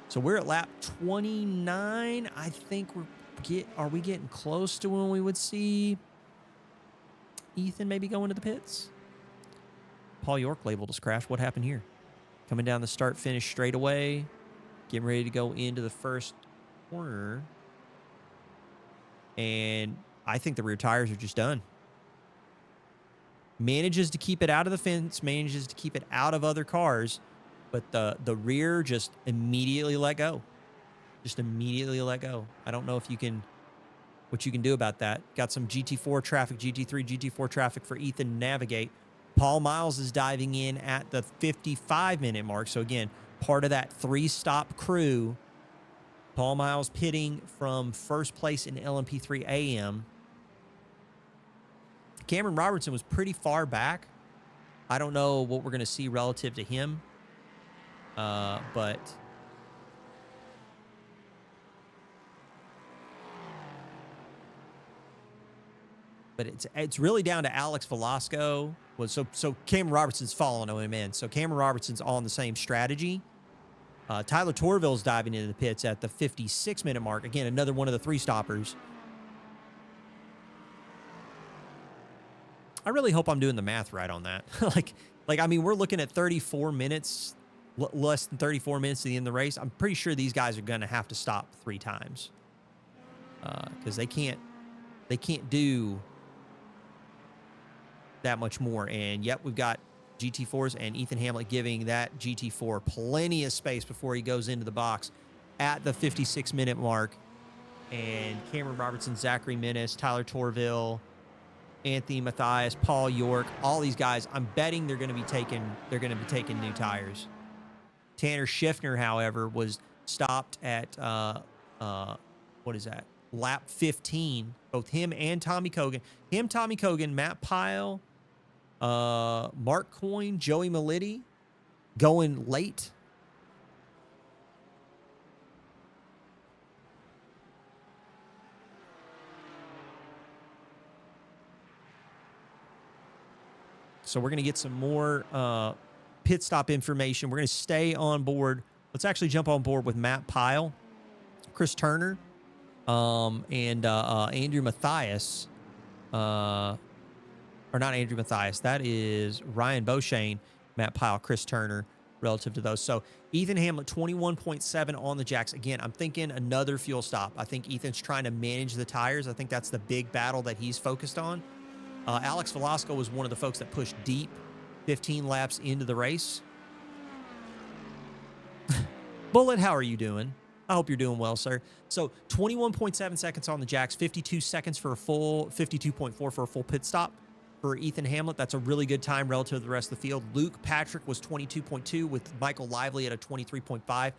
So we're at lap 29. I think are we getting close to when we would see Ethan maybe go into the pits? Paul York labeled us crash. What happened here? Coming down the start-finish straightaway, getting ready to go into the first corner. And I think the rear tires are just done. Manages to keep it out of the fence, manages to keep it out of other cars, but the rear just immediately let go. Just immediately let go. I don't know if what you can do about that. Got some GT4 traffic, GT3, GT4 traffic for Ethan to navigate. Paul Miles is diving in at the 55-minute mark. So, again, part of that 3-stop crew. Paul Miles pitting from first place in LMP3 AM. Cameron Robertson was pretty far back. I don't know what we're going to see relative to him. But it's really down to Alex Velasco. So Cameron Robertson's following him in. So Cameron Robertson's on the same strategy. Tyler Torville's diving into the pits at the 56-minute mark. Again, another one of the 3-stoppers. I really hope I'm doing the math right on that. I mean, we're looking at 34 minutes, less than 34 minutes to the end of the race. I'm pretty sure these guys are going to have to stop 3 times because they can't do that much more. And yep, we've got GT4s and Ethan Hamlet giving that GT4 plenty of space before he goes into the box at the 56-minute mark. And Cameron Robertson, Zachary Menace, Tyler Torville, Anthony Mathias, Paul York, all these guys, I'm betting they're going to be taking new tires. Tanner Schiffner, however, was stopped at lap 15. Both him and Tommy Cogan. Tommy Cogan, Matt Pyle, Mark Coyne, Joey Melitti going late. So we're going to get some more pit stop information. We're going to stay on board. Let's actually jump on board with Matt Pyle, Chris Turner, and Andrew Mathias. Or not Andrew Mathias. That is Ryan Beauchene, Matt Pyle, Chris Turner, relative to those. So Ethan Hamlet, 21.7 on the jacks. Again, I'm thinking another fuel stop. I think Ethan's trying to manage the tires. I think that's the big battle that he's focused on. Alex Velasco was one of the folks that pushed deep 15 laps into the race. Bullet, how are you doing? I hope you're doing well, sir. So 21.7 seconds on the jacks, 52 seconds for a full, 52.4 for a full pit stop for Ethan Hamlet. That's a really good time relative to the rest of the field. Luke Patrick was 22.2 with Michael Lively at a 23.5.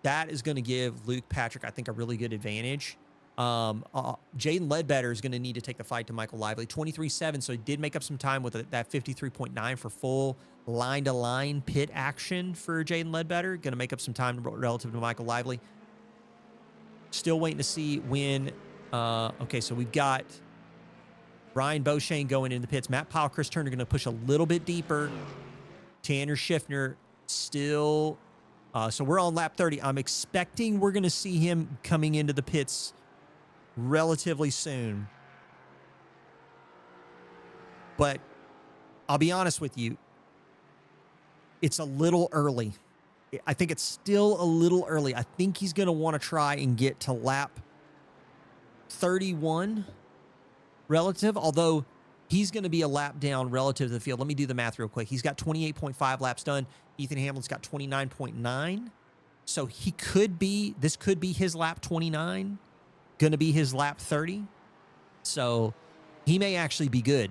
That is going to give Luke Patrick, I think, a really good advantage. Jaden Ledbetter is going to need to take the fight to Michael Lively. 23.7, so he did make up some time with that 53.9 for full line-to-line pit action for Jaden Ledbetter. Going to make up some time relative to Michael Lively. Still waiting to see when... okay, so we've got Ryan Beauchene going into the pits. Matt Pyle, Chris Turner going to push a little bit deeper. Tanner Schiffner still... so we're on lap 30. I'm expecting we're going to see him coming into the pits relatively soon. But I'll be honest with you, it's a little early. I think it's still a little early. I think he's going to want to try and get to lap 31 relative, although he's going to be a lap down relative to the field. Let me do the math real quick. He's got 28.5 laps done. Ethan Hamlin's got 29.9. So he could be, this could be his lap 29, going to be his lap 30. So he may actually be good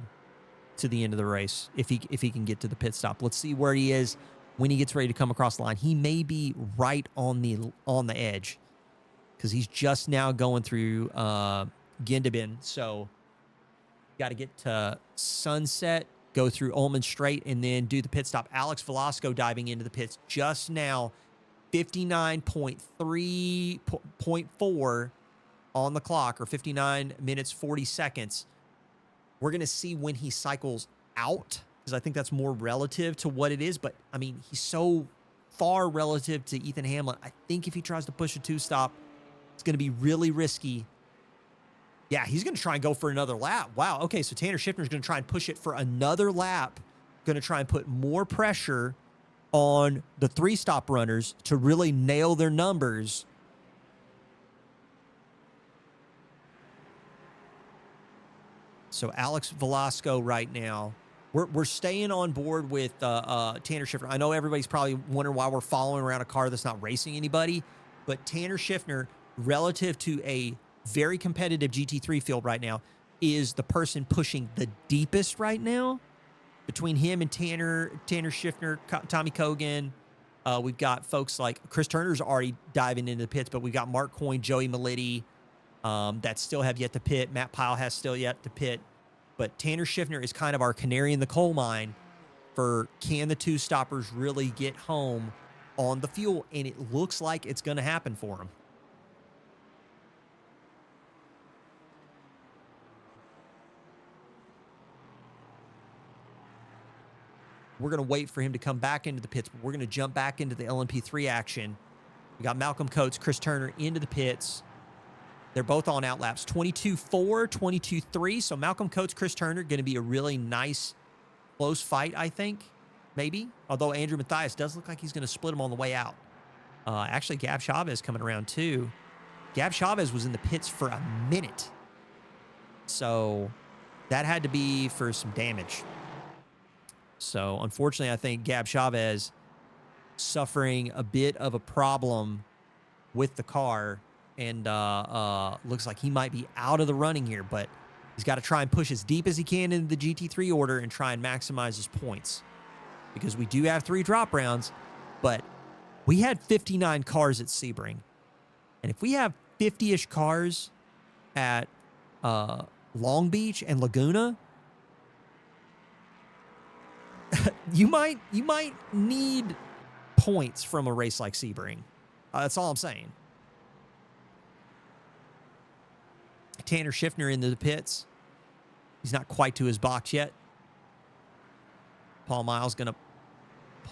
to the end of the race if he can get to the pit stop. Let's see where he is when he gets ready to come across the line. He may be right on the edge because he's just now going through Gendabin. So got to get to Sunset, go through Ullman Straight, and then do the pit stop. Alex Velasco diving into the pits just now, 59.3.4 on the clock, or 59 minutes, 40 seconds. We're going to see when he cycles out, because I think that's more relative to what it is. But, I mean, he's so far relative to Ethan Hamlet. I think if he tries to push a two-stop, it's going to be really risky. Yeah, he's going to try and go for another lap. Wow, okay, so Tanner Schiffner's going to try and push it for another lap. Going to try and put more pressure on the three-stop runners to really nail their numbers. So Alex Velasco right now, we're staying on board with Tanner Schiffner. I know everybody's probably wondering why we're following around a car that's not racing anybody, but Tanner Schiffner, relative to a very competitive GT3 field right now, is the person pushing the deepest right now. Between him and Tanner Schiffner, Tommy Kogan, we've got folks like Chris Turner's already diving into the pits, but we've got Mark Coyne, Joey Melitti, that still have yet to pit. Matt Pyle has still yet to pit. But Tanner Schiffner is kind of our canary in the coal mine for, can the two stoppers really get home on the fuel? And it looks like it's going to happen for him. We're going to wait for him to come back into the pits. But we're going to jump back into the LMP3 action. We got Malcolm Coates, Chris Turner into the pits. They're both on outlaps. 22.4, 22.3. So Malcolm Coates, Chris Turner, going to be a really nice, close fight, I think. Maybe. Although Andrew Mathias does look like he's going to split him on the way out. Actually, Gab Chavez coming around too. Gab Chavez was in the pits for a minute. So that had to be for some damage. So unfortunately, I think Gab Chavez suffering a bit of a problem with the car. And looks like he might be out of the running here, but he's got to try and push as deep as he can into the GT3 order and try and maximize his points. Because we do have 3 drop rounds, but we had 59 cars at Sebring. And if we have 50-ish cars at Long Beach and Laguna, you might need points from a race like Sebring. That's all I'm saying. Tanner Schiffner into the pits. He's not quite to his box yet. Paul Miles going to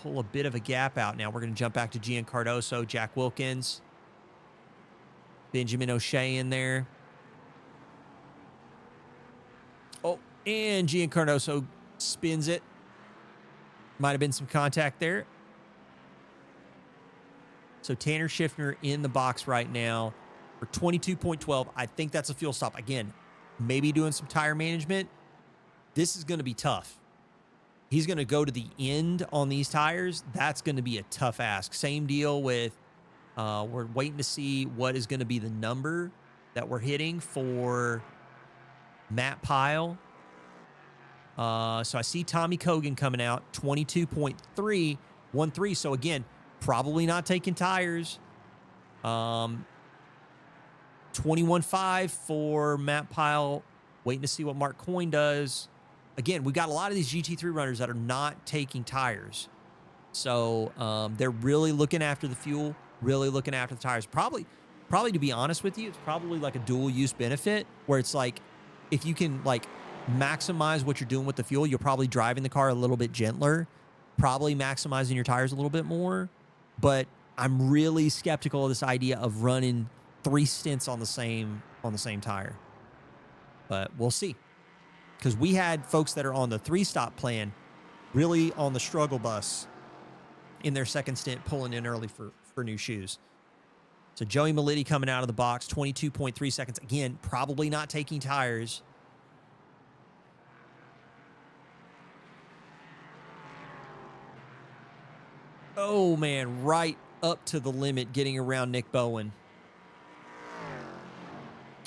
pull a bit of a gap out now. We're going to jump back to Gian Cardoso, Jack Wilkins, Benjamin O'Shea in there. Oh, and Gian Cardoso spins it. Might have been some contact there. So Tanner Schiffner in the box right now for 22.12. I think that's a fuel stop. Again, maybe doing some tire management. This is going to be tough. He's going to go to the end on these tires. That's going to be a tough ask. Same deal with, we're waiting to see what is going to be the number that we're hitting for Matt Pyle. So I see Tommy Cogan coming out, 22.313. So again, probably not taking tires. 21.5 for Matt Pyle. Waiting to see what Mark Coyne does. Again, we've got a lot of these GT3 runners that are not taking tires. So they're really looking after the fuel, really looking after the tires. Probably to be honest with you, it's probably like a dual use benefit where it's like, if you can like maximize what you're doing with the fuel, you're probably driving the car a little bit gentler, probably maximizing your tires a little bit more. But I'm really skeptical of this idea of running 3 stints on the same tire. But we'll see. Because we had folks that are on the 3-stop plan really on the struggle bus in their second stint, pulling in early for new shoes. So Joey Melitti coming out of the box, 22.3 seconds. Again, probably not taking tires. Oh, man, right up to the limit, getting around Nick Bowen.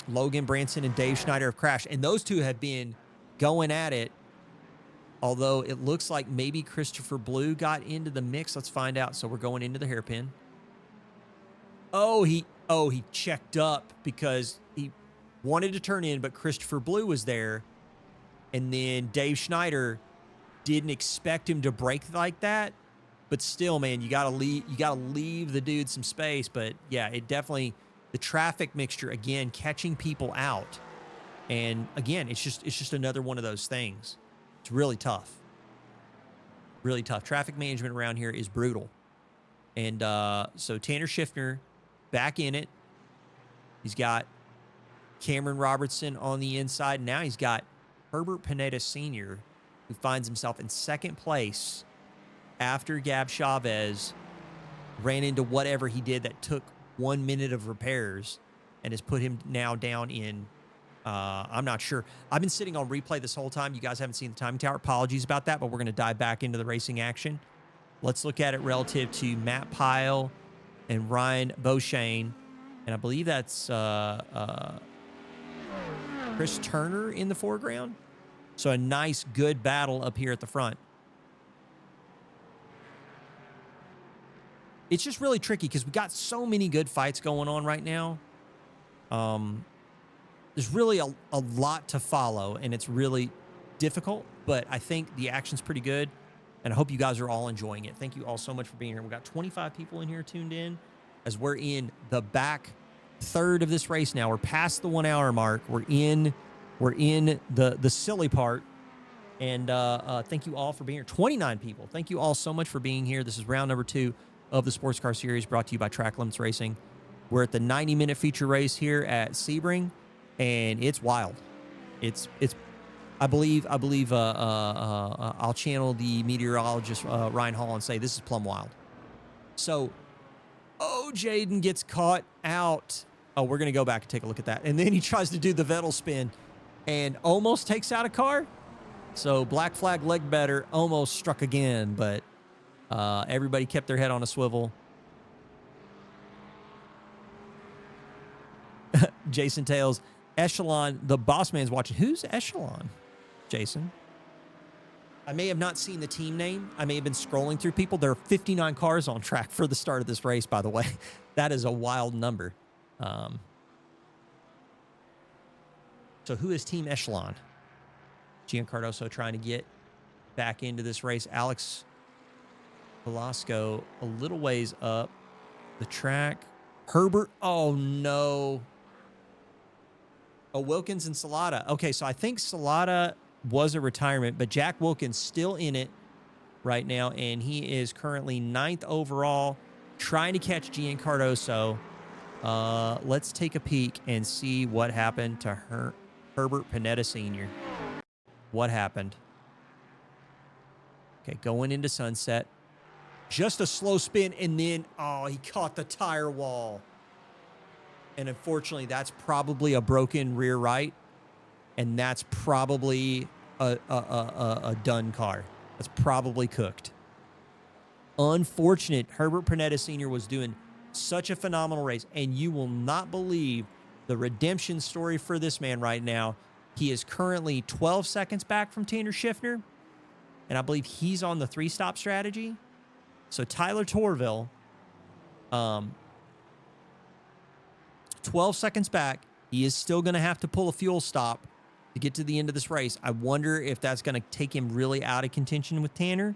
Logan Branson and Dave Schneider have crashed, and those two have been going at it, although it looks like maybe Christopher Blue got into the mix. Let's find out. So we're going into the hairpin. Oh, he checked up because he wanted to turn in, but Christopher Blue was there, and then Dave Schneider didn't expect him to brake like that. But still, man, you gotta leave the dude some space. But yeah, it definitely, the traffic mixture again, catching people out. And again, it's just another one of those things. It's really tough. Really tough. Traffic management around here is brutal. And so Tanner Schiffner back in it. He's got Cameron Robertson on the inside. Now he's got Herbert Pineda Sr., who finds himself in second place after Gab Chavez ran into whatever he did that took 1 minute of repairs and has put him now down in, I'm not sure. I've been sitting on replay this whole time. You guys haven't seen the timing tower. Apologies about that, but we're going to dive back into the racing action. Let's look at it relative to Matt Pyle and Ryan Beauchesne. And I believe that's Chris Turner in the foreground. So a nice, good battle up here at the front. It's just really tricky because we got so many good fights going on right now. There's really a lot to follow, and it's really difficult, but I think the action's pretty good, and I hope you guys are all enjoying it. Thank you all so much for being here. We've got 25 people in here tuned in as we're in the back third of this race now. We're past the 1 hour mark. We're in the silly part, and thank you all for being here. 29 people. Thank you all so much for being here. This is round number 2 of the Sports Car Series, brought to you by Track Limits Racing. We're at the 90-minute feature race here at Sebring, and it's wild. It's. I believe. I'll channel the meteorologist Ryan Hall and say this is plumb wild. So, Jaden gets caught out. Oh, we're gonna go back and take a look at that, and then he tries to do the Vettel spin, and almost takes out a car. So black flag leg better, almost struck again, but everybody kept their head on a swivel. Jason Tails, Echelon, the boss man's watching. Who's Echelon, Jason? I may have not seen the team name. I may have been scrolling through people. There are 59 cars on track for the start of this race, by the way. That is a wild number. So who is Team Echelon? Gian Cardoso trying to get back into this race. Alex Velasco a little ways up the track. Herbert, oh no. Oh, Wilkins and Salata. Okay, so I think Salata was a retirement, but Jack Wilkins still in it. right now, and he is currently 9th overall, trying to catch Gian Cardoso. Let's take a peek and see what happened to Herbert Panetta Sr. What happened? Okay, going into sunset. Just a slow spin, and then, oh, he caught the tire wall. And unfortunately, that's probably a broken rear right, and that's probably a done car. That's probably cooked. Unfortunate. Herbert Panetta Sr. was doing such a phenomenal race, and you will not believe the redemption story for this man right now. He is currently 12 seconds back from Tanner Schiffner, and I believe he's on the 3-stop strategy. So Tyler Torville, 12 seconds back. He is still going to have to pull a fuel stop to get to the end of this race. I wonder if that's going to take him really out of contention with Tanner.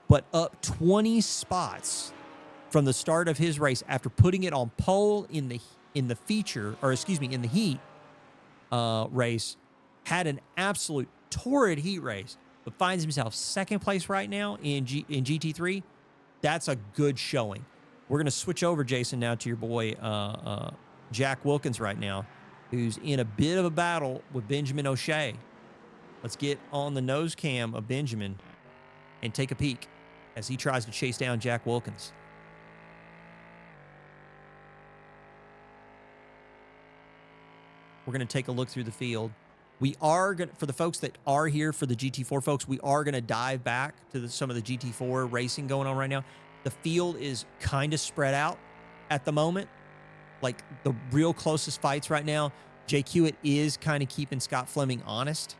But up 20 spots from the start of his race after putting it on pole in the feature, or excuse me, in the heat race, had an absolute torrid heat race, but finds himself second place right now in GT3. That's a good showing. We're going to switch over, Jason, now to your boy Jack Wilkins right now, who's in a bit of a battle with Benjamin O'Shea. Let's get on the nose cam of Benjamin and take a peek as he tries to chase down Jack Wilkins. We're going to take a look through the field. We are going to, for the folks that are here for the GT4 folks, we are going to dive back to some of the GT4 racing going on right now. The field is kind of spread out at the moment. Like the real closest fights right now, Jake Hewitt is kind of keeping Scott Fleming honest.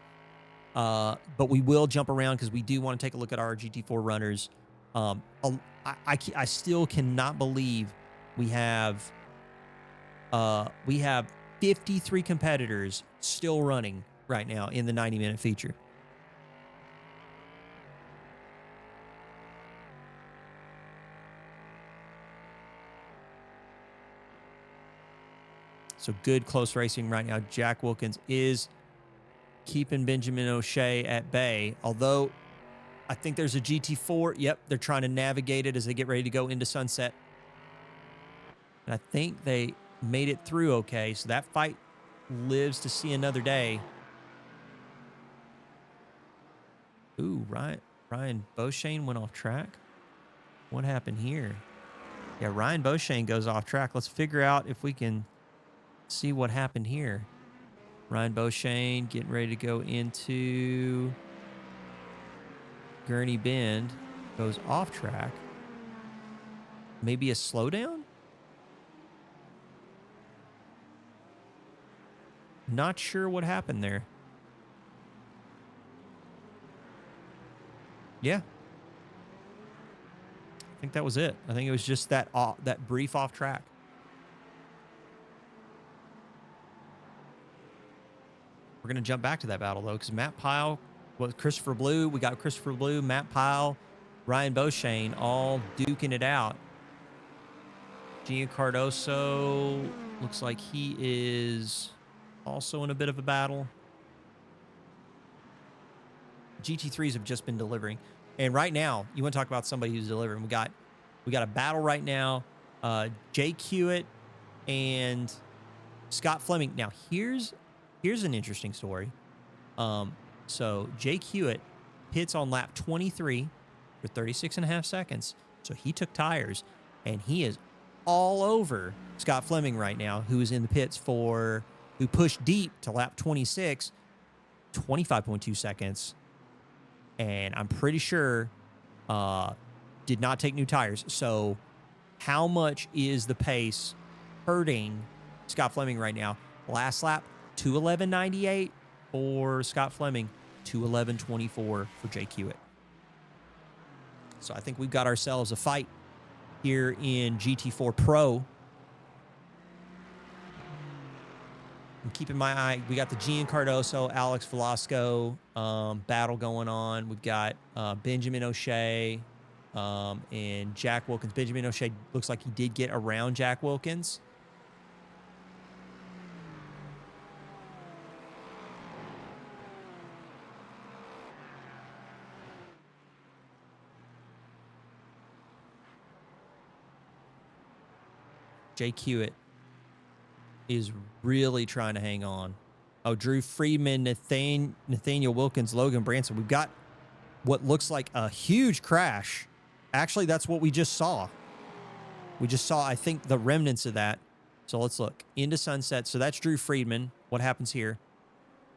But we will jump around because we do want to take a look at our GT4 runners. I still cannot believe we have 53 competitors still running right now in the 90-minute feature. So good close racing right now. Jack Wilkins is keeping Benjamin O'Shea at bay, although I think there's a GT4. Yep, they're trying to navigate it as they get ready to go into sunset. And I think they made it through okay, so that fight lives to see another day. Ooh, Ryan Beauchene went off track. What happened here? Yeah, Ryan Beauchene goes off track. Let's figure out if we can see what happened here. Ryan Beauchene getting ready to go into Gurney Bend. Goes off track. Maybe a slowdown? Not sure what happened there. Yeah. I think that was it. I think it was just that brief off track. We're going to jump back to that battle, though, because Matt Pyle, Christopher Blue, we got Christopher Blue, Matt Pyle, Ryan Beauchene all duking it out. Gian Cardoso looks like he is also in a bit of a battle. GT3s have just been delivering. And right now, you want to talk about somebody who's delivering. We got a battle right now. Jake Hewitt and Scott Fleming. Now, here's an interesting story. So Jake Hewitt pits on lap 23 for 36.5 seconds. So he took tires, and he is all over Scott Fleming right now, who is in the pits who pushed deep to lap 26, 25.2 seconds. And I'm pretty sure did not take new tires. So how much is the pace hurting Scott Fleming right now? Last lap, 2:11.98 for Scott Fleming, 2:11.24 for Jake Hewitt. So I think we've got ourselves a fight here in GT4 Pro. I'm keeping my eye. We got the Gian Cardoso, Alex Velasco battle going on. We've got Benjamin O'Shea and Jack Wilkins. Benjamin O'Shea looks like he did get around Jack Wilkins. Jake Hewitt is really trying to hang on. Oh, Drew Friedman, Nathaniel Wilkins, Logan Branson. We've got what looks like a huge crash. Actually, that's what we just saw. We just saw, I think, the remnants of that. So let's look. Into sunset. So that's Drew Friedman. What happens here?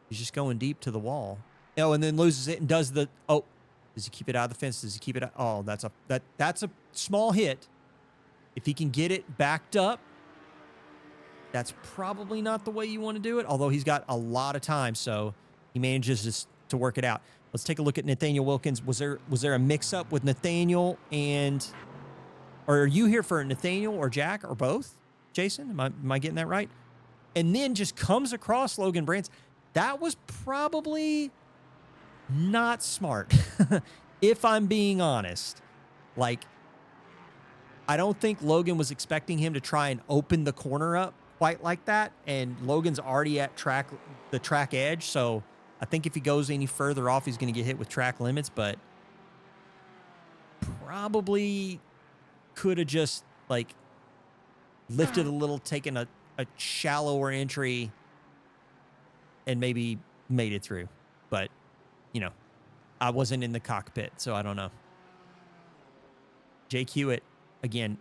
He's just going deep to the wall. Oh, and then loses it and does the... Oh, does he keep it out of the fence? Does he keep it out? Oh, that's a small hit. If he can get it backed up, that's probably not the way you want to do it, although he's got a lot of time, so he manages to work it out. Let's take a look at Nathaniel Wilkins. Was there a mix-up with Nathaniel and... Or are you here for Nathaniel or Jack or both? Jason, am I getting that right? And then just comes across Logan Branson. That was probably not smart, if I'm being honest. Like, I don't think Logan was expecting him to try and open the corner up quite like that, and Logan's already at the track edge, so I think if he goes any further off, he's going to get hit with track limits, but probably could have just, like, lifted a little, taken a shallower entry, and maybe made it through. But, you know, I wasn't in the cockpit, so I don't know. Jake Hewitt, again,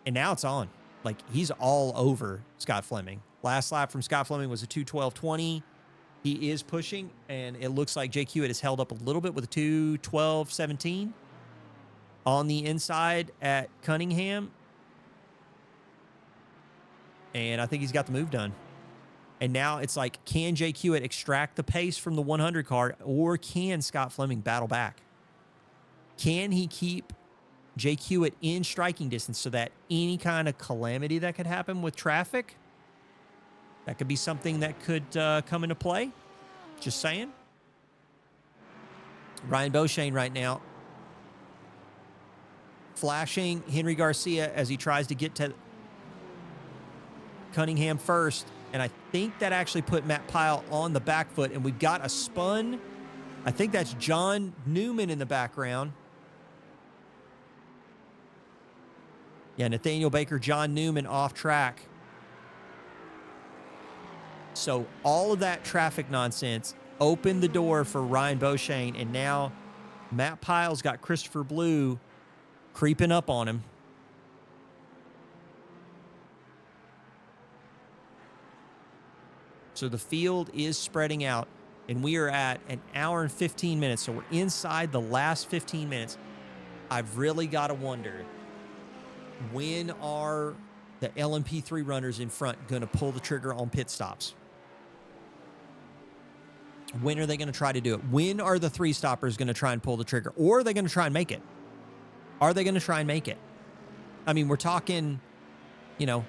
and now it's on. Like, he's all over Scott Fleming. Last lap from Scott Fleming was a 2:12.20. He is pushing, and it looks like Jake Hewitt has held up a little bit with a 2:12.17 on the inside at Cunningham. And I think he's got the move done. And now it's like, can Jake Hewitt extract the pace from the 100 car, or can Scott Fleming battle back? Can he keep Jake Hewitt in striking distance so that any kind of calamity that could happen with traffic, that could be something that could come into play? Just saying. Ryan Beauchesne right now flashing Henry Garcia as he tries to get to Cunningham first. And I think that actually put Matt Pyle on the back foot. And we've got a spun. I think that's John Newman in the background. Yeah, Nathaniel Baker, John Newman off track. So all of that traffic nonsense opened the door for Ryan Beauchesne, and now Matt Pyle's got Christopher Blue creeping up on him. So the field is spreading out, and we are at an hour and 15 minutes. So we're inside the last 15 minutes. I've really got to wonder, when are the LMP3 runners in front going to pull the trigger on pit stops? When are they going to try to do it? When are the three stoppers going to try and pull the trigger? Or are they going to try and make it? Are they going to try and make it? I mean, we're talking, you know,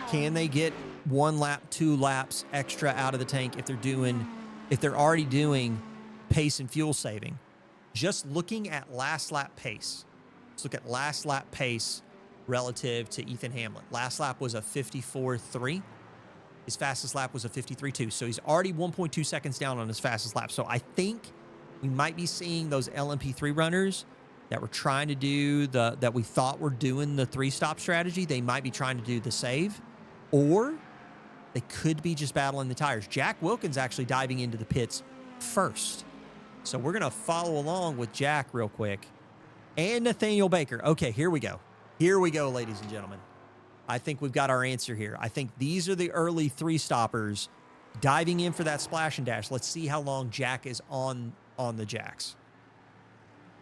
can they get 1 lap, 2 laps extra out of the tank if they're already doing pace and fuel saving? Just looking at last lap pace. Let's look at last lap pace relative to Ethan Hamlin. Last lap was a 54.3. His fastest lap was a 53.2. So he's already 1.2 seconds down on his fastest lap. So I think we might be seeing those LMP3 runners that were trying to do that we thought were doing the 3-stop strategy. They might be trying to do the save, or they could be just battling the tires. Jack Wilkins actually diving into the pits first. So we're going to follow along with Jack real quick. And Nathaniel Baker. Okay, here we go. Here we go, ladies and gentlemen. I think we've got our answer here. I think these are the early 3-stoppers diving in for that splash and dash. Let's see how long Jack is on the jacks.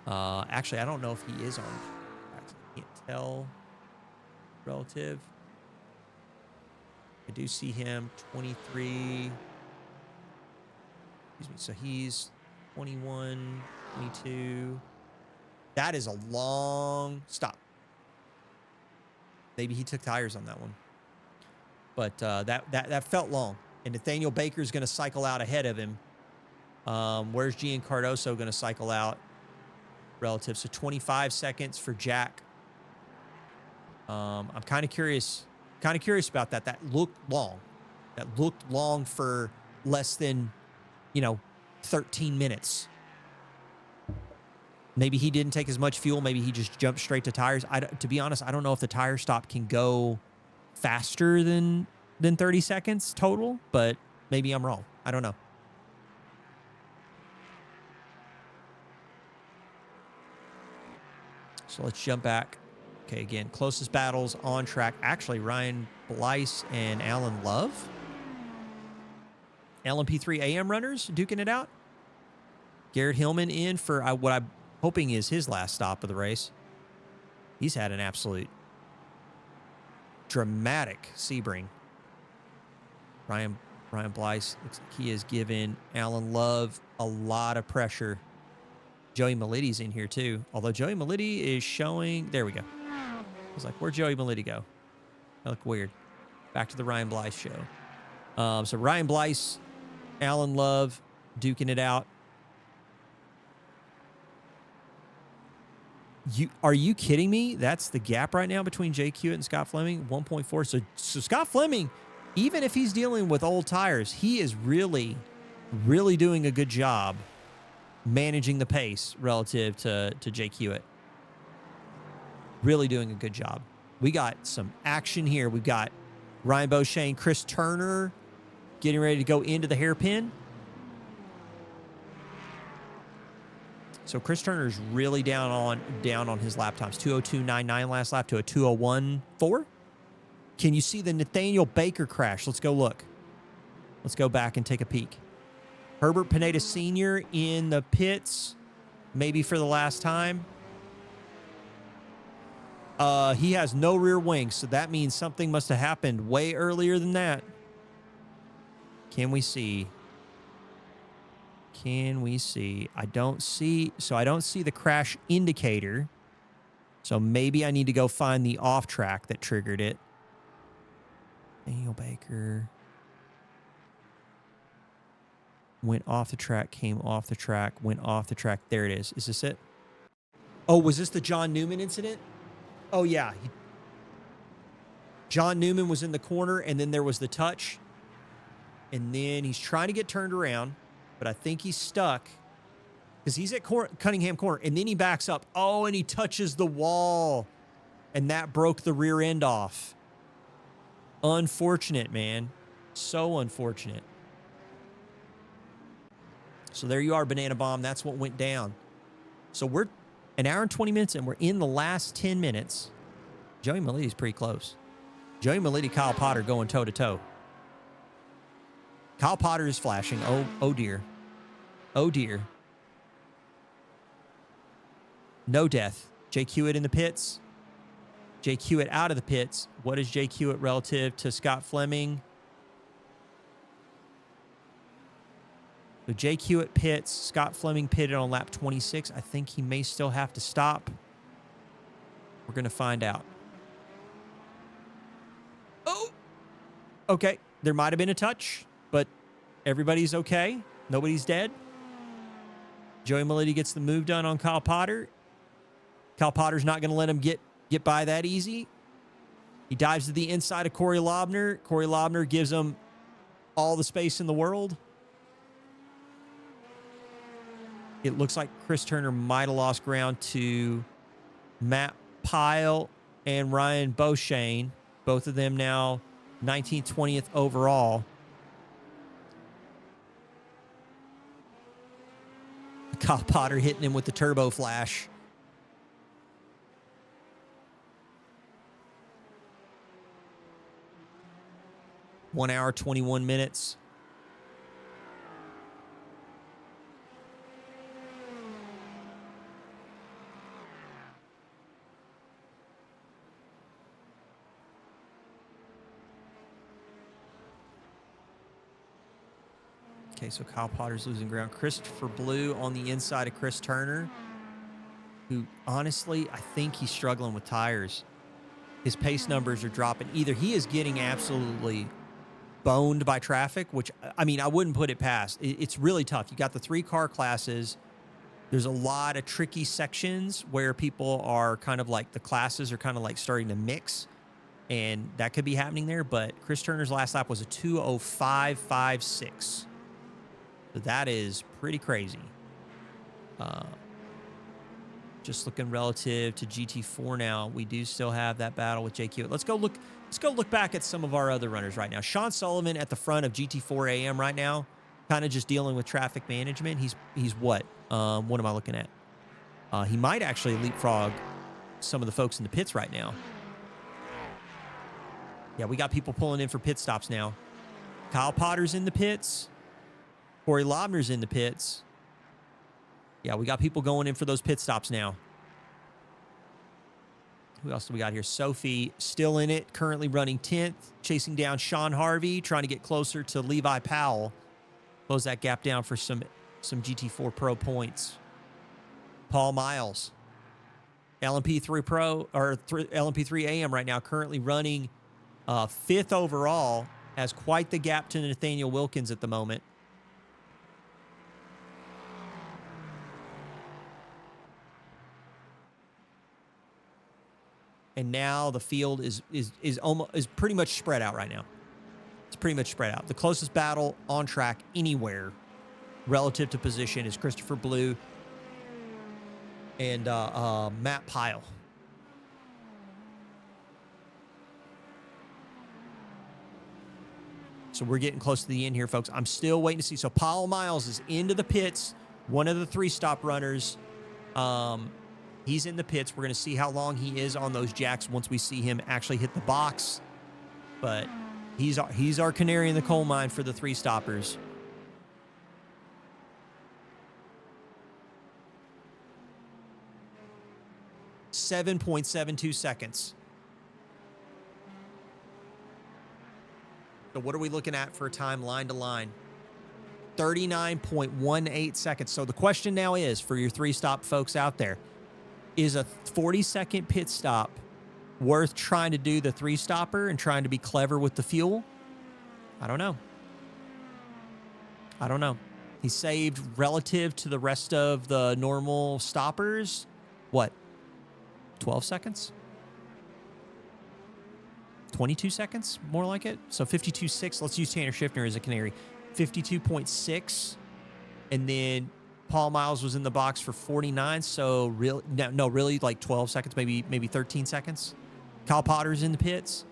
Actually, I don't know if he is on. I can't tell relative. I do see him 23. Excuse me. So he's 21, 22. That is a long stop. Maybe he took tires on that one. But that felt long. And Nathaniel Baker's going to cycle out ahead of him. Where's Gian Cardoso going to cycle out relative? So 25 seconds for Jack. I'm kind of curious about that. That looked long. That looked long for less than, 13 minutes. Maybe he didn't take as much fuel. Maybe he just jumped straight to tires. To be honest, I don't know if the tire stop can go faster than 30 seconds total, but maybe I'm wrong. I don't know. So let's jump back. Okay, again, closest battles on track. Actually, Ryan Blyce and Alan Love. LMP3 AM runners duking it out. Garrett Hillman in for what I'm hoping is his last stop of the race. He's had an absolute dramatic Sebring. Ryan Blyce looks like he has given Alan Love a lot of pressure. Joey Melitti's in here too. Although Joey Melitti is showing, there we go. I was like, where'd Joey Melitti go? That looked weird. Back to the Ryan Blyce show. So Ryan Blyce, Alan Love, duking it out. Are you kidding me? That's the gap right now between Jake Hewitt and Scott Fleming, 1.4. So Scott Fleming, even if he's dealing with old tires, he is really, really doing a good job managing the pace relative to Jake Hewitt. Really doing a good job. We got some action here. We've got Ryan Beauchene, Chris Turner getting ready to go into the hairpin. So Chris Turner is really down on his lap times. 2:02.99 last lap to a 2:01.4. Can you see the Nathaniel Baker crash? Let's go look. Let's go back and take a peek. Herbert Pineda Sr. in the pits, maybe for the last time. He has no rear wing, so that means something must have happened way earlier than that. Can we see? Can we see? I don't see the crash indicator. So maybe I need to go find the off track that triggered it. Daniel Baker went off the track, came off the track, went off the track. There it is. Is this it? Oh, was this the John Newman incident? Oh, yeah. John Newman was in the corner, and then there was the touch. And then he's trying to get turned around, but I think he's stuck because he's at Cunningham Corner, and then he backs up. Oh, and he touches the wall, and that broke the rear end off. Unfortunate, man. So unfortunate. So there you are, Banana Bomb. That's what went down. So we're an hour and 20 minutes, and we're in the last 10 minutes. Joey Melitti's pretty close. Joey Melitti, Kyle Potter going toe-to-toe. Kyle Potter is flashing. Oh, dear. Oh, dear. No death. Jake Hewitt in the pits. Jake Hewitt out of the pits. What is Jake Hewitt relative to Scott Fleming? So Jake Hewitt pits. Scott Fleming pitted on lap 26. I think he may still have to stop. We're going to find out. Oh! Okay. There might have been a touch, but everybody's okay. Nobody's dead. Joey Melitti gets the move done on Kyle Potter. Kyle Potter's not going to let him get by that easy. He dives to the inside of Corey Lobner. Corey Lobner gives him all the space in the world. It looks like Chris Turner might have lost ground to Matt Pyle and Ryan Beauchene. Both of them now 19th, 20th overall. Kyle Potter hitting him with the turbo flash. One hour, 21 minutes. Okay, so Kyle Potter's losing ground. Christopher Blue on the inside of Chris Turner, who honestly, I think he's struggling with tires. His pace numbers are dropping. Either he is getting absolutely boned by traffic, which, I mean, I wouldn't put it past. It's really tough. You got the 3 car classes. There's a lot of tricky sections where people are kind of like, the classes are kind of like starting to mix, and that could be happening there. But Chris Turner's last lap was a 2:05.56. So that is pretty crazy. Just looking relative to GT4 now. We do still have that battle with JQ. Let's go look back at some of our other runners right now. Sean Sullivan at the front of GT4 AM right now, kind of just dealing with traffic management. He's what? What am I looking at? He might actually leapfrog some of the folks in the pits right now. Yeah, we got people pulling in for pit stops now. Kyle Potter's in the pits. Corey Lobner's in the pits. Yeah, we got people going in for those pit stops now. Who else do we got here? Sophie still in it, currently running 10th, chasing down Sean Harvey, trying to get closer to Levi Powell. Close that gap down for some GT4 Pro points. Paul Miles, LMP3 Pro, or LMP3 AM right now, currently running 5th overall, has quite the gap to Nathaniel Wilkins at the moment. And now the field is pretty much spread out right now. It's pretty much spread out. The closest battle on track anywhere relative to position is Christopher Blue and Matt Pyle. So we're getting close to the end here, folks. I'm still waiting to see. So Paul Miles is into the pits, one of the 3-stop runners. He's in the pits. We're going to see how long he is on those jacks once we see him actually hit the box. But he's our canary in the coal mine for the 3-stoppers. .72 seconds. So what are we looking at for a time line to line? 39.18 seconds. So the question now is, for your 3-stop folks out there, is a 40-second pit stop worth trying to do the 3-stopper and trying to be clever with the fuel? I don't know. I don't know. He saved relative to the rest of the normal stoppers, what, 12 seconds? 22 seconds, more like it. So 52.6. Let's use Tanner Schiffner as a canary. 52.6. And then Paul Miles was in the box for 49. So really like 12 seconds, maybe 13 seconds. Kyle Potter's in the pits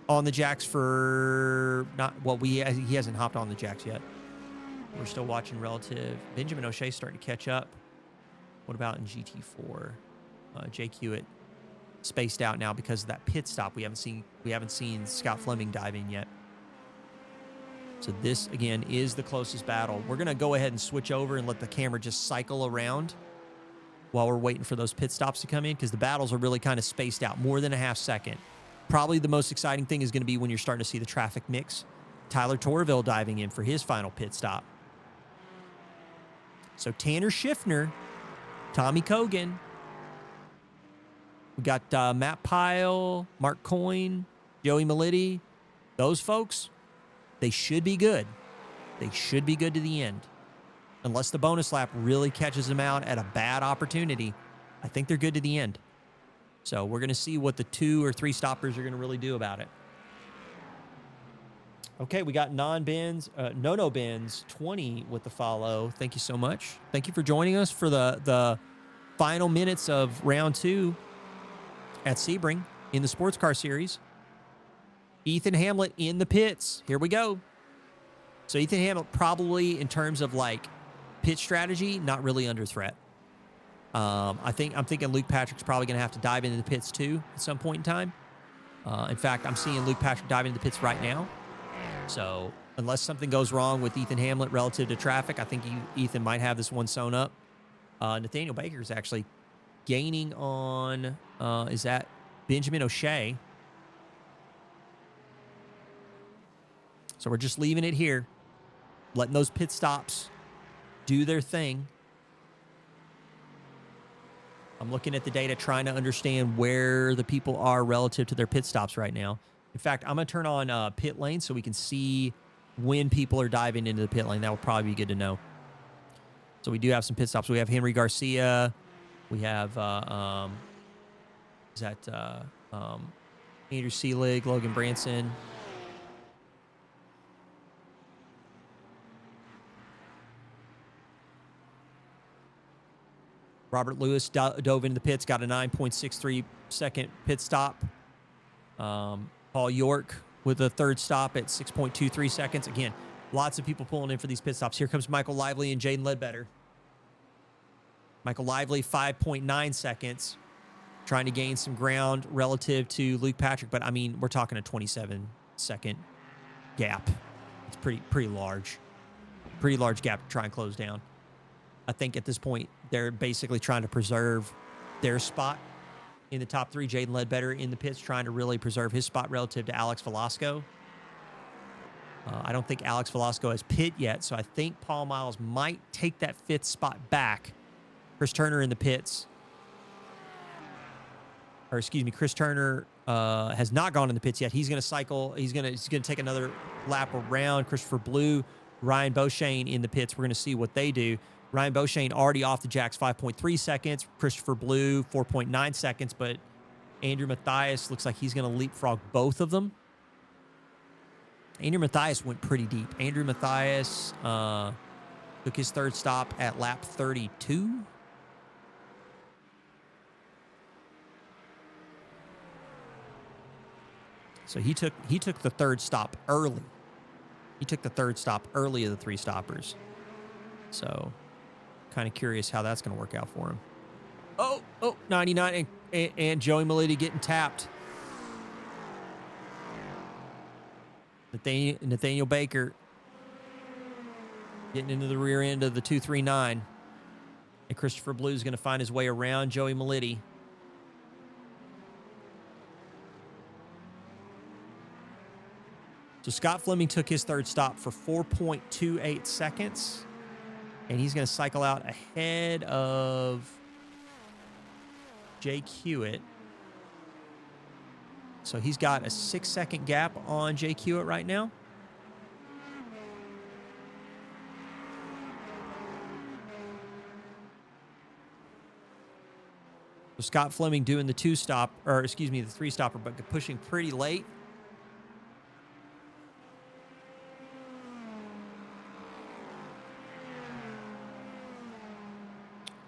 on the jacks for he hasn't hopped on the jacks yet. We're still watching relative. Benjamin O'Shea's starting to catch up. What about in GT4? Jake Hewitt spaced out now because of that pit stop. We haven't seen Scott Fleming dive in yet. So this again is the closest battle. We're gonna go ahead and switch over and let the camera just cycle around while we're waiting for those pit stops to come in, because the battles are really kind of spaced out, more than a half second. Probably the most exciting thing is going to be when you're starting to see the traffic mix. Tyler Torville diving in for his final pit stop. So Tanner Schiffner, Tommy Cogan. We got Matt Pyle, Mark Coyne, Joey Melitti. Those folks, they should be good. They should be good to the end. Unless the bonus lap really catches them out at a bad opportunity, I think they're good to the end. So we're going to see what the 2 or 3 stoppers are going to really do about it. Okay, we got non-bins, no bins, 20 with the follow. Thank you so much. Thank you for joining us for the final minutes of round 2 at Sebring in the sports car series. Ethan Hamlet in the pits. Here we go. So Ethan Hamlet probably, in terms of like pit strategy, not really under threat. I'm thinking Luke Patrick's probably going to have to dive into the pits too at some point in time. In fact, I'm seeing Luke Patrick dive into the pits right now. So unless something goes wrong with Ethan Hamlet relative to traffic, I think Ethan might have this one sewn up. Nathaniel Baker is actually gaining on, is that Benjamin O'Shea? So we're just leaving it here, letting those pit stops do their thing. I'm looking at the data, trying to understand where the people are relative to their pit stops right now. In fact, I'm going to turn on pit lane so we can see when people are diving into the pit lane. That would probably be good to know. So we do have some pit stops. We have Henry Garcia. We have Andrew Seelig, Logan Branson. Robert Lewis dove into the pits, got a 9.63 second pit stop. Paul York with a third stop at 6.23 seconds. Again, lots of people pulling in for these pit stops. Here comes Michael Lively and Jaden Ledbetter. Michael Lively, 5.9 seconds, trying to gain some ground relative to Luke Patrick. But, I mean, we're talking a 27-second gap. It's pretty large. Pretty large gap to try and close down. I think at this point, they're basically trying to preserve their spot in the top three. Jaden Ledbetter in the pits trying to really preserve his spot relative to Alex Velasco. I don't think Alex Velasco has pit yet, so I think Paul Miles might take that fifth spot back. Chris Turner in the pits. Or excuse me, Chris Turner has not gone in the pits yet. He's going to cycle. He's going to take another lap around. Christopher Blue, Ryan Beauchesne in the pits. We're going to see what they do. Ryan Beauchesne already off the jacks, 5.3 seconds. Christopher Blue, 4.9 seconds. But Andrew Mathias looks like he's going to leapfrog both of them. Andrew Mathias went pretty deep. Andrew Mathias took his third stop at lap 32. So he took the third stop early. He took the third stop early of the three stoppers. So kind of curious how that's going to work out for him. Oh, 99 and Joey Meliti getting tapped. Nathaniel Baker getting into the rear end of the 239. And Christopher Blue is going to find his way around Joey Meliti. So Scott Fleming took his third stop for 4.28 seconds. And he's going to cycle out ahead of Jake Hewitt. So he's got a 6-second gap on Jake Hewitt right now. So Scott Fleming doing the the three stopper, but pushing pretty late.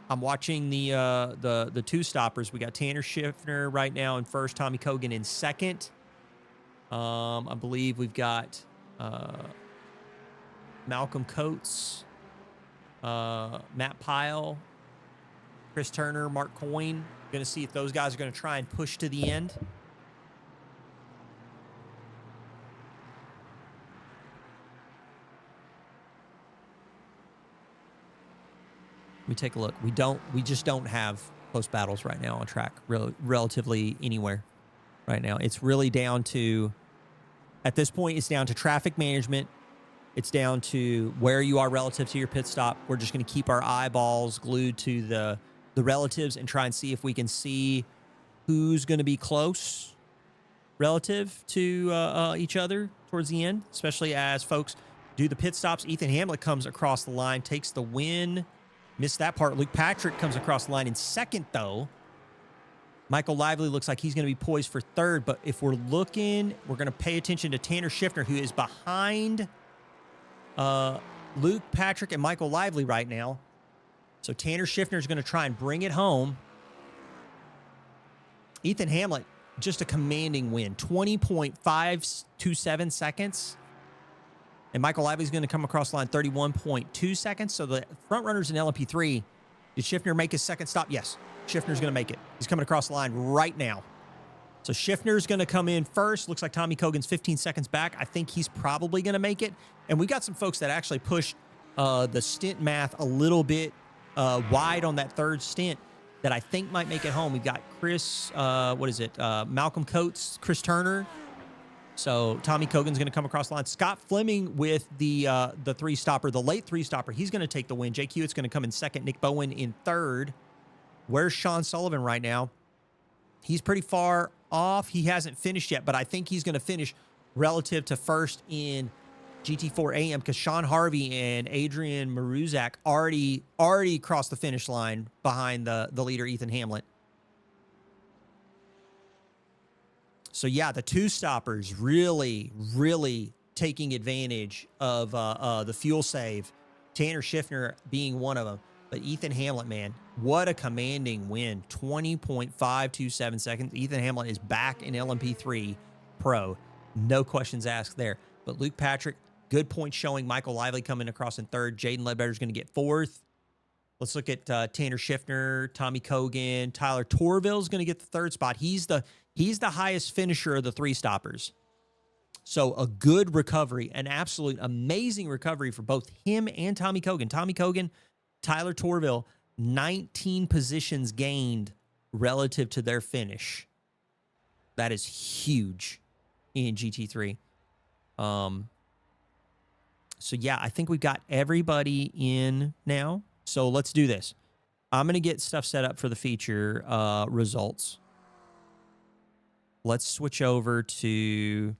I'm watching the two stoppers. We got Tanner Schiffner right now in first, Tommy Kogan in second. I believe we've got Malcolm Coates, Matt Pyle, Chris Turner, Mark Coyne. Going to see if those guys are going to try and push to the end. Let me take a look. We just don't have close battles right now on track, relatively anywhere right now. It's really down to, at this point, it's down to traffic management. It's down to where you are relative to your pit stop. We're just going to keep our eyeballs glued to the relatives and try and see if we can see who's going to be close relative to each other towards the end, especially as folks do the pit stops. Ethan Hamlet comes across the line, takes the win. Missed that part. Luke Patrick comes across the line in second, though. Michael Lively looks like he's going to be poised for third, but if we're looking, we're going to pay attention to Tanner Schiffner, who is behind Luke Patrick and Michael Lively right now. So Tanner Schiffner is going to try and bring it home. Ethan Hamlet, just a commanding win, 20.527 seconds. And Michael Lively's going to come across the line 31.2 seconds. So the front runners in LMP3, did Schiffner make his second stop? Yes, Schiffner's going to make it. He's coming across the line right now. So Schiffner's going to come in first. Looks like Tommy Kogan's 15 seconds back. I think he's probably going to make it. And we got some folks that actually pushed the stint math a little bit wide on that third stint that I think might make it home. We've got Chris, Malcolm Coates, Chris Turner. So Tommy Kogan's going to come across the line. Scott Fleming with the three stopper, the late three stopper. He's going to take the win. Jake Hewitt's going to come in second. Nick Bowen in third. Where's Sean Sullivan right now? He's pretty far off. He hasn't finished yet, but I think he's going to finish relative to first in GT4 AM because Sean Harvey and Adrian Maruzak already crossed the finish line behind the leader, Ethan Hamlet. So, yeah, the two stoppers really taking advantage of the fuel save. Tanner Schiffner being one of them. But Ethan Hamlet, man, what a commanding win. 20.527 seconds. Ethan Hamlet is back in LMP3 Pro. No questions asked there. But Luke Patrick, good point showing. Michael Lively coming across in third. Jaden Ledbetter's going to get fourth. Let's look at Tanner Schiffner, Tommy Kogan. Tyler Torville's going to get the third spot. He's the highest finisher of the three stoppers. So a good recovery, an absolute amazing recovery for both him and Tommy Kogan. Tommy Kogan, Tyler Torville, 19 positions gained relative to their finish. That is huge in GT3. So yeah, I think we've got everybody in now. So let's do this. I'm going to get stuff set up for the feature results. Let's switch over to,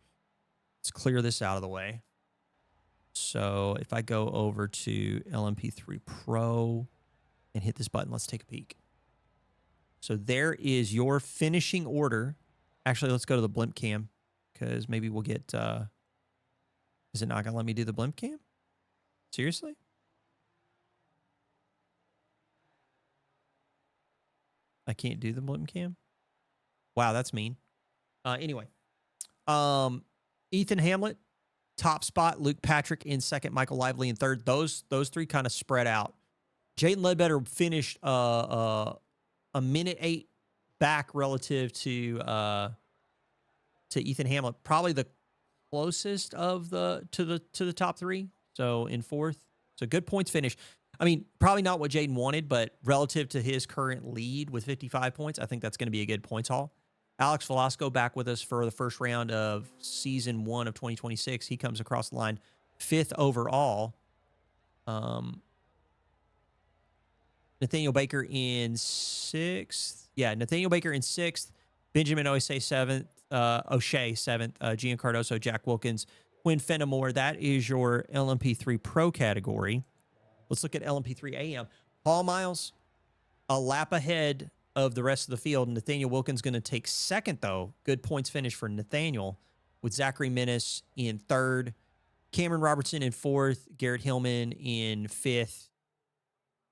let's clear this out of the way. So if I go over to LMP3 Pro and hit this button, let's take a peek. So there is your finishing order. Actually, let's go to the blimp cam because maybe we'll get, is it not going to let me do the blimp cam? Seriously? I can't do the blimp cam? Wow, that's mean. Anyway, Ethan Hamlet, top spot. Luke Patrick in second. Michael Lively in third. Those three kind of spread out. Jaden Ledbetter finished a minute 8 back relative to Ethan Hamlet. Probably the closest of to the top three. So in fourth. So good points finish. I mean, probably not what Jaden wanted, but relative to his current lead with 55 points, I think that's going to be a good points haul. Alex Velasco back with us for the first round of season 1 of 2026. He comes across the line 5th overall. Nathaniel Baker in 6th. Yeah, Nathaniel Baker in 6th. Benjamin O'Shea 7th. Gian Cardoso, Jack Wilkins, Quinn Fenimore. That is your LMP3 Pro category. Let's look at LMP3 AM. Paul Miles, a lap ahead of the rest of the field. Nathaniel Wilkins going to take second, though. Good points finish for Nathaniel, with Zachary Menace in third, Cameron Robertson in fourth, Garrett Hillman in fifth,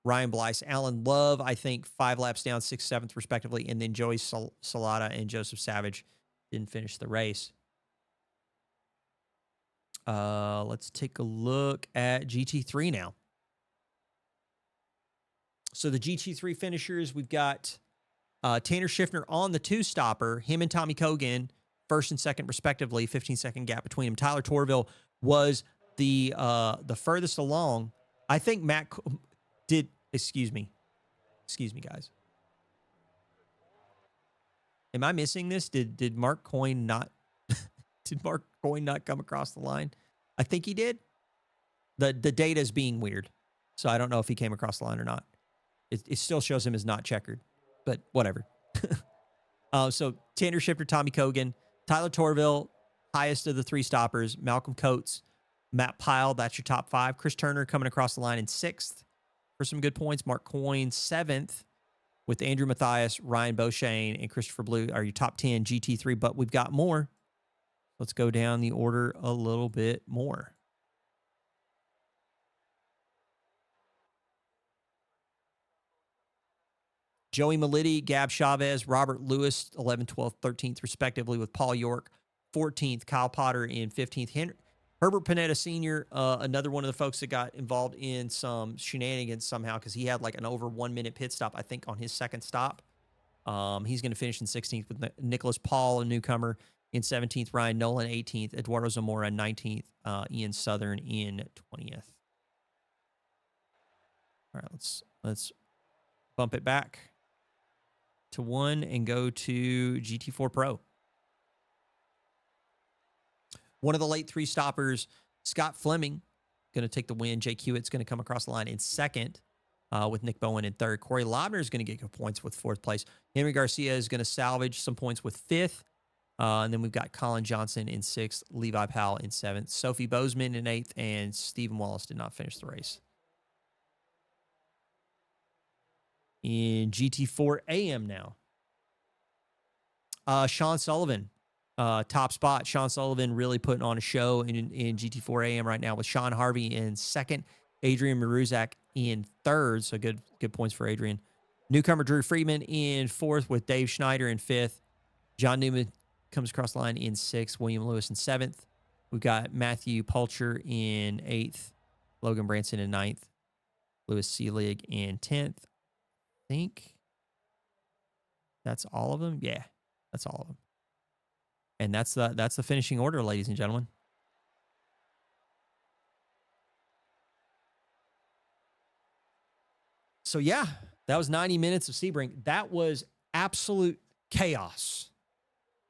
Ryan Blyce, Alan Love, I think 5 laps down, 6th, 7th, respectively, and then Joey Salata and Joseph Savage didn't finish the race. Let's take a look at GT3 now. So the GT3 finishers, we've got Tanner Schiffner on the 2-stopper, him and Tommy Kogan, 1st and 2nd, respectively, 15-second gap between them. Tyler Torville was the furthest along. I think Matt did, excuse me, guys. Am I missing this? Did Mark Coyne not, did Mark Coyne not come across the line? I think he did. The data is being weird, so I don't know if he came across the line or not. It still shows him as not checkered, but whatever. So Tanner Schiffner, Tommy Kogan, Tyler Torville, highest of the 3 stoppers, Malcolm Coates, Matt Pyle, that's your top 5. Chris Turner coming across the line in 6th for some good points. Mark Coyne, 7th, with Andrew Mathias, Ryan Beauchesne, and Christopher Blue are your top 10 GT3, but we've got more. Let's go down the order a little bit more. Joey Meliti, Gab Chavez, Robert Lewis, 11th, 12th, 13th, respectively, with Paul York, 14th, Kyle Potter in 15th. Herbert Panetta Sr., another one of the folks that got involved in some shenanigans somehow because he had like an over 1-minute pit stop, I think, on his 2nd stop. He's going to finish in 16th with Nicholas Paul, a newcomer, in 17th, Ryan Nolan, 18th, Eduardo Zamora, 19th, Ian Southern in 20th. All right, let's bump it back to 1 and go to GT4 Pro. One of the late 3 stoppers, Scott Fleming, going to take the win. Jake Hewitt's going to come across the line in 2nd, with Nick Bowen in 3rd. Corey Lobner is going to get good points with 4th place. Henry Garcia is going to salvage some points with 5th. And then we've got Colin Johnson in 6th, Levi Powell in 7th, Sophie Bozeman in 8th, and Stephen Wallace did not finish the race. In GT4 AM now, Sean Sullivan, top spot. Sean Sullivan really putting on a show in GT4 AM right now with Sean Harvey in 2nd, Adrian Maruzak in third, so good points for Adrian. Newcomer Drew Friedman in fourth with Dave Schneider in fifth. John Newman comes across the line in sixth. William Lewis in seventh. We've got Matthew Pulcher in eighth. Logan Branson in ninth. Lewis Seelig in 10th. I think that's all of them. Yeah, that's all of them. And that's the finishing order, ladies and gentlemen. So yeah, that was 90 minutes of Sebring. That was absolute chaos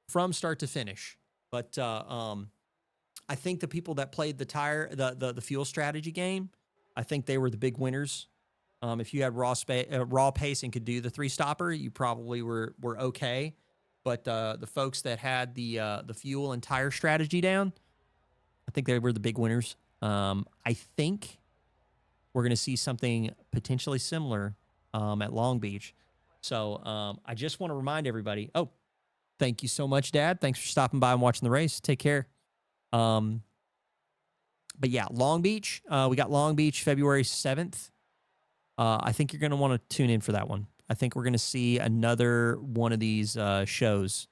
from start to finish. But I think the people that played the fuel strategy game, I think they were the big winners. If you had raw pace and could do the 3-stopper, you probably were okay. But the folks that had the fuel and tire strategy down, I think they were the big winners. I think we're going to see something potentially similar at Long Beach. So I just want to remind everybody. Oh, thank you so much, Dad. Thanks for stopping by and watching the race. Take care. But yeah, Long Beach. We got Long Beach February 7th. I think you're going to want to tune in for that one. I think we're going to see another one of these shows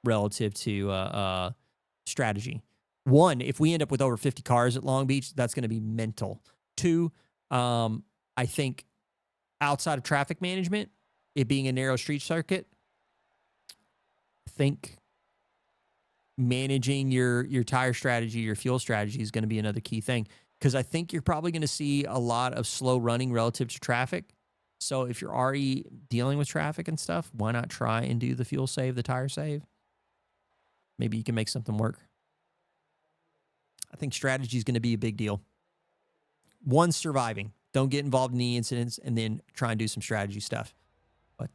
relative to strategy. One, if we end up with over 50 cars at Long Beach, that's going to be mental. Two, I think outside of traffic management, it being a narrow street circuit, I think managing your tire strategy, your fuel strategy is going to be another key thing. Because I think you're probably going to see a lot of slow running relative to traffic. So if you're already dealing with traffic and stuff, why not try and do the fuel save, the tire save? Maybe you can make something work. I think strategy is going to be a big deal. One, surviving. Don't get involved in the incidents, and then try and do some strategy stuff. But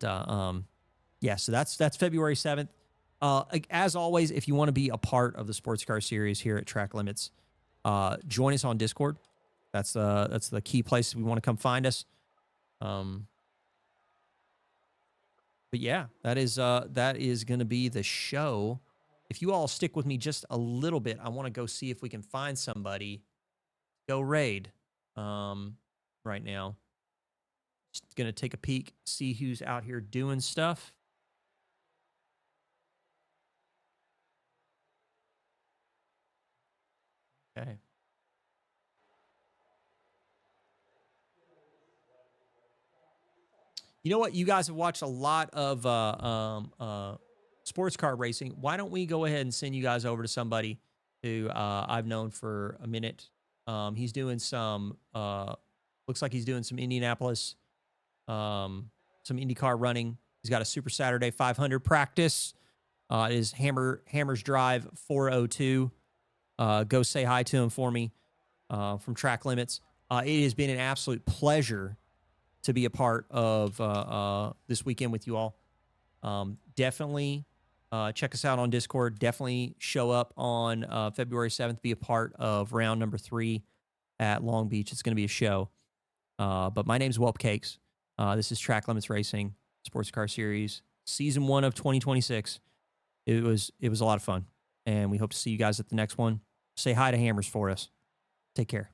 yeah, so that's February 7th. As always, if you want to be a part of the sports car series here at Track Limits, join us on Discord. That's the key place we want to come find us. But yeah, that is going to be the show. If you all stick with me just a little bit, I want to go see if we can find somebody go raid right now. Just going to take a peek, see who's out here doing stuff. Okay. You know what? You guys have watched a lot of sports car racing. Why don't we go ahead and send you guys over to somebody who I've known for a minute? He's doing some, looks like he's doing some Indianapolis, some IndyCar running. He's got a Super Saturday 500 practice. It is Hammers Drive 402. Go say hi to him for me from Track Limits. It has been an absolute pleasure to be a part of this weekend with you all. Definitely check us out on Discord. Definitely show up on February 7th. Be a part of round number 3 at Long Beach. It's going to be a show. But my name's Whelp Cakes. This is Track Limits Racing Sports Car Series, Season 1 of 2026. It was a lot of fun, and we hope to see you guys at the next one. Say hi to Hammers for us. Take care.